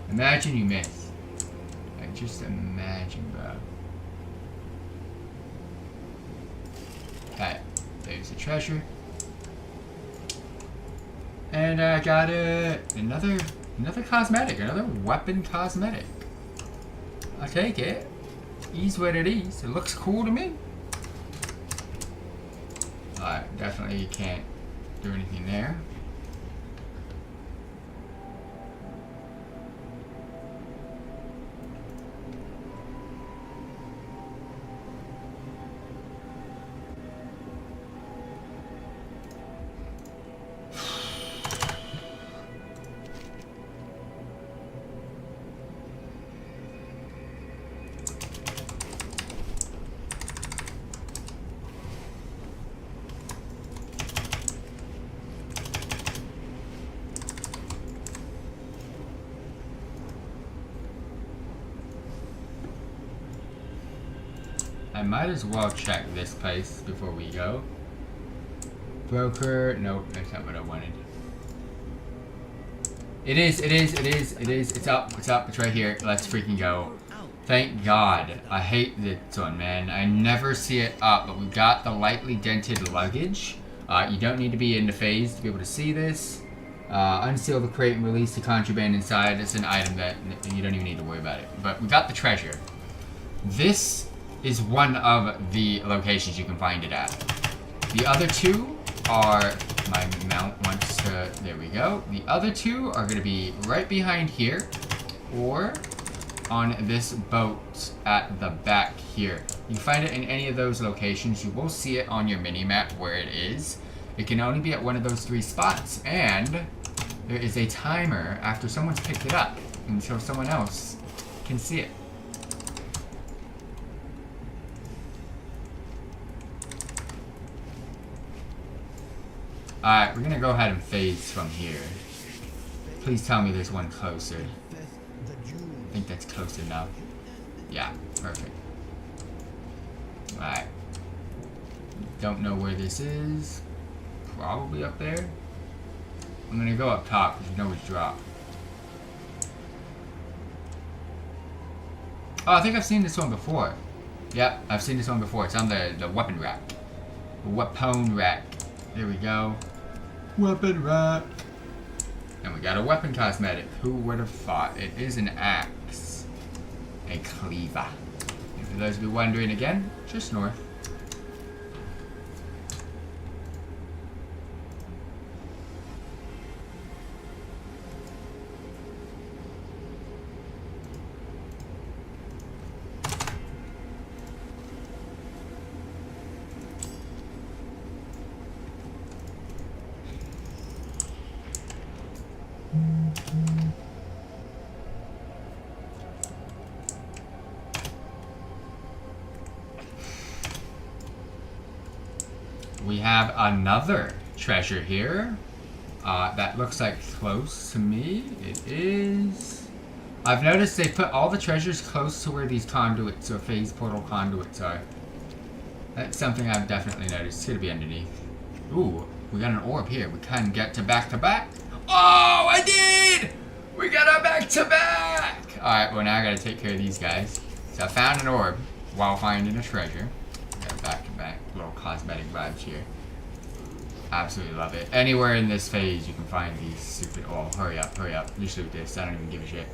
Imagine you miss. Like, just imagine, bro. Okay, there's the treasure. And I got another cosmetic, another weapon cosmetic. I'll take it. Is what it is. It looks cool to me. Alright, definitely you can't do anything there. I might as well check this place before we go. Broker, nope, that's not what I wanted. It is, it's up, it's right here. Let's freaking go. Thank God. I hate this one, man. I never see it up, but we've got the lightly dented luggage. You don't need to be in the phase to be able to see this. Unseal the crate and release the contraband inside. It's an item that you don't even need to worry about it. But we got the treasure. This is one of the locations you can find it at. The other two are, my mount wants to, there we go. The other two are going to be right behind here, or on this boat at the back here. You find it in any of those locations. You will see it on your mini-map where it is. It can only be at one of those three spots, and there is a timer after someone's picked it up until someone else can see it. Alright, we're gonna go ahead and phase from here. Please tell me there's one closer. Infest the dunes. I think that's close enough. Yeah, perfect. Alright. Don't know where this is. Probably up there. I'm gonna go up top because you know it's drop. Oh, I think I've seen this one before. Yep, I've seen this one before. It's on the weapon rack. The weapon rack. There we go. Weapon rack. And we got a weapon cosmetic. Who would have thought? It is an axe. A cleaver. And for those of you wondering again, just north. We have another treasure here that looks like close to me. It is... I've noticed they put all the treasures close to where these conduits or phase portal conduits are. That's something I've definitely noticed. It's gonna be underneath. Ooh, we got an orb here. We can get to back to back. Oh, I did! We got a back to back! Alright, well now I gotta take care of these guys. So I found an orb while finding a treasure. Got a back to back. Little cosmetic vibes here. Absolutely love it. Anywhere in this phase you can find these stupid... Oh, hurry up, hurry up. Just loot this. I don't even give a shit.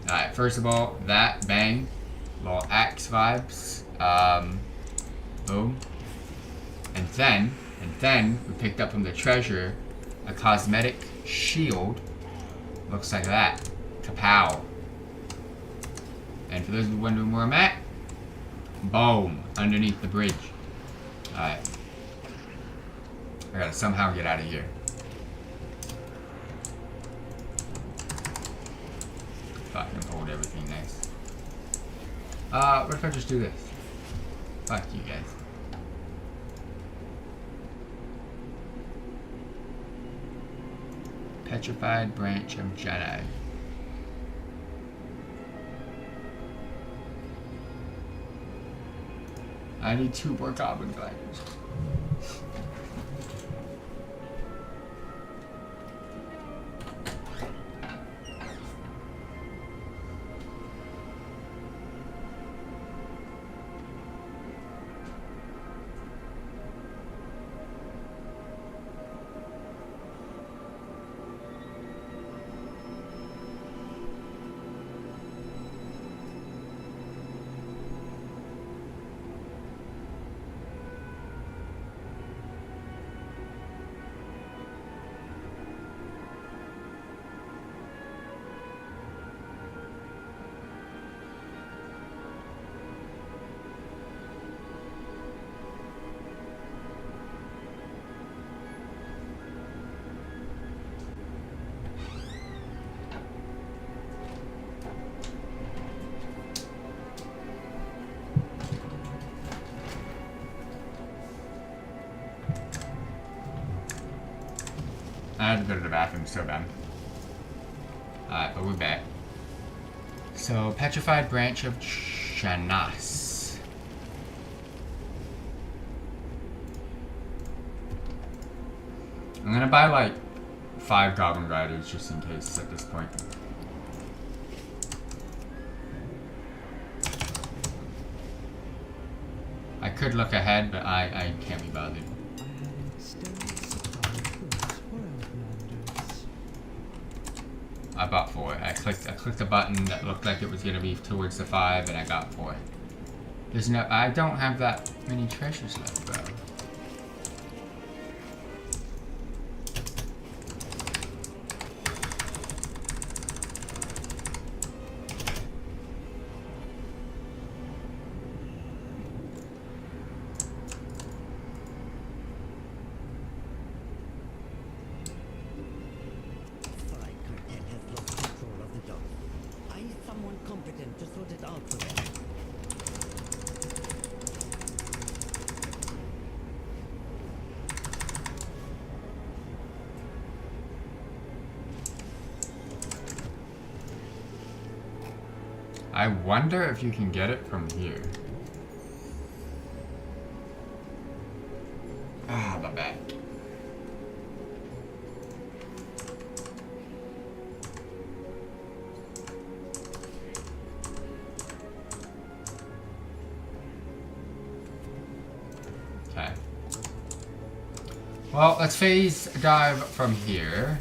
Alright, first of all, that, bang. Little axe vibes. Boom. And then, we picked up from the treasure a cosmetic shield. Looks like that. Kapow. And for those of you wondering where I'm at, boom, underneath the bridge. Alright. I gotta somehow get out of here. Fucking hold everything nice. What if I just do this? Fuck you guys. Petrified Branch of Jedi. I need 2 more goblin gliders. I had to go to the bathroom so bad. Alright, but we're back. So, Petrified Branch of Shanas. I'm gonna buy like 5 Goblin Riders just in case at this point. I could look ahead, but I can't be bothered. I bought 4. I clicked a button that looked like it was gonna be towards the 5, and I got 4. There's no. I don't have that many treasures left, bro. To sort it out for them. I wonder if you can get it from here. Ah, my back. Okay. Well, let's phase dive from here.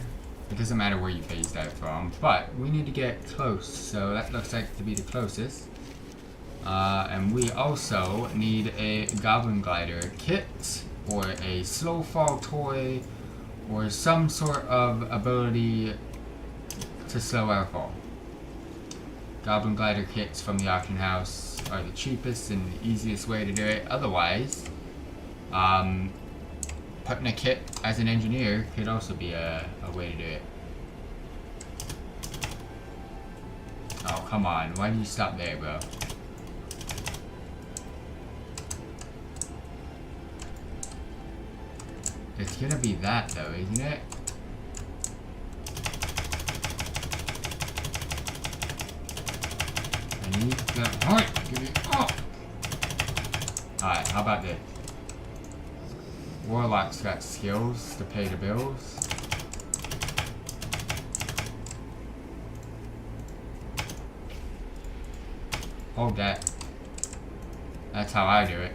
It doesn't matter where you phase dive from, but we need to get close, so that looks like to be the closest. And we also need a Goblin Glider kit, or a slow fall toy, or some sort of ability to slow our fall. Goblin Glider kits from the auction house are the cheapest and the easiest way to do it. Otherwise, putting a kit as an engineer could also be a way to do it. Oh, come on. Why do you stop there, bro? It's gonna be that, though, isn't it? I need the... Alright, give me... Oh! Alright, how about this? Warlock's got skills to pay the bills. Hold that. That's how I do it.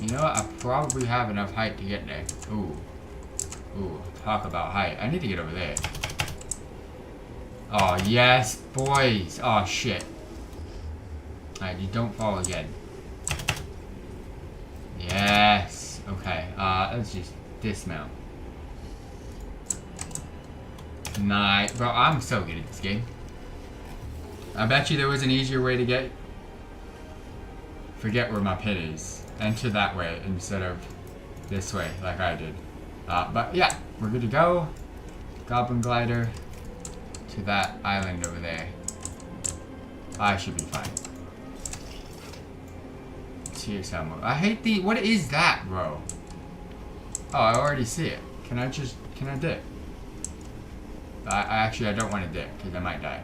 You know what? I probably have enough height to get there. Ooh. Ooh, talk about height. I need to get over there. Oh, yes, boys. Oh, shit. Alright, you don't fall again. Yes. Okay, let's just dismount. Nice. Bro, I'm so good at this game. I bet you there was an easier way to get... Forget where my pin is. Enter that way instead of this way, like I did. But yeah, we're good to go. Goblin Glider to that island over there. I should be fine. It's here somewhere. I hate the... What is that, bro? Oh, I already see it. Can I dip? Actually, I don't want to dip, because I might die.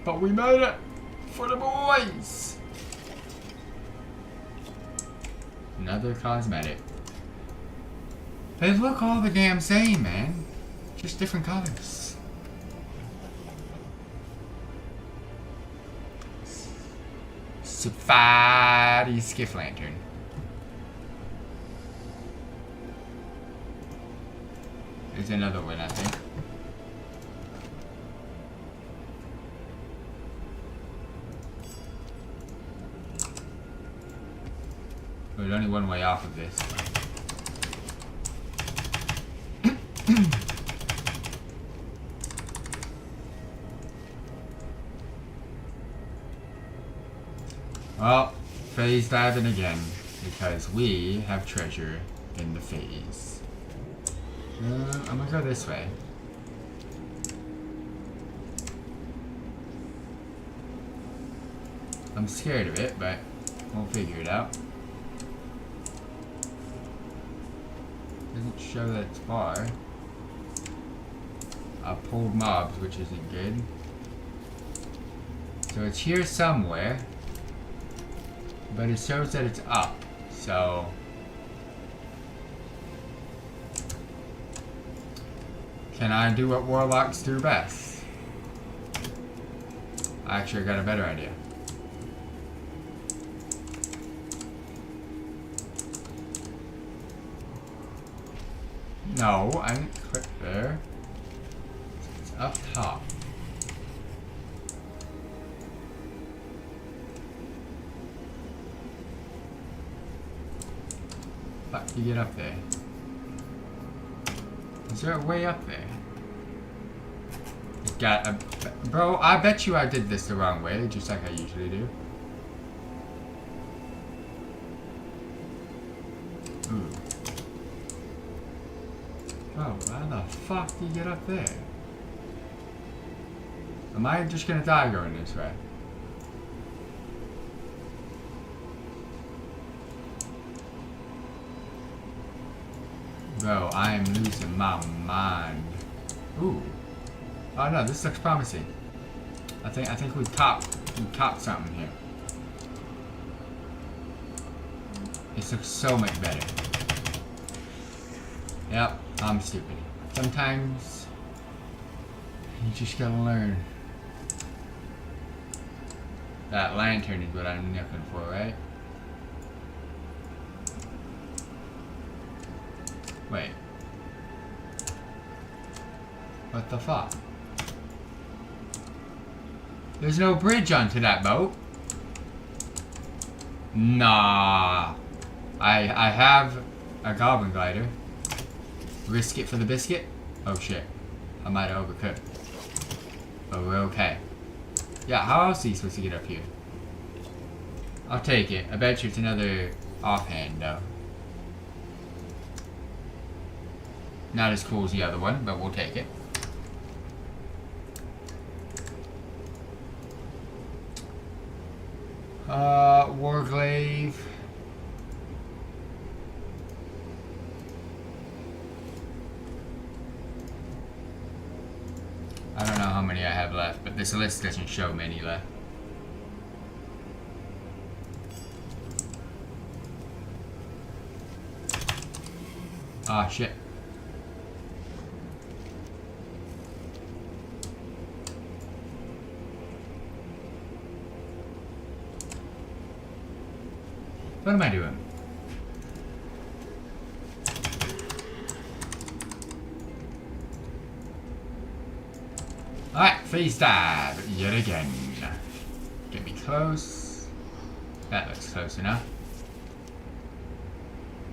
But we made it! For the boys! Another cosmetic. They look all the damn same, man. Just different colors. Safari skiff lantern. There's another one, I think. There's only one way off of this. Well, phase diving again, because we have treasure in the phase. I'm gonna go this way. I'm scared of it, but we'll figure it out. Doesn't show that it's far. I pulled mobs, which isn't good. So it's here somewhere. But it shows that it's up. So... Can I do what warlocks do best? Actually, I got a better idea. No, I didn't click there. It's up top. Fuck, you get up there. Is there a way up there? Got a... Bro, I bet you I did this the wrong way, just like I usually do. Ooh. Oh, how the fuck do you get up there? Am I just gonna die going this way? Bro, I am losing my mind. Ooh. Oh no, this looks promising. I think we caught something here. This looks so much better. Yep, I'm stupid. Sometimes you just gotta learn. That lantern is what I'm looking for, right? Wait. What the fuck? There's no bridge onto that boat. Nah. I have a goblin glider. Risk it for the biscuit? Oh shit. I might have overcooked. But we're okay. Yeah, how else are you supposed to get up here? I'll take it. I bet you it's another offhand though. Not as cool as the other one, but we'll take it. Warglaive. I don't know how many I have left, but this list doesn't show many left. Ah, shit. What am I doing? Alright, phase dive yet again. Get me close. That looks close enough.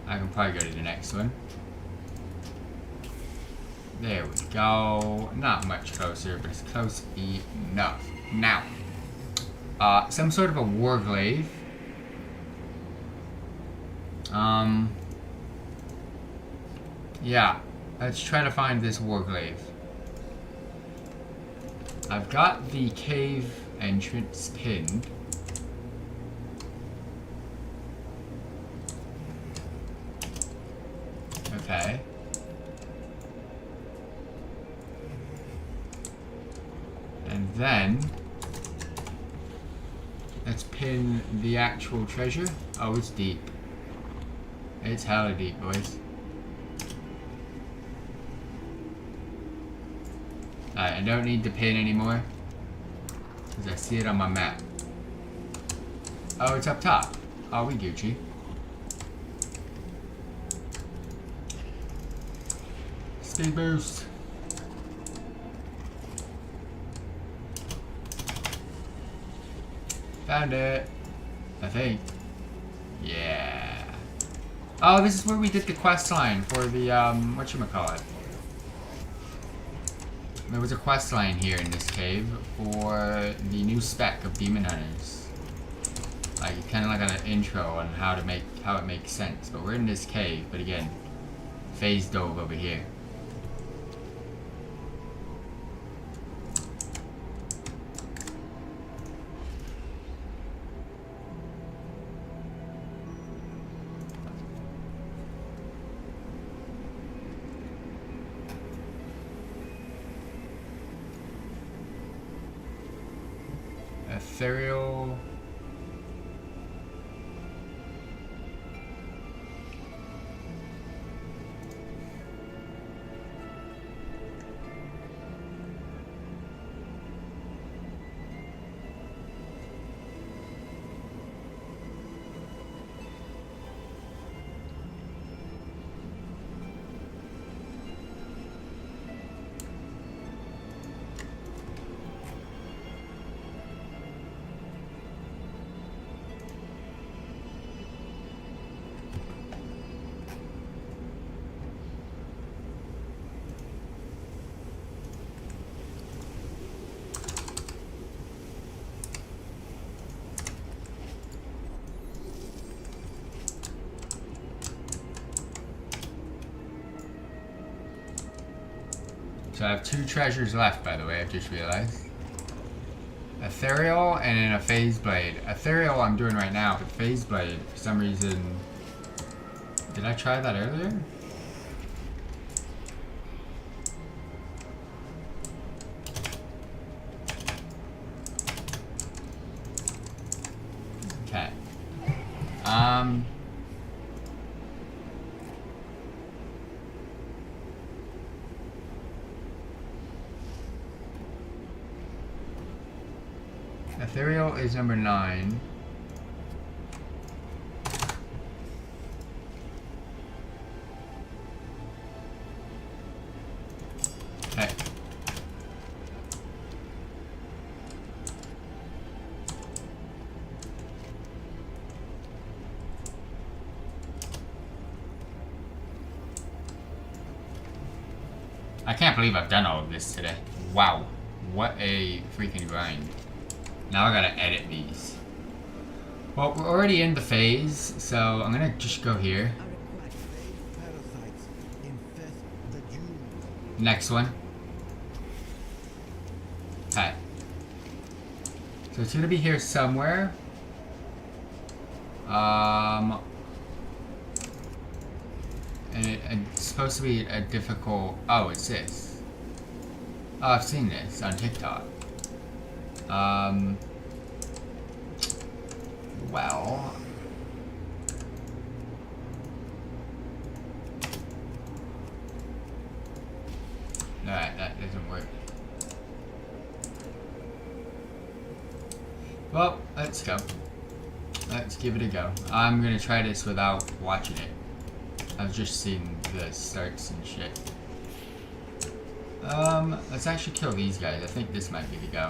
I can probably go to the next one. There we go. Not much closer, but it's close enough. Now, some sort of a warglaive. Yeah, let's try to find this warglaive. I've got the cave entrance pinned. Okay. And then let's pin the actual treasure. Oh, it's deep. It's hella deep, boys. Alright, I don't need the pin anymore, because I see it on my map. Oh, it's up top. Oh, we Gucci. Speed boost. Found it. I think. Yeah. Oh, this is where we did the quest line for the, whatchamacallit. There was a quest line here in this cave for the new spec of Demon Hunters. Like, kind of like an intro on how it makes sense. But we're in this cave, but again, phase dove over here. Ethereal. So I have 2 treasures left, by the way, I've just realized. Ethereal and then a phase blade. Ethereal I'm doing right now, but phase blade, for some reason... Did I try that earlier? Okay. Ethereal is number 9. Okay. I can't believe I've done all of this today. Wow. What a freaking grind. Now I gotta edit these. Well, we're already in the phase, so I'm gonna just go here. Parasites infest the dunes. Next one. Okay. So it's gonna be here somewhere. And it's supposed to be a difficult... Oh, it's this. Oh, I've seen this on TikTok. Well... Alright, that doesn't work. Well, let's go. Let's give it a go. I'm gonna try this without watching it. I've just seen the starts and shit. Let's actually kill these guys. I think this might be the go.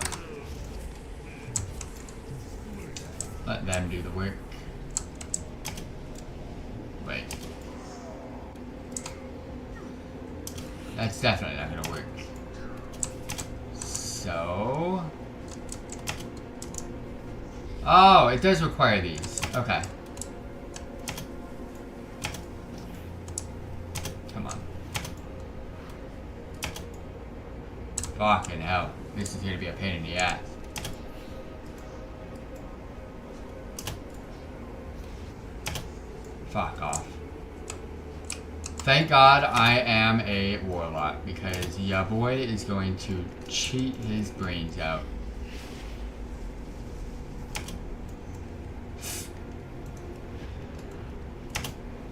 Let them do the work. Wait. That's definitely not gonna work. So... Oh, it does require these. Okay. Come on. Fucking hell. This is gonna be a pain in the ass. Fuck off. Thank God I am a warlock, because ya boy is going to cheat his brains out.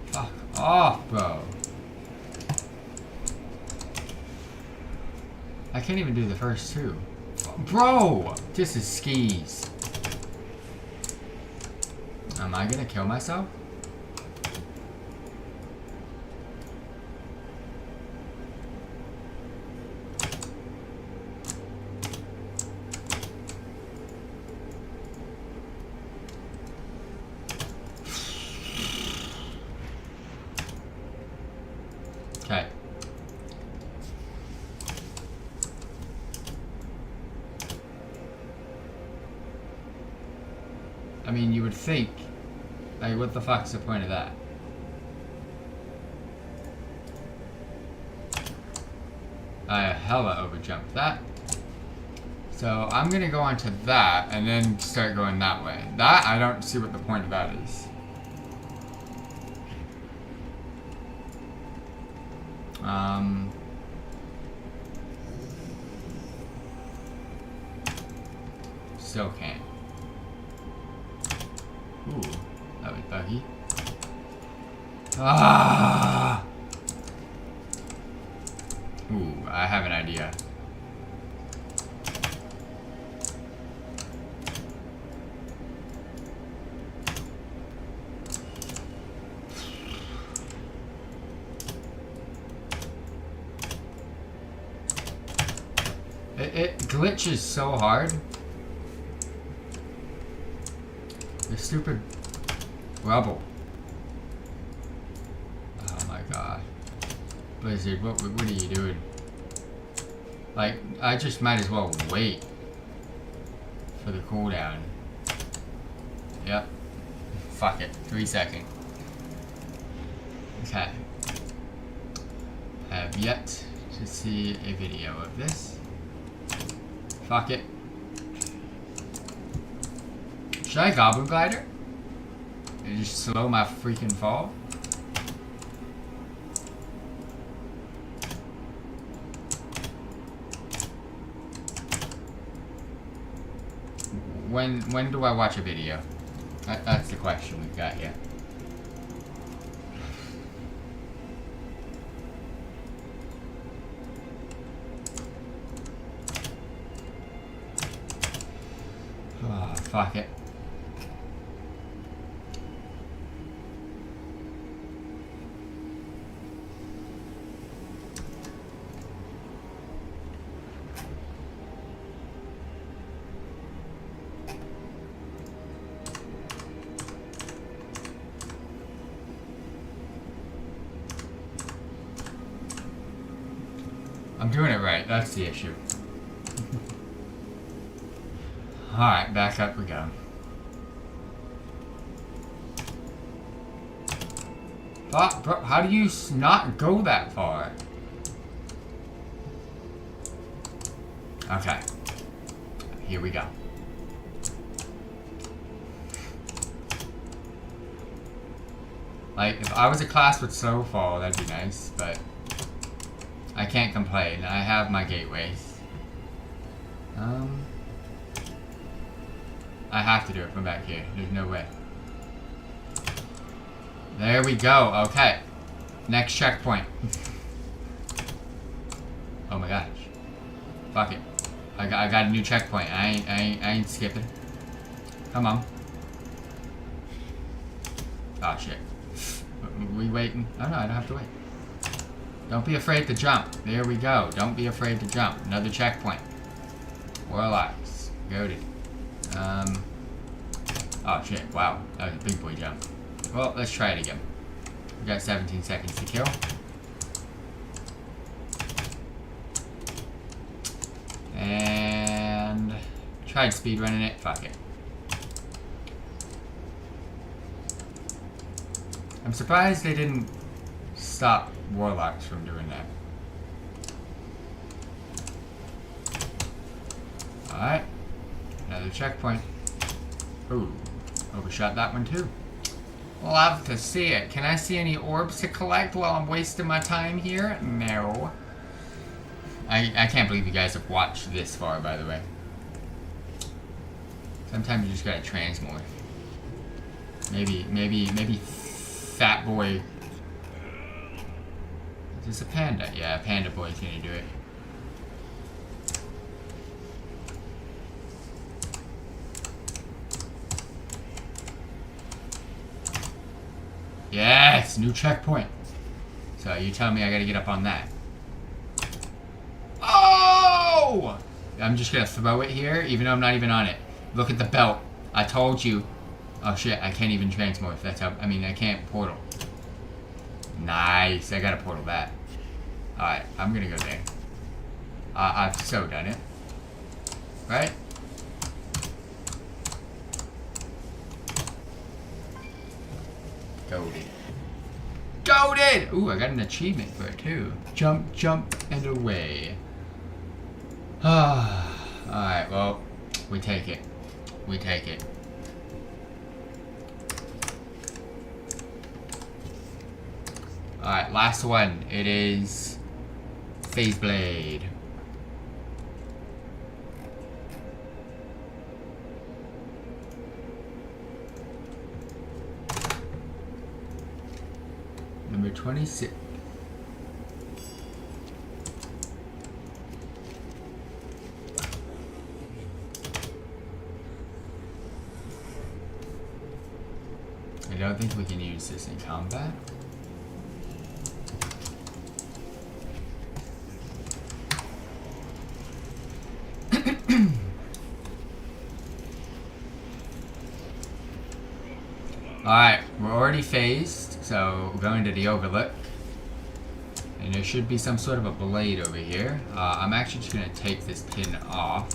Fuck off, bro. I can't even do the first two. Bro! This is skis. Am I gonna kill myself? Okay. I mean, you would think, like, what the fuck's the point of that? I hella overjumped that. So I'm gonna go on to that and then start going that way. That, I don't see what the point of that is. Still can't. Ooh, that was buggy. Ah! Ooh, I have an idea. It glitches so hard. The stupid rubble. Oh my god. Blizzard, what are you doing? Like, I just might as well wait for the cooldown. Yep. Fuck it. 3 seconds. Okay. I have yet to see a video of this. Fuck it. Should I Goblin Glider? And just slow my freaking fall? When do I watch a video? That's the question we've got here. Oh, fuck it. I'm doing it right, that's the issue. Alright, back up we go. Oh, bro, how do you not go that far? Okay. Here we go. Like, if I was a class with so fall, that'd be nice, but I can't complain. I have my gateways. I have to do it from back here. There's no way. There we go. Okay. Next checkpoint. Oh my gosh. Fuck it. I got a new checkpoint. I ain't skipping. Come on. Oh shit. We waiting? Oh no, I don't have to wait. Don't be afraid to jump. There we go. Don't be afraid to jump. Another checkpoint. Warlocks. Goated. Oh shit, wow. That was a big boy jump. Well, let's try it again. We got 17 seconds to kill. And tried speedrunning it, fuck it. I'm surprised they didn't stop Warlocks from doing that. Alright. Another checkpoint. Ooh. Overshot that one too. Love to see it. Can I see any orbs to collect while I'm wasting my time here? No. I can't believe you guys have watched this far, by the way. Sometimes you just gotta transmorph. Maybe Fat Boy. Is this a panda? Yeah, Panda Boy's gonna do it. Yes, new checkpoint. So you tell me I gotta get up on that. Oh! I'm just gonna throw it here, even though I'm not even on it. Look at the belt. I told you. Oh shit, I can't even transmorph. That's how, I mean, I can't portal. Nice, I gotta portal that. Alright, I'm gonna go there. I've so done it. Right? Goated. Goated! Ooh, I got an achievement for it too. Jump, jump, and away. Alright, well, we take it. We take it. Alright, last one. It is Phase Blade. Number 26. I don't think we can use this in combat. Alright, we're already phased, so we're going to the Overlook. And there should be some sort of a blade over here. I'm actually just going to take this pin off,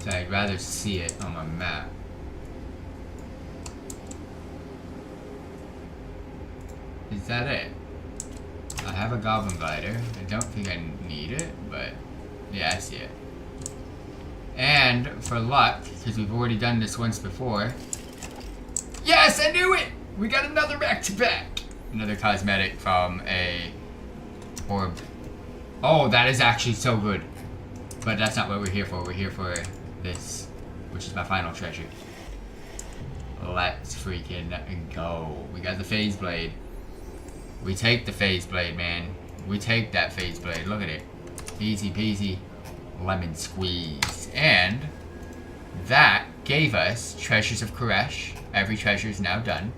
so I'd rather see it on my map. Is that it? I have a Goblin Glider. I don't think I need it, but yeah, I see it. And for luck, because we've already done this once before. Yes, I knew it! We got another back-to-back. Another cosmetic from a orb. Oh, that is actually so good. But that's not what we're here for. We're here for this, which is my final treasure. let's freaking go. We got the phase blade. We take the phase blade, man. We take that phase blade. Look at it. Easy peasy. Lemon squeeze. And that gave us Treasures of Koresh. Every treasure is now done.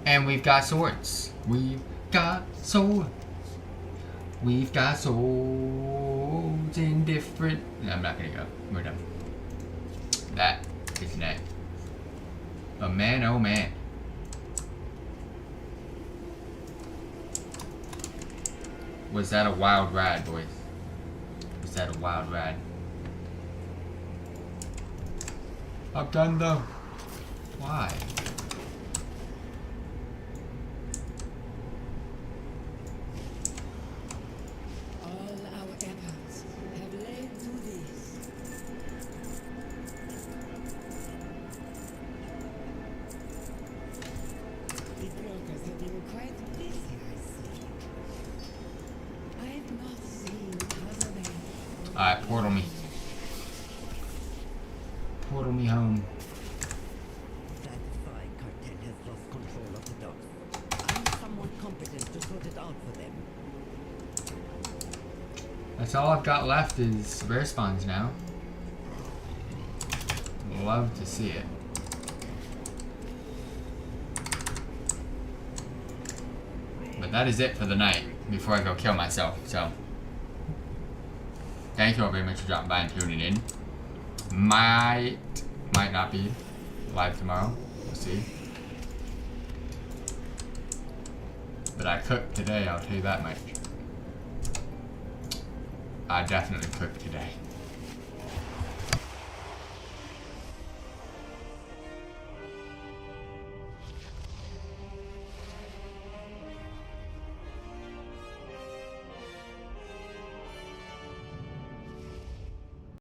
And we've got swords. We've got swords. We've got swords in different... No, I'm not gonna go. We're done. That is next. But man, oh man. Was that a wild ride, boys? Was that a wild ride? I'm done though. Why? All our efforts have led to this. The brokers have been quite busy, I see. I've not seen other. Alright, portal me. Portal me home. Satisfied Cartel has lost control of the docks. I need someone competent to sort it out for them. That's all I've got left is rare spawns now. Love to see it. But that is it for the night before I go kill myself. So, thank you all very much for dropping by and tuning in. Might not be live tomorrow. We'll see. But I cooked today, I'll tell you that much. I definitely cooked today.